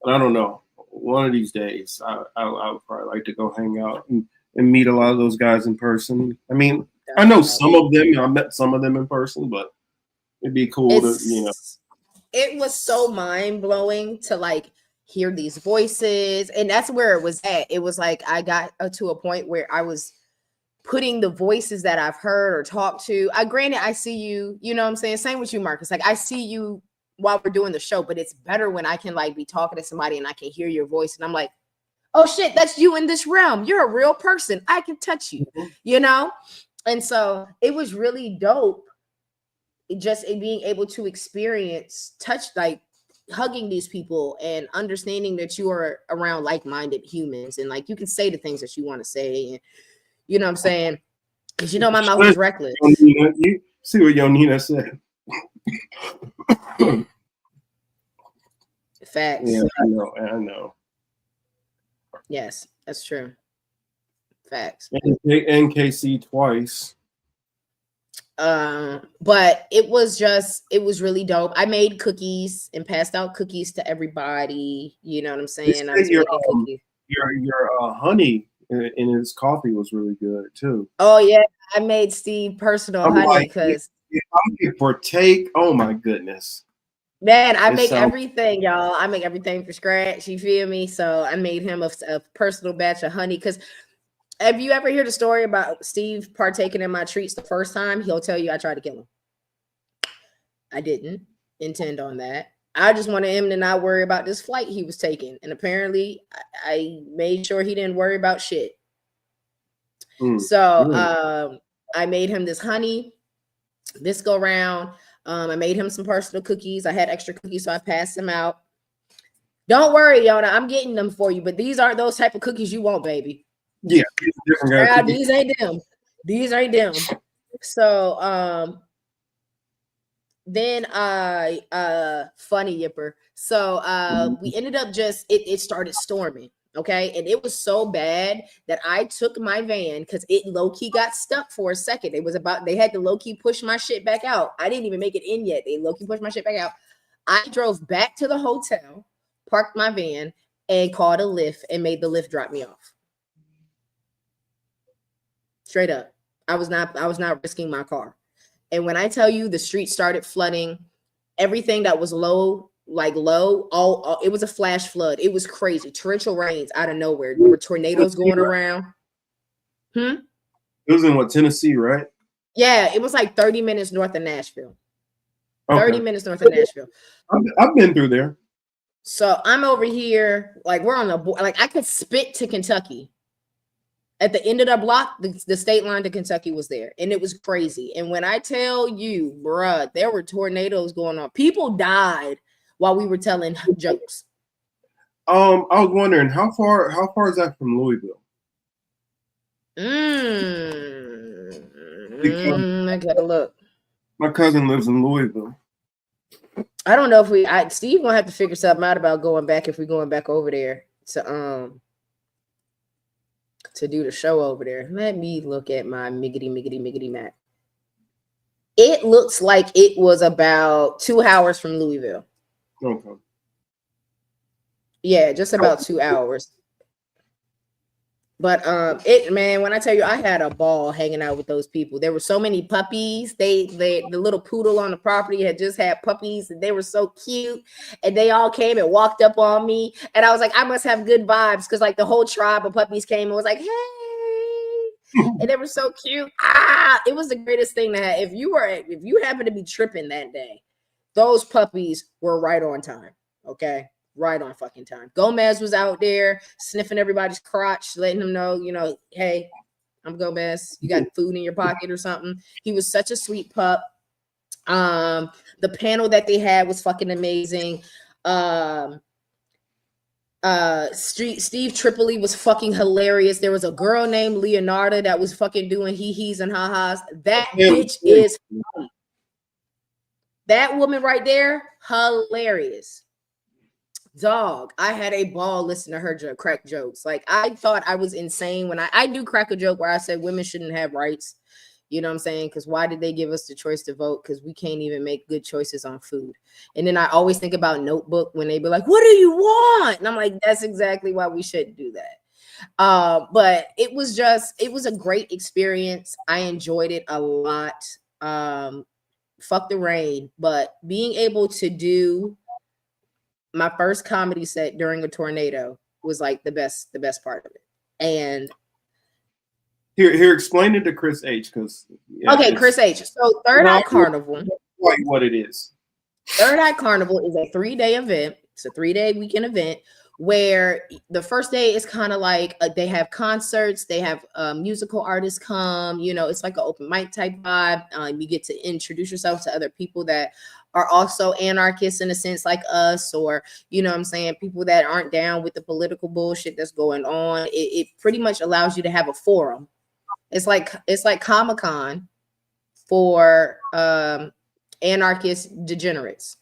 But I don't know. One of these days, I would probably like to go hang out and meet a lot of those guys in person. I mean, I know some of them. I met some of them in person, but it'd be cool to. It was so mind blowing to like hear these voices, and that's where it was at. It was like I got to a point where I was putting the voices that I've heard or talked to. Granted, I see you. You know what I'm saying? Same with you, Marcus. Like I see you while we're doing the show, but it's better when I can like be talking to somebody and I can hear your voice, and I'm like, oh shit, that's you in this realm. You're a real person. I can touch you, you know? And so it was really dope just being able to experience like hugging these people and understanding that you are around like-minded humans, and like you can say the things that you want to say, and you know what I'm saying? Because my mouth is reckless. You see what Yonina said. Facts. Yeah, I know. Yes, that's true. Facts. NKC twice. But it was really dope. I made cookies and passed out cookies to everybody. You know what I'm saying? I was making cookies. Your honey in his coffee was really good too. Oh yeah, I made Steve personal honey because if I could partake. Oh my goodness. Man, I make everything, y'all. I make everything from scratch. You feel me? So I made him a personal batch of honey. Because have you ever heard the story about Steve partaking in my treats the first time? He'll tell you I tried to kill him. I didn't intend on that. I just wanted him to not worry about this flight he was taking. And apparently I made sure he didn't worry about shit. So I made him this honey this go round. I made him some personal cookies. I had extra cookies, so I passed them out. Don't worry, Yona, I'm getting them for you, but these aren't those type of cookies you want, baby. Yeah, these ain't them. These ain't them. So then funny yipper. So we ended up just it started storming. Okay, and it was so bad that I took my van because it low-key got stuck for a second. They had to low-key push my shit back out. I didn't even make it in yet. They low-key pushed my shit back out. I drove back to the hotel, parked my van, and called a Lyft and made the Lyft drop me off. Straight up. I was not risking my car. And when I tell you the street started flooding, everything that was low, all it was a flash flood. It was crazy. Torrential rains out of nowhere. There were tornadoes going around. It was in Tennessee, right? Yeah, it was like 30 minutes north of Nashville. Okay. 30 minutes north of Nashville. I've been through there. So I'm over here, like we're on the board. Like I could spit to Kentucky. At the end of the block, the state line to Kentucky was there, and it was crazy. And when I tell you, bruh, there were tornadoes going on. People died while we were telling jokes. I was wondering how far is that from Louisville? I gotta look. My cousin lives in Louisville. I don't know if Steve gonna have to figure something out about going back if we're going back over there to do the show over there. Let me look at my miggity map. It looks like it was about 2 hours from Louisville. Okay. Yeah, just about 2 hours. But man, when I tell you, I had a ball hanging out with those people. There were so many puppies. The little poodle on the property had just had puppies, and they were so cute. And they all came and walked up on me, and I was like, I must have good vibes because like the whole tribe of puppies came and was like, hey, and they were so cute. It was the greatest thing to have. If you happen to be tripping that day, those puppies were right on time. Okay. Right on fucking time. Gomez was out there sniffing everybody's crotch, letting them know, hey, I'm Gomez. You got food in your pocket or something. He was such a sweet pup. The panel that they had was fucking amazing. Steve Tripoli was fucking hilarious. There was a girl named Leonardo that was fucking doing hee-hees and ha-has. That bitch is funny. That woman right there, hilarious. Dog, I had a ball listening to her crack jokes. Like I thought I was insane when I do crack a joke where I said women shouldn't have rights. You know what I'm saying? Because why did they give us the choice to vote? Because we can't even make good choices on food. And then I always think about Notebook when they be like, what do you want? And I'm like, that's exactly why we shouldn't do that. But it was a great experience. I enjoyed it a lot. Fuck the rain. But being able to do my first comedy set during a tornado was like the best part of it. And here explain it to Chris H. Because Chris H. So Third Eye Carnival, like what it is. Third Eye Carnival is a 3-day event. It's a 3-day weekend event where the first day is kind of like they have concerts, they have musical artists come. It's like an open mic type vibe. You get to introduce yourself to other people that are also anarchists in a sense like us, or people that aren't down with the political bullshit that's going on. It pretty much allows you to have a forum. It's like Comic-Con for anarchist degenerates.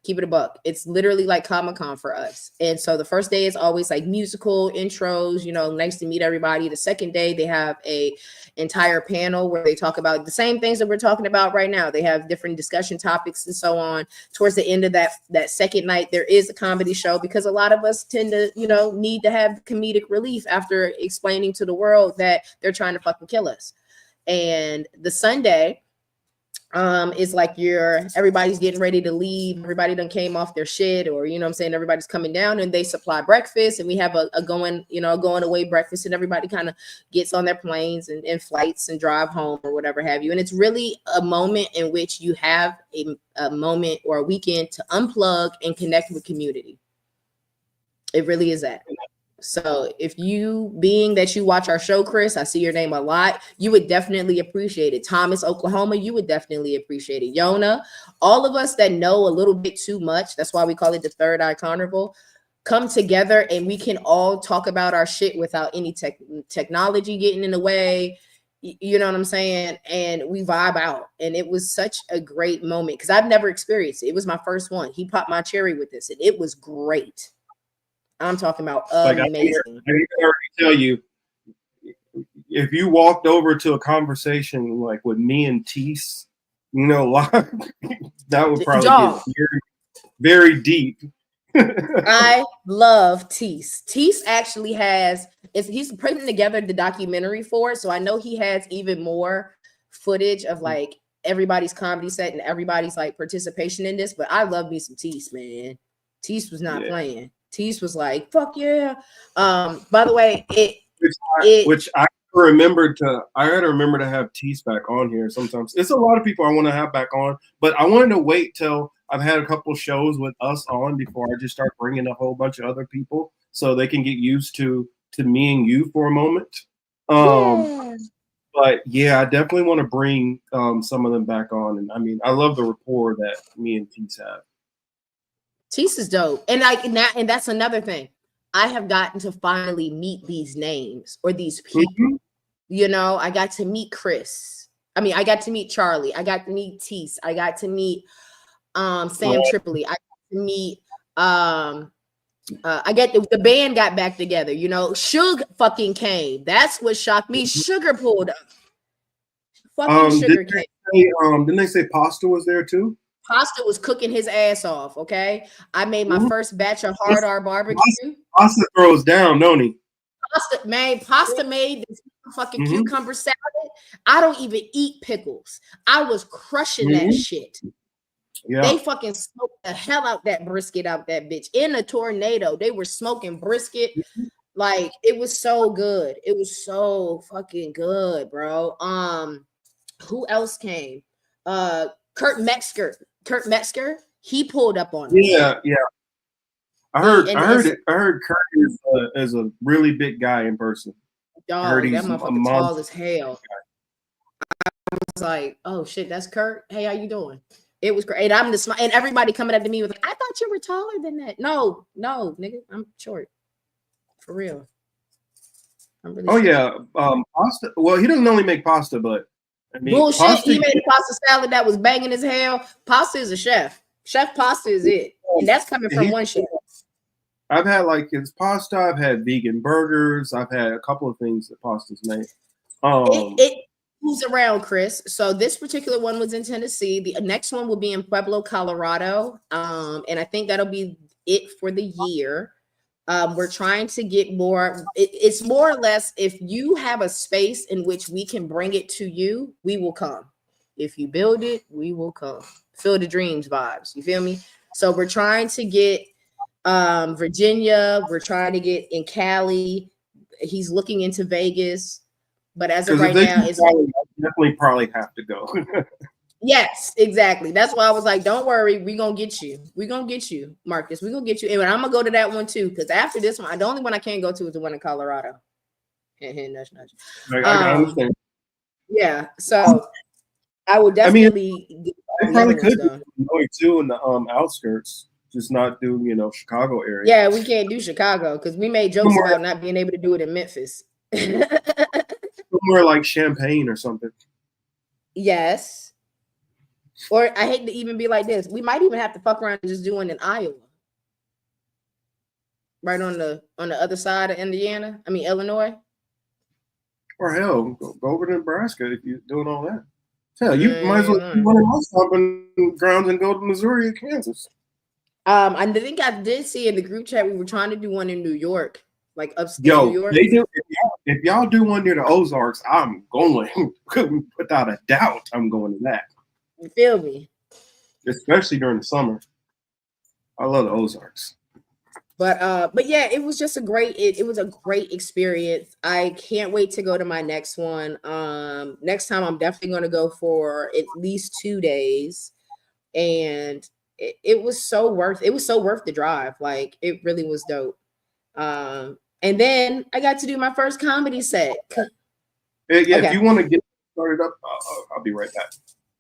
Keep it a buck. It's literally like Comic-Con for us. And so the first day is always like musical intros, nice to meet everybody. The second day they have a entire panel where they talk about the same things that we're talking about right now. They have different discussion topics and so on. Towards the end of that second night, there is a comedy show because a lot of us tend to, need to have comedic relief after explaining to the world that they're trying to fucking kill us. And the Sunday, It's like everybody's getting ready to leave. Everybody done came off their shit, or you know what I'm saying, everybody's coming down, and they supply breakfast, and we have a going away breakfast, and everybody kind of gets on their planes and flights and drive home or whatever have you. And it's really a moment in which you have a moment or a weekend to unplug and connect with community. It really is that. So if you, being that you watch our show, Chris, I see your name a lot, you would definitely appreciate it. Thomas, Oklahoma, you would definitely appreciate it. Yona, all of us that know a little bit too much, that's why we call it the Third Eye Carnival, come together and we can all talk about our shit without any technology getting in the way. You know what I'm saying? And we vibe out. And it was such a great moment because I've never experienced it. It was my first one. He popped my cherry with this, and it was great. I'm talking about amazing. I can already tell you, if you walked over to a conversation like with me and Tease, live, that would probably get very, very deep. I love Tease. Tease actually he's putting together the documentary for it, so I know he has even more footage of like everybody's comedy set and everybody's like participation in this. But I love me some Tease, man. Tease was not playing. Tease was like, fuck yeah. By the way, which I gotta remember to have Tease back on here sometimes. It's a lot of people I want to have back on, but I wanted to wait till I've had a couple shows with us on before I just start bringing a whole bunch of other people so they can get used to me and you for a moment. But yeah, I definitely want to bring some of them back on. And I mean, I love the rapport that me and Tease have. Tease is dope. And that's another thing. I have gotten to finally meet these names or these people. Mm-hmm. I got to meet Chris. I mean, I got to meet Charlie. I got to meet Tease. I got to meet Sam Tripoli. I got to meet the band got back together. Suge fucking came. That's what shocked me. Sugar pulled up. Fucking Sugar came. Didn't they say Pasta was there too? Pasta was cooking his ass off, okay? I made my first batch of hard R barbecue. Pasta throws down, don't he? Pasta made this fucking cucumber salad. I don't even eat pickles. I was crushing that shit. Yeah. They fucking smoked the hell out that brisket out that bitch. In a tornado, they were smoking brisket. Like, it was so good. It was so fucking good, bro. Who else came? Kurt Metzger, he pulled up on us. Yeah. I heard Kurt is a really big guy in person. Dog, that motherfucker tall as hell. I was like, oh shit, that's Kurt. Hey, how you doing? It was great. And everybody coming up to me with like, I thought you were taller than that. No, nigga, I'm short. For real. I'm really short. Yeah. Pasta. Well, he doesn't only make pasta, but I mean, bullshit. He made a pasta salad that was banging as hell. Pasta is a chef. Chef Pasta is it. And that's coming from one chef. I've had like his pasta. I've had vegan burgers. I've had a couple of things that Pasta's made. It moves around, Chris. So this particular one was in Tennessee. The next one will be in Pueblo, Colorado. And I think that'll be it for the year. We're trying to get more. It's more or less, if you have a space in which we can bring it to you, we will come. If you build it, we will come. Fill the dreams vibes. You feel me? So we're trying to get Virginia. We're trying to get in Cali. He's looking into Vegas. But as of right now, it's definitely probably have to go. Yes, exactly. That's why I was like, don't worry, we're gonna get you. We're gonna get you, Marcus. We're gonna get you. And I'm gonna go to that one too. Because after this one, the only one I can't go to is the one in Colorado. Nudge. I understand. Yeah, so I would definitely they probably could do Illinois too in the outskirts, just not do Chicago area. Yeah, we can't do Chicago because we made jokes about not being able to do it in Memphis. Somewhere like Champaign or something. Yes. Or I hate to even be like this. We might even have to fuck around and just do one in Iowa. Right on the other side of Illinois. Or hell, go over to Nebraska if you're doing all that. Hell, you might as well do one of my stomping grounds and go to Missouri or Kansas. I think I did see in the group chat we were trying to do one in New York, like upstate New York. They do. If y'all do one near the Ozarks, I'm going. Without a doubt, I'm going to that. You feel me? Especially during the summer. I love the Ozarks. But yeah, it was just a great it was a great experience. I can't wait to go to my next one. Next time I'm definitely going to go for at least 2 days, and it was so worth the drive. Like it really was dope. And then I got to do my first comedy set. Yeah, okay. If you want to get started up, I'll be right back.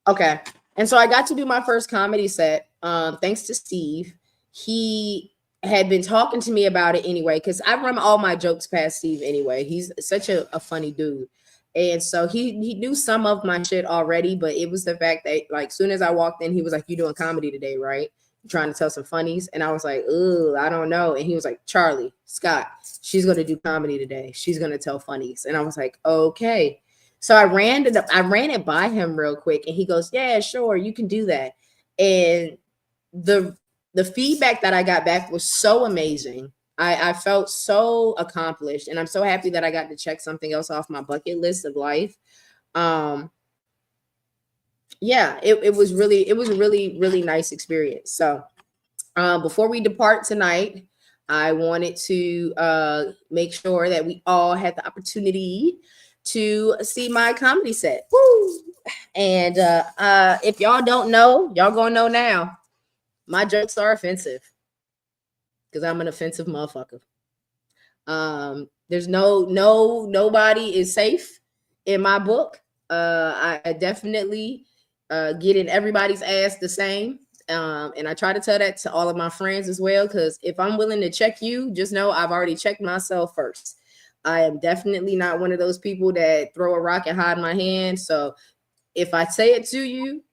Okay. And so I got to do my first comedy set. Thanks to Steve. He had been talking to me about it anyway, because I run all my jokes past Steve anyway. He's such a funny dude. And so he knew some of my shit already, but it was the fact that like soon as I walked in, he was like, "You doing comedy today, right? You're trying to tell some funnies?" And I was like, "Ooh, I don't know." And he was like, "Charlie, Scott, she's gonna do comedy today. She's gonna tell funnies." And I was like, "Okay." So I ran it by him real quick, and he goes, "Yeah, sure, you can do that." And the feedback that I got back was so amazing. I felt so accomplished, and I'm so happy that I got to check something else off my bucket list of life. Yeah, it was a really nice experience. So before we depart tonight, I wanted to make sure that we all had the opportunity to see my comedy set. Woo! And if y'all don't know, y'all gonna know now. My jokes are offensive because I'm an offensive motherfucker. There's nobody is safe in my book. I definitely get in everybody's ass the same. And I try to tell that to all of my friends as well, because if I'm willing to check you, just know I've already checked myself first. I am definitely not one of those people that throw a rock and hide my hand. So if I say it to you,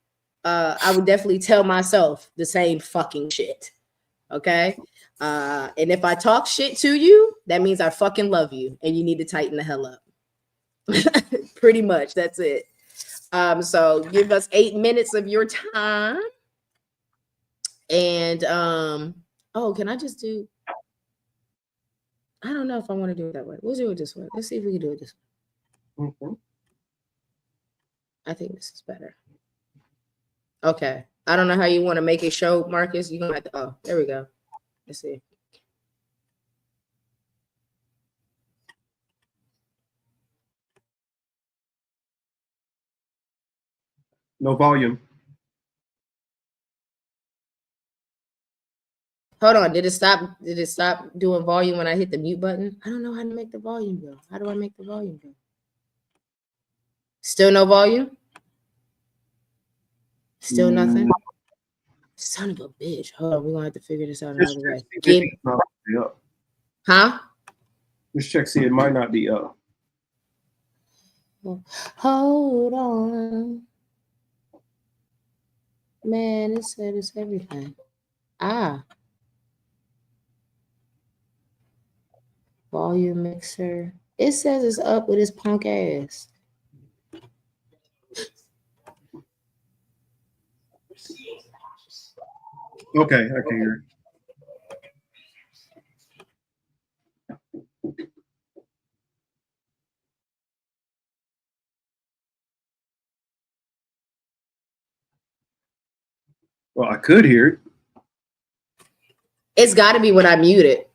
I would definitely tell myself the same fucking shit. Okay. And if I talk shit to you, that means I fucking love you and you need to tighten the hell up. Pretty much. That's it. So give us 8 minutes of your time. And oh, can I just do? I don't know if I want to do it that way. We'll do it this way. Let's see if we can do it this way. Mm-hmm. I think this is better. Okay. I don't know how you want to make it show, Marcus. You're gonna have to, oh, there we go. Let's see. No volume. Hold on. Did it stop doing volume when I hit the mute button? I don't know how to make the volume go. How do I make the volume go? Still no volume? Still nothing? Son of a bitch. Hold on. We're going to have to figure this out another way. Huh? Just check, see, it might not be up. Hold on. Man, it said it's everything. Volume mixer. It says it's up with his punk ass. Okay, I can hear it. Well, I could hear it. It's got to be when I mute it.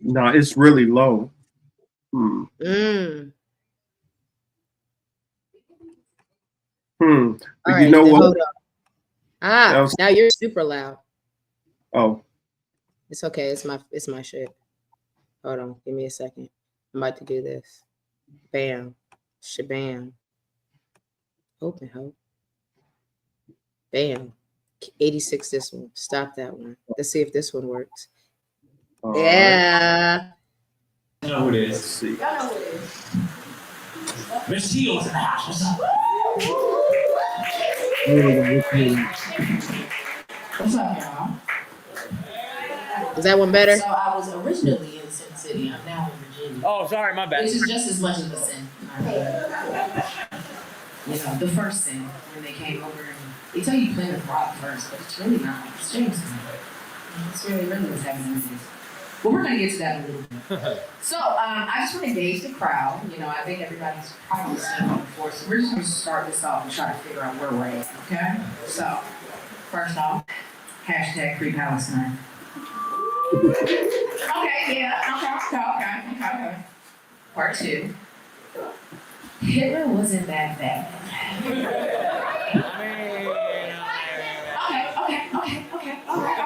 No, it's really low. You know what? Now you're super loud. Oh. It's okay. It's my shit. Hold on. Give me a second. I'm about to do this. Bam. Shabam. Open hope. Bam. 86 this one. Stop that one. Let's see if this one works. Yeah. I know who it is. Let's see. Miss Shields in the house. What's up? What's up, y'all? Is that one better? So I was originally in Sin City. I'm now in Virginia. Oh, sorry, my bad. Which is just as much of a sin. You know, the first sin when they came over and they tell you Plymouth Rock first, but it's really not. It's Jamestown. It's really what's happening with this. But we're gonna get to that in a little bit. So I just want to gauge the crowd. You know, I think everybody's probably seen it before. So we're just gonna start this off and try to figure out where we're at. Okay? So first off, hashtag Free Palestine. Okay, yeah, okay. Part 2. Hitler wasn't that bad. Okay. All right.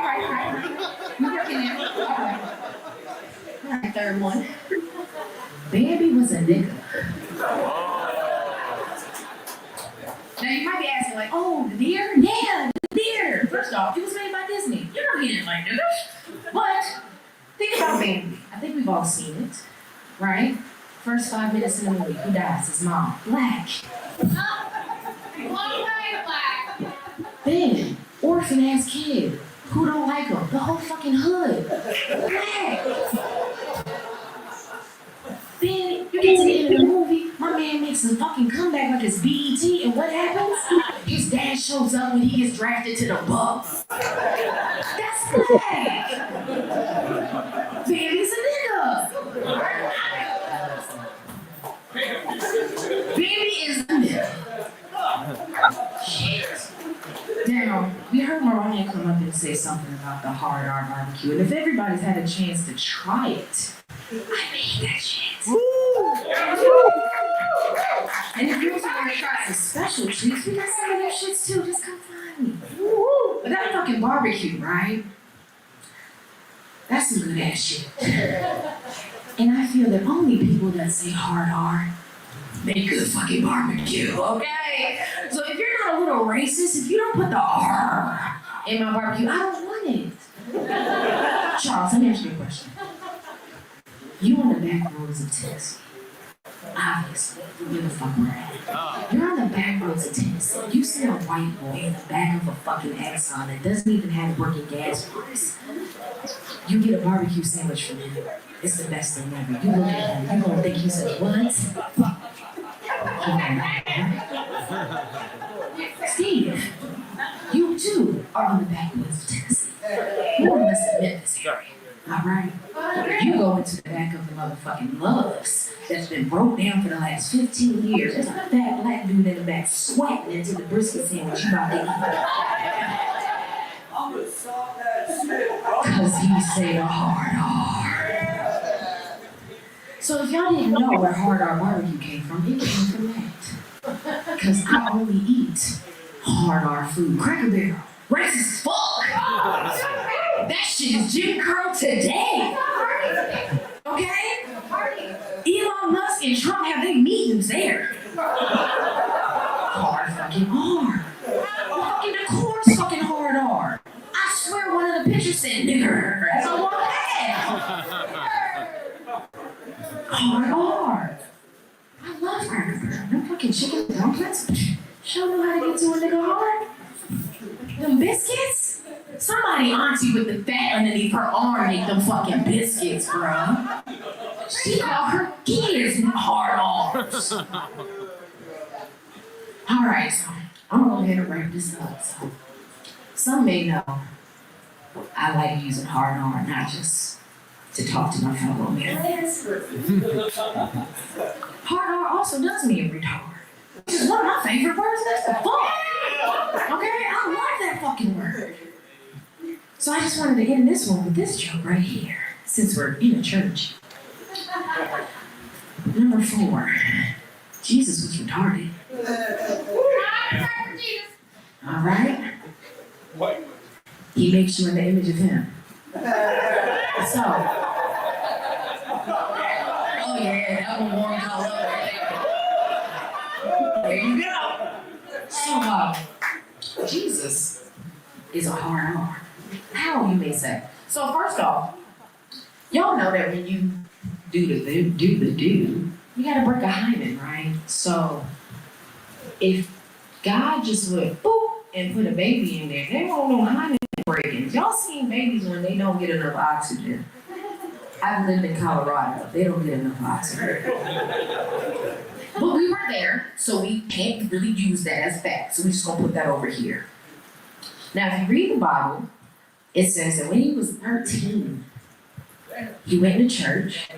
We're working it. All right, third one. Bambi was a nigga. Now you might be asking like, oh, the deer? Yeah, the deer. First off, it was made by Disney. You know he didn't like niggas. But think about Bambi. I think we've all seen it, right? First 5 minutes in the movie, who dies? His mom. Black. Then, orphan ass kid. Who don't like him? The whole fucking hood. Black. Then you get to the end of the movie, my man makes a fucking comeback like it's BET, and what happens? His dad shows up when he gets drafted to the Bucks. That's black. Baby's a nigga. Baby is a nigga. Shit. Now, we heard Mariah come up and say something about the hard R barbecue, and if everybody's had a chance to try it, I made that shit. And if you also want to try some special treats, we got some of their shits too. Just come find me. But that fucking barbecue, right? That's some good ass shit. And I feel that only people that say hard R make good fucking barbecue, okay? So if you're not a little racist, if you don't put the R in my barbecue, I don't want it. Charles, let me ask you a question. You on the back roads of Tennessee. Obviously, where the fuck we're at. You're on the back roads of Tennessee. You see a white boy in the back of a fucking Exxon that doesn't even have working gas pumps. You get a barbecue sandwich from him. It's the best thing ever. You look at him, you're gonna think he said, what? Steve, you too are on the backwoods of Tennessee. More or less in Memphis area. Alright? You go into the back of the motherfucking Loves that's been broke down for the last 15 years. There's a fat black dude in the back sweating into the brisket sandwich you about to eat. I'm gonna stop that shit. Cause he said a hard R. So if y'all didn't know where hard R barbecue came from, it came from that. Cause I only eat hard R food. Cracker Barrel. Racist as fuck. That shit is Jim Crow today. Okay? Elon Musk and Trump have their meetings there. Hard fucking R. Fucking the chorus fucking hard R. I swear one of the pictures said nigger. That's all I had. Hard R. I love Cracker Barrel. Them fucking chicken dumplings. Show them how to get to a nigga hard. Them biscuits? Somebody auntie with the fat underneath her arm make them fucking biscuits, bro. She called her kids hard R's. Alright, so I'm gonna go ahead and wrap this up. So, some may know I like using hard R, not just to talk to my fellow Americans. Hard R also does mean retard, which is one of my favorite words. That's the fuck. Okay, I love that fucking word. So I just wanted to end this one with this joke right here, since we're in a church. Number 4, Jesus was retarded. All right? He makes you in the image of him. So, oh yeah, that one warms all up right there. There you go. So, Jesus is a hard R. How, you may say? So first off, y'all know that when you do, you gotta break a hymen, right? So if God just went boop and put a baby in there. They don't know how to break it. Y'all seen babies when they don't get enough oxygen? I've lived in Colorado. They don't get enough oxygen. But we were there, so we can't really use that as fact. So we just gonna put that over here. Now, if you read the Bible, it says that when he was 13, he went to church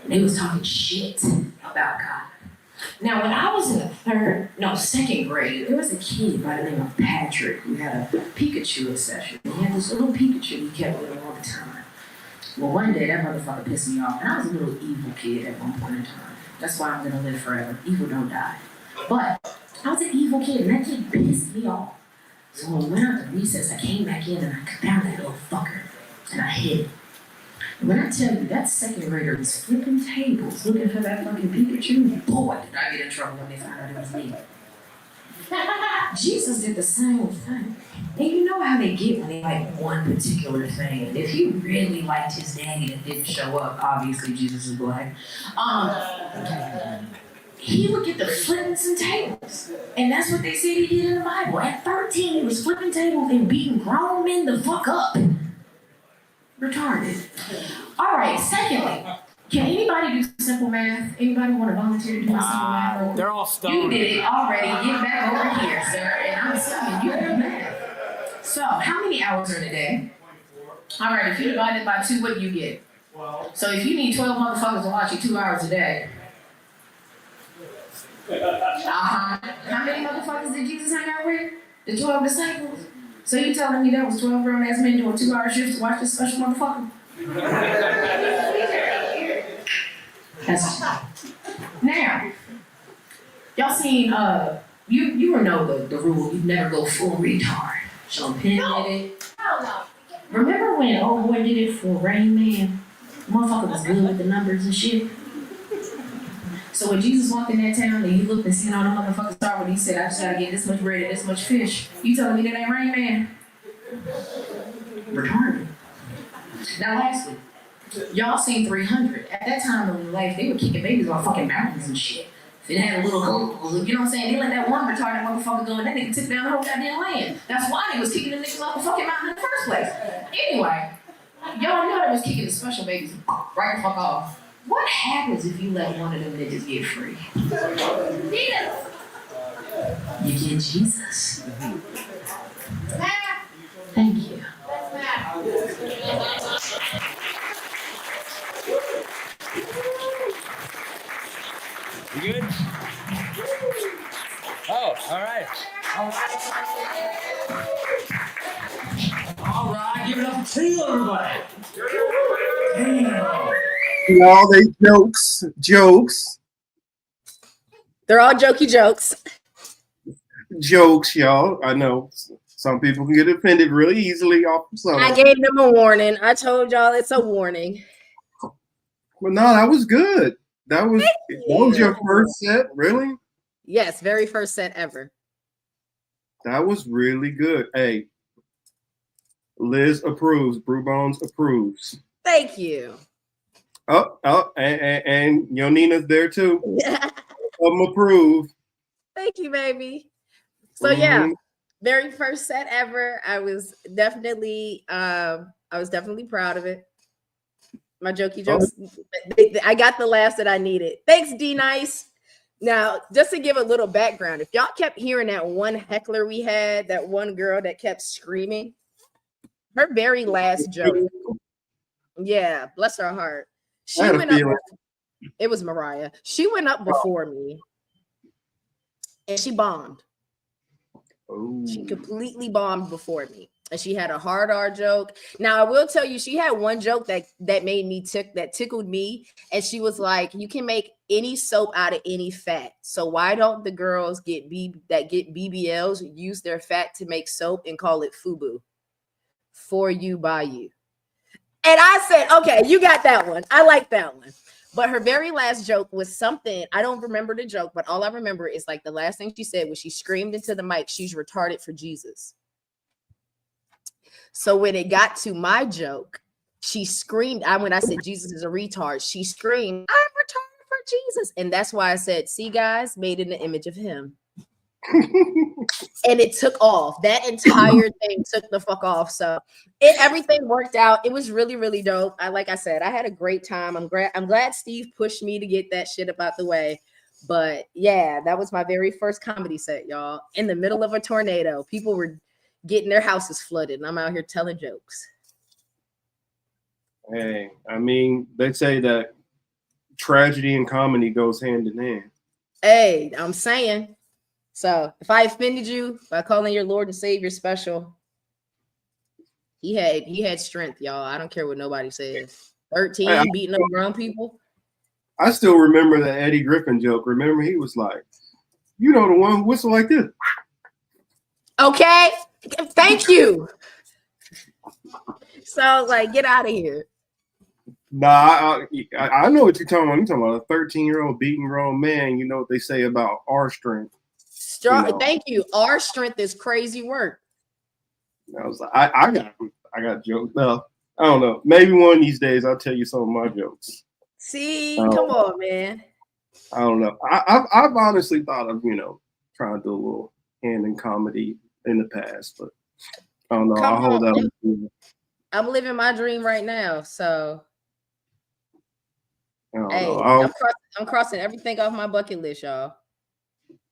and they was talking shit about God. Now, when I was in the second grade, there was a kid by the name of Patrick who had a Pikachu obsession. He had this little Pikachu he kept with him all the time. Well, one day that motherfucker pissed me off, and I was a little evil kid at one point in time. That's why I'm gonna live forever. Evil don't die. But I was an evil kid, and that kid pissed me off. So when we went out to recess, I came back in and I found that little fucker, and I hid it. And when I tell you that second grader was flipping tables looking for that fucking Pikachu, boy, did I get in trouble when they found out it was me. Jesus did the same thing. And you know how they get when they like one particular thing. And if he really liked his daddy that didn't show up, obviously Jesus is black, he would get the flipping some tables. And that's what they said he did in the Bible. At 13, he was flipping tables and beating grown men the fuck up. Retarded. All right, secondly, can anybody do simple math? Anybody want to volunteer to do simple math? They're all stoned. You did it already. Get back over here, sir. And I'm assuming you do math. So, how many hours are in a day? All right, if you divide it by 2, what do you get? So, if you need 12 motherfuckers to watch you 2 hours a day. How many motherfuckers did Jesus hang out with? The 12 disciples. So, you telling me that was 12 grown ass men doing 2-hour shifts to watch this special motherfucker? That's now, y'all seen you know the rule, you never go full retard. Sean Penn did it. Remember when old boy did it for Rain Man? The motherfucker was good with the numbers and shit. So when Jesus walked in that town and you looked and seen all the motherfuckers start when he said, I just gotta get this much bread and this much fish, you telling me that ain't Rain Man? Retarded. Now lastly, y'all seen 300. At that time in life, they were kicking babies off fucking mountains and shit. It had a little hole, you know what I'm saying? They let that one retarded motherfucker go and that nigga took down the whole goddamn land. That's why they was kicking the niggas off the fucking mountain in the first place. Anyway, y'all know they was kicking the special babies right the fuck off. What happens if you let one of them niggas get free? You get Jesus. Thank you. You good? Oh, all right. All right, give it up to you, everybody. Damn. All they jokes, They're all jokey jokes. y'all. I know some people can get offended really easily off of something. I gave them a warning. I told y'all it's a warning. But no, that was good. That was your first set, really? Yes, very first set ever. That was really good. Hey, Liz approves. Brew Bones approves. Thank you. And Yonina's there too. Approve. Thank you, baby. So yeah, very first set ever. I was definitely proud of it. My jokey jokes. I got the laughs that I needed. Thanks, D Nice. Now, just to give a little background, if y'all kept hearing that one heckler we had, that one girl that kept screaming, her very last joke. Yeah, bless her heart. She went up. It was Mariah. She went up before me, and she bombed. Oh. She completely bombed before me, and she had a hard R joke. Now, I will tell you, she had one joke that made me that tickled me, and she was like, "You can make any soap out of any fat. So why don't the girls get BBLs use their fat to make soap and call it FUBU? For you, by you." And I said, okay, you got that one. I like that one. But her very last joke was something, I don't remember the joke, but all I remember is like the last thing she said was she screamed into the mic, she's retarded for Jesus. So when it got to my joke, she screamed, when I said Jesus is a retard, she screamed, I'm retarded for Jesus. And that's why I said, see guys, made in the image of him. And it took off. That entire thing took the fuck off. So everything worked out. It was really, really dope. Like I said, I had a great time. I'm glad Steve pushed me to get that shit up out the way. But yeah, that was my very first comedy set, y'all. In the middle of a tornado. People were getting their houses flooded, and I'm out here telling jokes. Hey, I mean, they say that tragedy and comedy goes hand in hand. Hey, I'm saying. So if I offended you by calling your Lord and Savior special, he had strength, y'all. I don't care what nobody says. 13 beating up grown people. I still remember that Eddie Griffin joke. Remember, he was like, "You know the one who whistle like this." Okay, thank you. So like, get out of here. Nah, I know what you're talking about. You're talking about a 13-year-old beating grown man. You know what they say about our strength. Strong. You know. Thank you. Our strength is crazy work. I was like, I got jokes. No, I don't know. Maybe one of these days I'll tell you some of my jokes. See, come on, man. I don't know. I've honestly thought of trying to do a little hand in comedy in the past, but I don't know. I'll hold out. I'm living my dream right now, so hey, I'm crossing everything off my bucket list, y'all.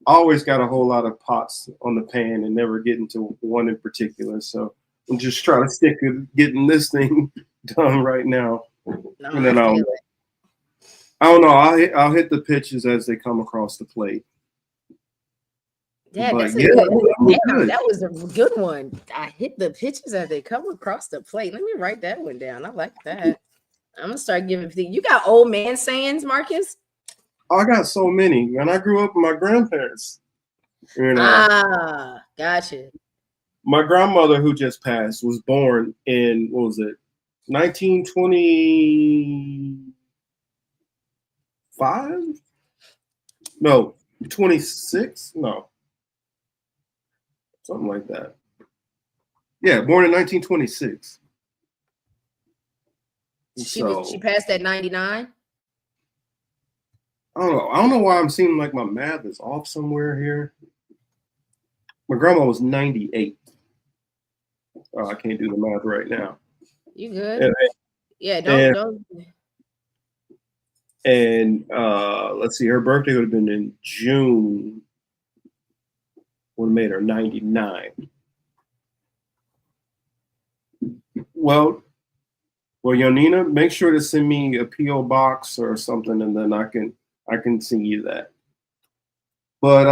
Always got a whole lot of pots on the pan and never get into one in particular. So I'm just trying to stick with getting this thing done right now. No, and then I don't know. I'll hit the pitches as they come across the plate. Yeah, that was a good one. I hit the pitches as they come across the plate. Let me write that one down. I like that. I'm gonna start giving. You got old man sayings, Marcus? I got so many. When I grew up with my grandparents. Gotcha. My grandmother, who just passed, was born in, 1925? No, 26? No. Something like that. Yeah, born in 1926. She passed at 99? I don't know why I'm seeming like my math is off somewhere here. My grandma was 98. Oh, I can't do the math right now. You good? Don't. And let's see, her birthday would have been in June. Would have made her 99. Well, Yonina, make sure to send me a PO box or something, and then I can send you that. But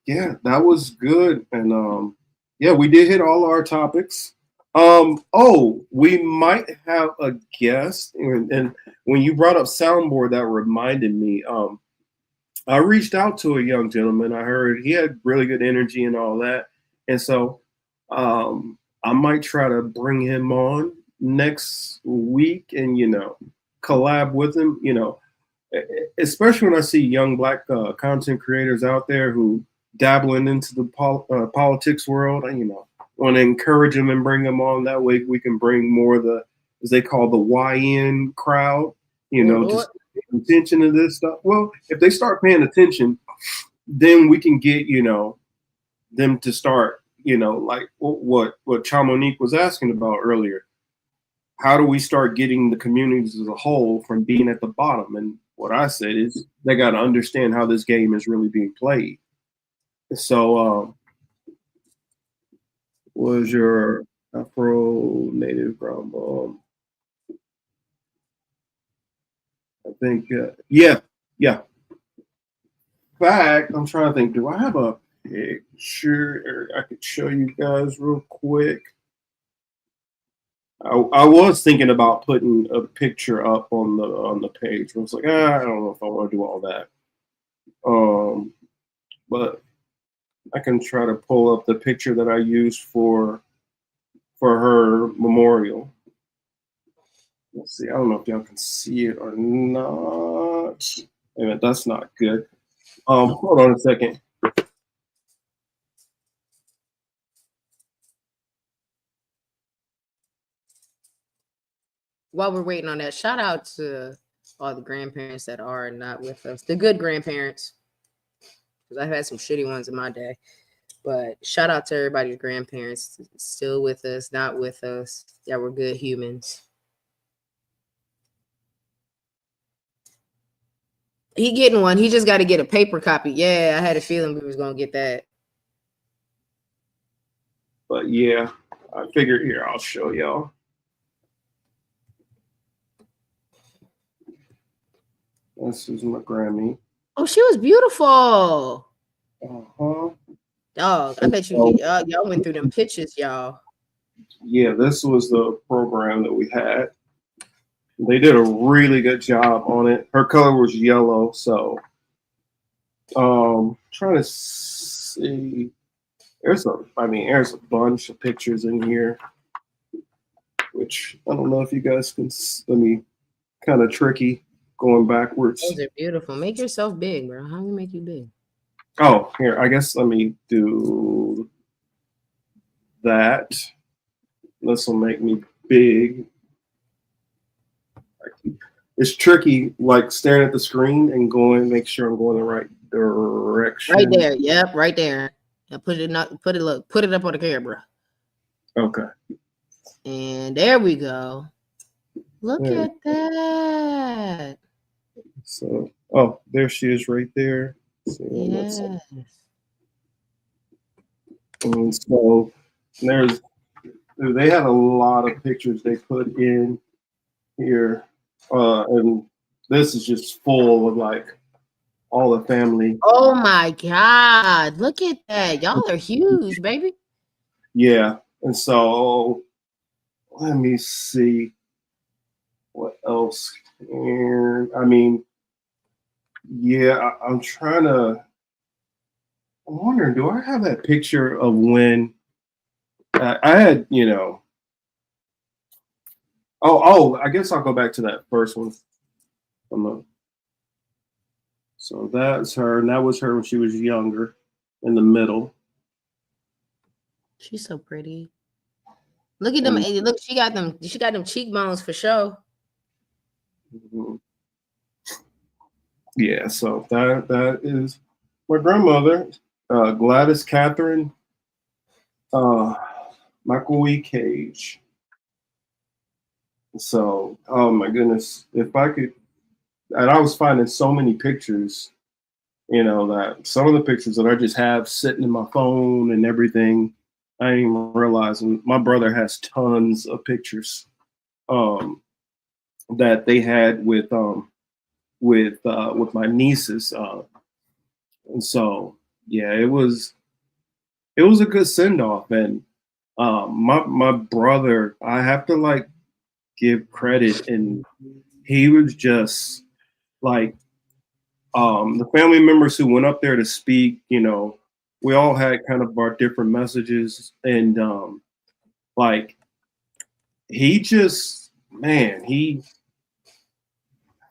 yeah, that was good, and yeah, we did hit all our topics. We might have a guest, and when you brought up soundboard, that reminded me. I reached out to a young gentleman. I heard he had really good energy and all that, and so I might try to bring him on next week and collab with him. Especially when I see young Black content creators out there who dabbling into the politics world, and want to encourage them and bring them on. That way we can bring more of the, as they call the YN crowd, just pay attention to this stuff. Well, if they start paying attention, then we can get, them to start, like what Chamonique was asking about earlier. How do we start getting the communities as a whole from being at the bottom? And what I said is they got to understand how this game is really being played. So, was your Afro Native ground ball? I think, yeah. Fact, I'm trying to think. Do I have a picture I could show you guys real quick? I was thinking about putting a picture up on the page. I was like, I don't know if I want to do all that. But I can try to pull up the picture that I used for her memorial. Let's see. I don't know if y'all can see it or not. Wait, that's not good. Hold on a second. While we're waiting on that, shout out to all the grandparents that are not with us. The good grandparents. Because I've had some shitty ones in my day. But shout out to everybody's grandparents still with us, not with us. Yeah, we're good humans. He getting one. He just got to get a paper copy. Yeah, I had a feeling we was gonna get that. But yeah, I figured here I'll show y'all. This is my Grammy. Oh, she was beautiful. Uh-huh. Dog, I bet you y'all went through them pictures, y'all. Yeah, this was the program that we had. They did a really good job on it. Her color was yellow, so trying to see. There's a bunch of pictures in here, which I don't know if you guys can. Let me kind of tricky going backwards. Those are beautiful. Make yourself big, bro. How do we make you big? Oh, here, I guess let me do that. This will make me big. It's tricky, like staring at the screen and make sure I'm going the right direction. Right there. Yep, right there. Now put it up on the camera. Okay. And there we go. Look at that. So, there she is right there. Yes. And so they had a lot of pictures they put in here. And this is just full of like all the family. Oh my God. Look at that. Y'all are huge, baby. Yeah. And so let me see what else. And I mean, yeah, I'm wondering, do I have that picture of when I had, I guess I'll go back to that first one. So that's her, and that was her when she was younger, in the middle. She's so pretty. Look at them. Look, she got them cheekbones for sure. Mm-hmm. Yeah, so that is my grandmother, Gladys Catherine McElwee Cage. So, oh my goodness, if I could, and I was finding so many pictures, that some of the pictures that I just have sitting in my phone and everything, I didn't even realize. And my brother has tons of pictures that they had with my nieces, and so yeah, it was a good send off. And my brother, I have to like give credit, and he was just like the family members who went up there to speak. We all had kind of our different messages, and like he just, man,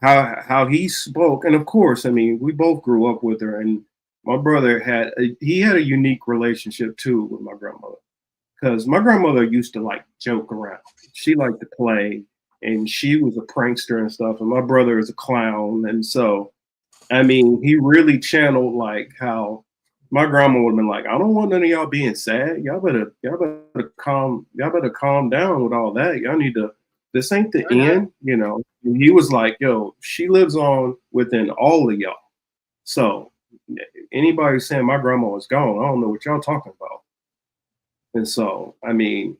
how he spoke. And of course, I mean, we both grew up with her, and my brother had a unique relationship too with my grandmother, because my grandmother used to like joke around. She liked to play, and she was a prankster and stuff, and my brother is a clown. And so, I mean, he really channeled like how my grandma would have been like, I don't want none of y'all being sad. Y'all better calm down with all that. Y'all need to, this ain't the end, And he was like, yo, she lives on within all of y'all. So anybody saying my grandma was gone, I don't know what y'all talking about. And so, I mean,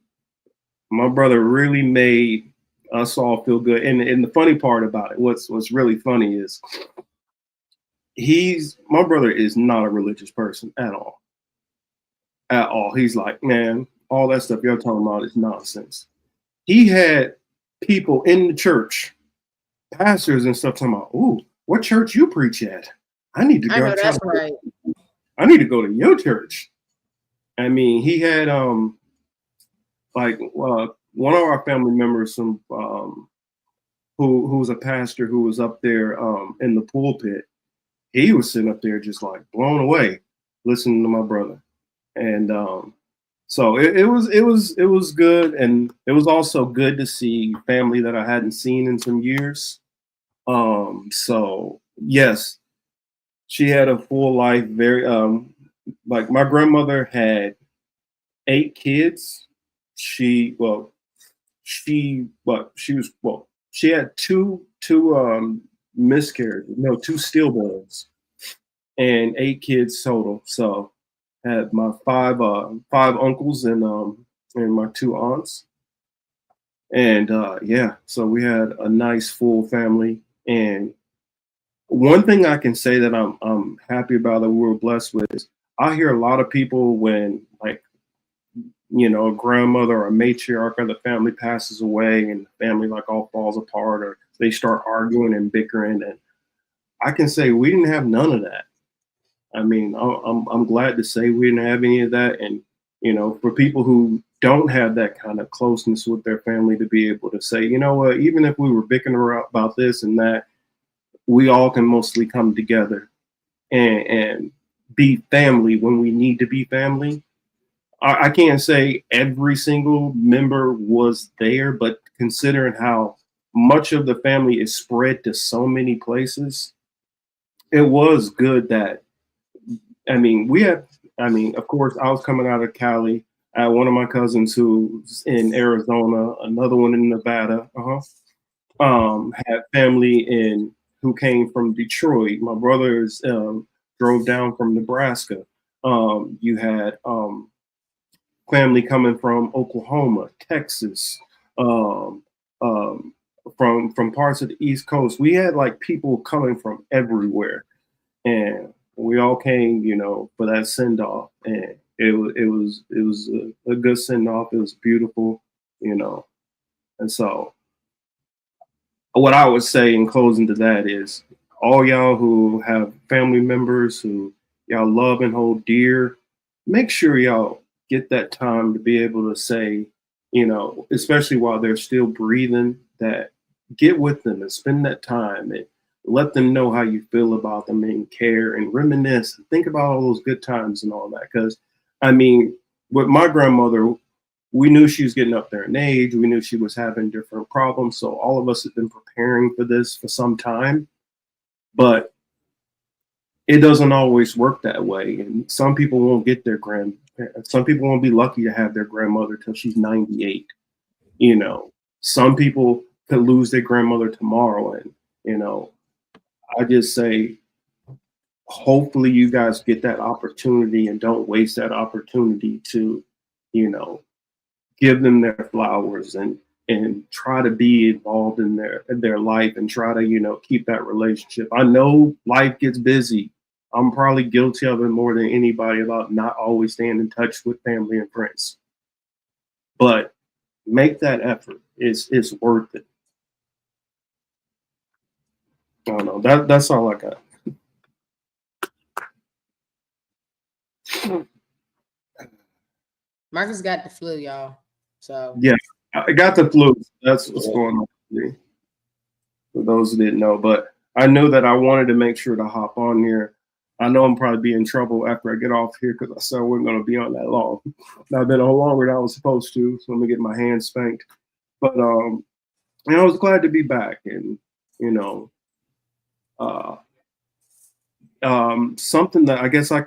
my brother really made us all feel good. And the funny part about it, what's really funny is my brother is not a religious person at all. At all. He's like, man, all that stuff you're talking about is nonsense. He had people in the church, pastors and stuff, talking about, ooh, what church you preach at? I need to go. I know that's right. I need to go to your church. I mean, he had one of our family members, who was a pastor who was up there in the pulpit. He was sitting up there just like blown away, listening to my brother. And so it was good, and it was also good to see family that I hadn't seen in some years. So yes, she had a full life, very like my grandmother had 8 kids. She she had two miscarriages, no, two stillborns, and 8 kids total. So had my five uncles and my 2 aunts. And yeah, so we had a nice full family. And one thing I can say that I'm happy about that we were blessed with is I hear a lot of people when like a grandmother or a matriarch of the family passes away and the family like all falls apart or they start arguing and bickering, and I can say we didn't have none of that. I mean, I'm glad to say we didn't have any of that. And for people who don't have that kind of closeness with their family, to be able to say, you know what, even if we were bickering about this and that, we all can mostly come together and be family when we need to be family. I can't say every single member was there, but considering how much of the family is spread to so many places, it was good that, of course, I was coming out of Cali. I had one of my cousins who's in Arizona, another one in Nevada. Had family who came from Detroit. My brothers drove down from Nebraska. You had family coming from Oklahoma, Texas, um, um, from parts of the East Coast. We had like people coming from everywhere, and we all came, for that send off, and it was a good send off. It was beautiful, and so what I would say in closing to that is all y'all who have family members who y'all love and hold dear, make sure y'all get that time to be able to say, especially while they're still breathing, that get with them and spend that time and let them know how you feel about them and care and reminisce and think about all those good times and all that. Because, with my grandmother, we knew she was getting up there in age. We knew she was having different problems. So all of us have been preparing for this for some time. But it doesn't always work that way. And some people won't get some people won't be lucky to have their grandmother till she's 98. Some people could lose their grandmother tomorrow. And, I just say, hopefully you guys get that opportunity and don't waste that opportunity to, give them their flowers and try to be involved in their life and try to, keep that relationship. I know life gets busy. I'm probably guilty of it more than anybody about not always staying in touch with family and friends. But make that effort. It's worth it. I don't know. That's all I got. Marcus got the flu, y'all. So yeah, I got the flu. That's what's going on with me. For those who didn't know, but I know that I wanted to make sure to hop on here. I know I'm probably be in trouble after I get off here because I said we weren't going to be on that long. I've been on longer than I was supposed to, so let me get my hands spanked. But I was glad to be back, and something that I guess I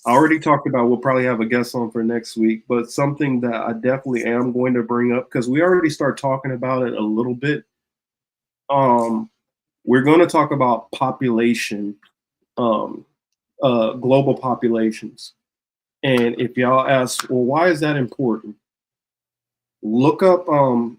already talked about. We'll probably have a guest on for next week, but something that I definitely am going to bring up because we already started talking about it a little bit. We're going to talk about population. Global populations. And if y'all ask, well, why is that important? Look up global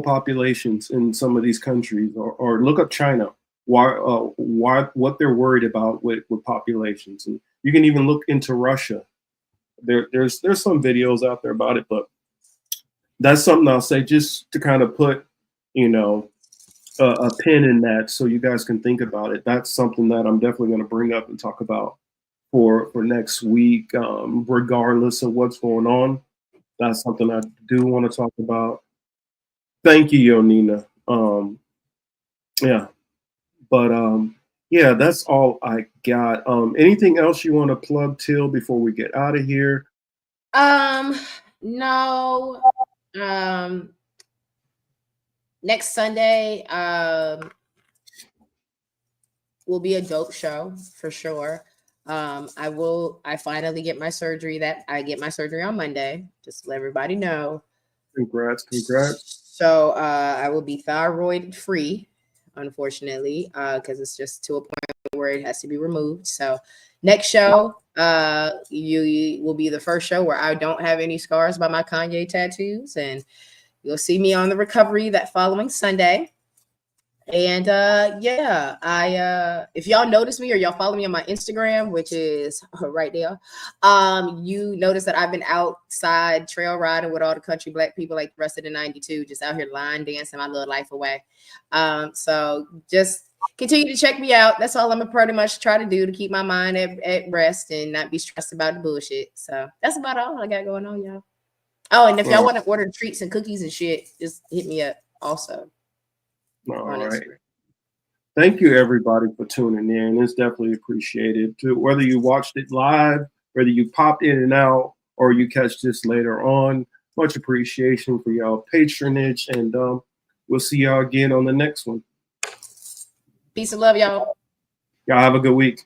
populations in some of these countries, or look up China. Why what they're worried about with populations. And you can even look into Russia. There's some videos out there about it, but that's something I'll say just to kind of put, a pin in that so you guys can think about it. That's something that I'm definitely going to bring up and talk about for next week, regardless of what's going on. That's something I do want to talk about. Thank you, Yonina. Yeah, but yeah, that's all I got. Anything else you want to plug, Till, before we get out of here? No. Next Sunday will be a dope show for sure. I finally get my surgery. I get my surgery on Monday. Just to let everybody know. Congrats. So I will be thyroid free, unfortunately, because it's just to a point where it has to be removed. So next show, you will be the first show where I don't have any scars by my Kanye tattoos, and you'll see me on the recovery that following Sunday. And if y'all notice me or y'all follow me on my Instagram, which is right there, you notice that I've been outside trail riding with all the country black people like the rest of the 92, just out here line dancing my little life away. So just continue to check me out. That's all I'm gonna pretty much try to do to keep my mind at rest and not be stressed about the bullshit. So that's about all I got going on, y'all. Oh, and if y'all want to order treats and cookies and shit, just hit me up also. All right. Thank you, everybody, for tuning in. It's definitely appreciated. Whether you watched it live, whether you popped in and out, or you catch this later on, much appreciation for y'all patronage. And we'll see y'all again on the next one. Peace and love, y'all. Y'all have a good week.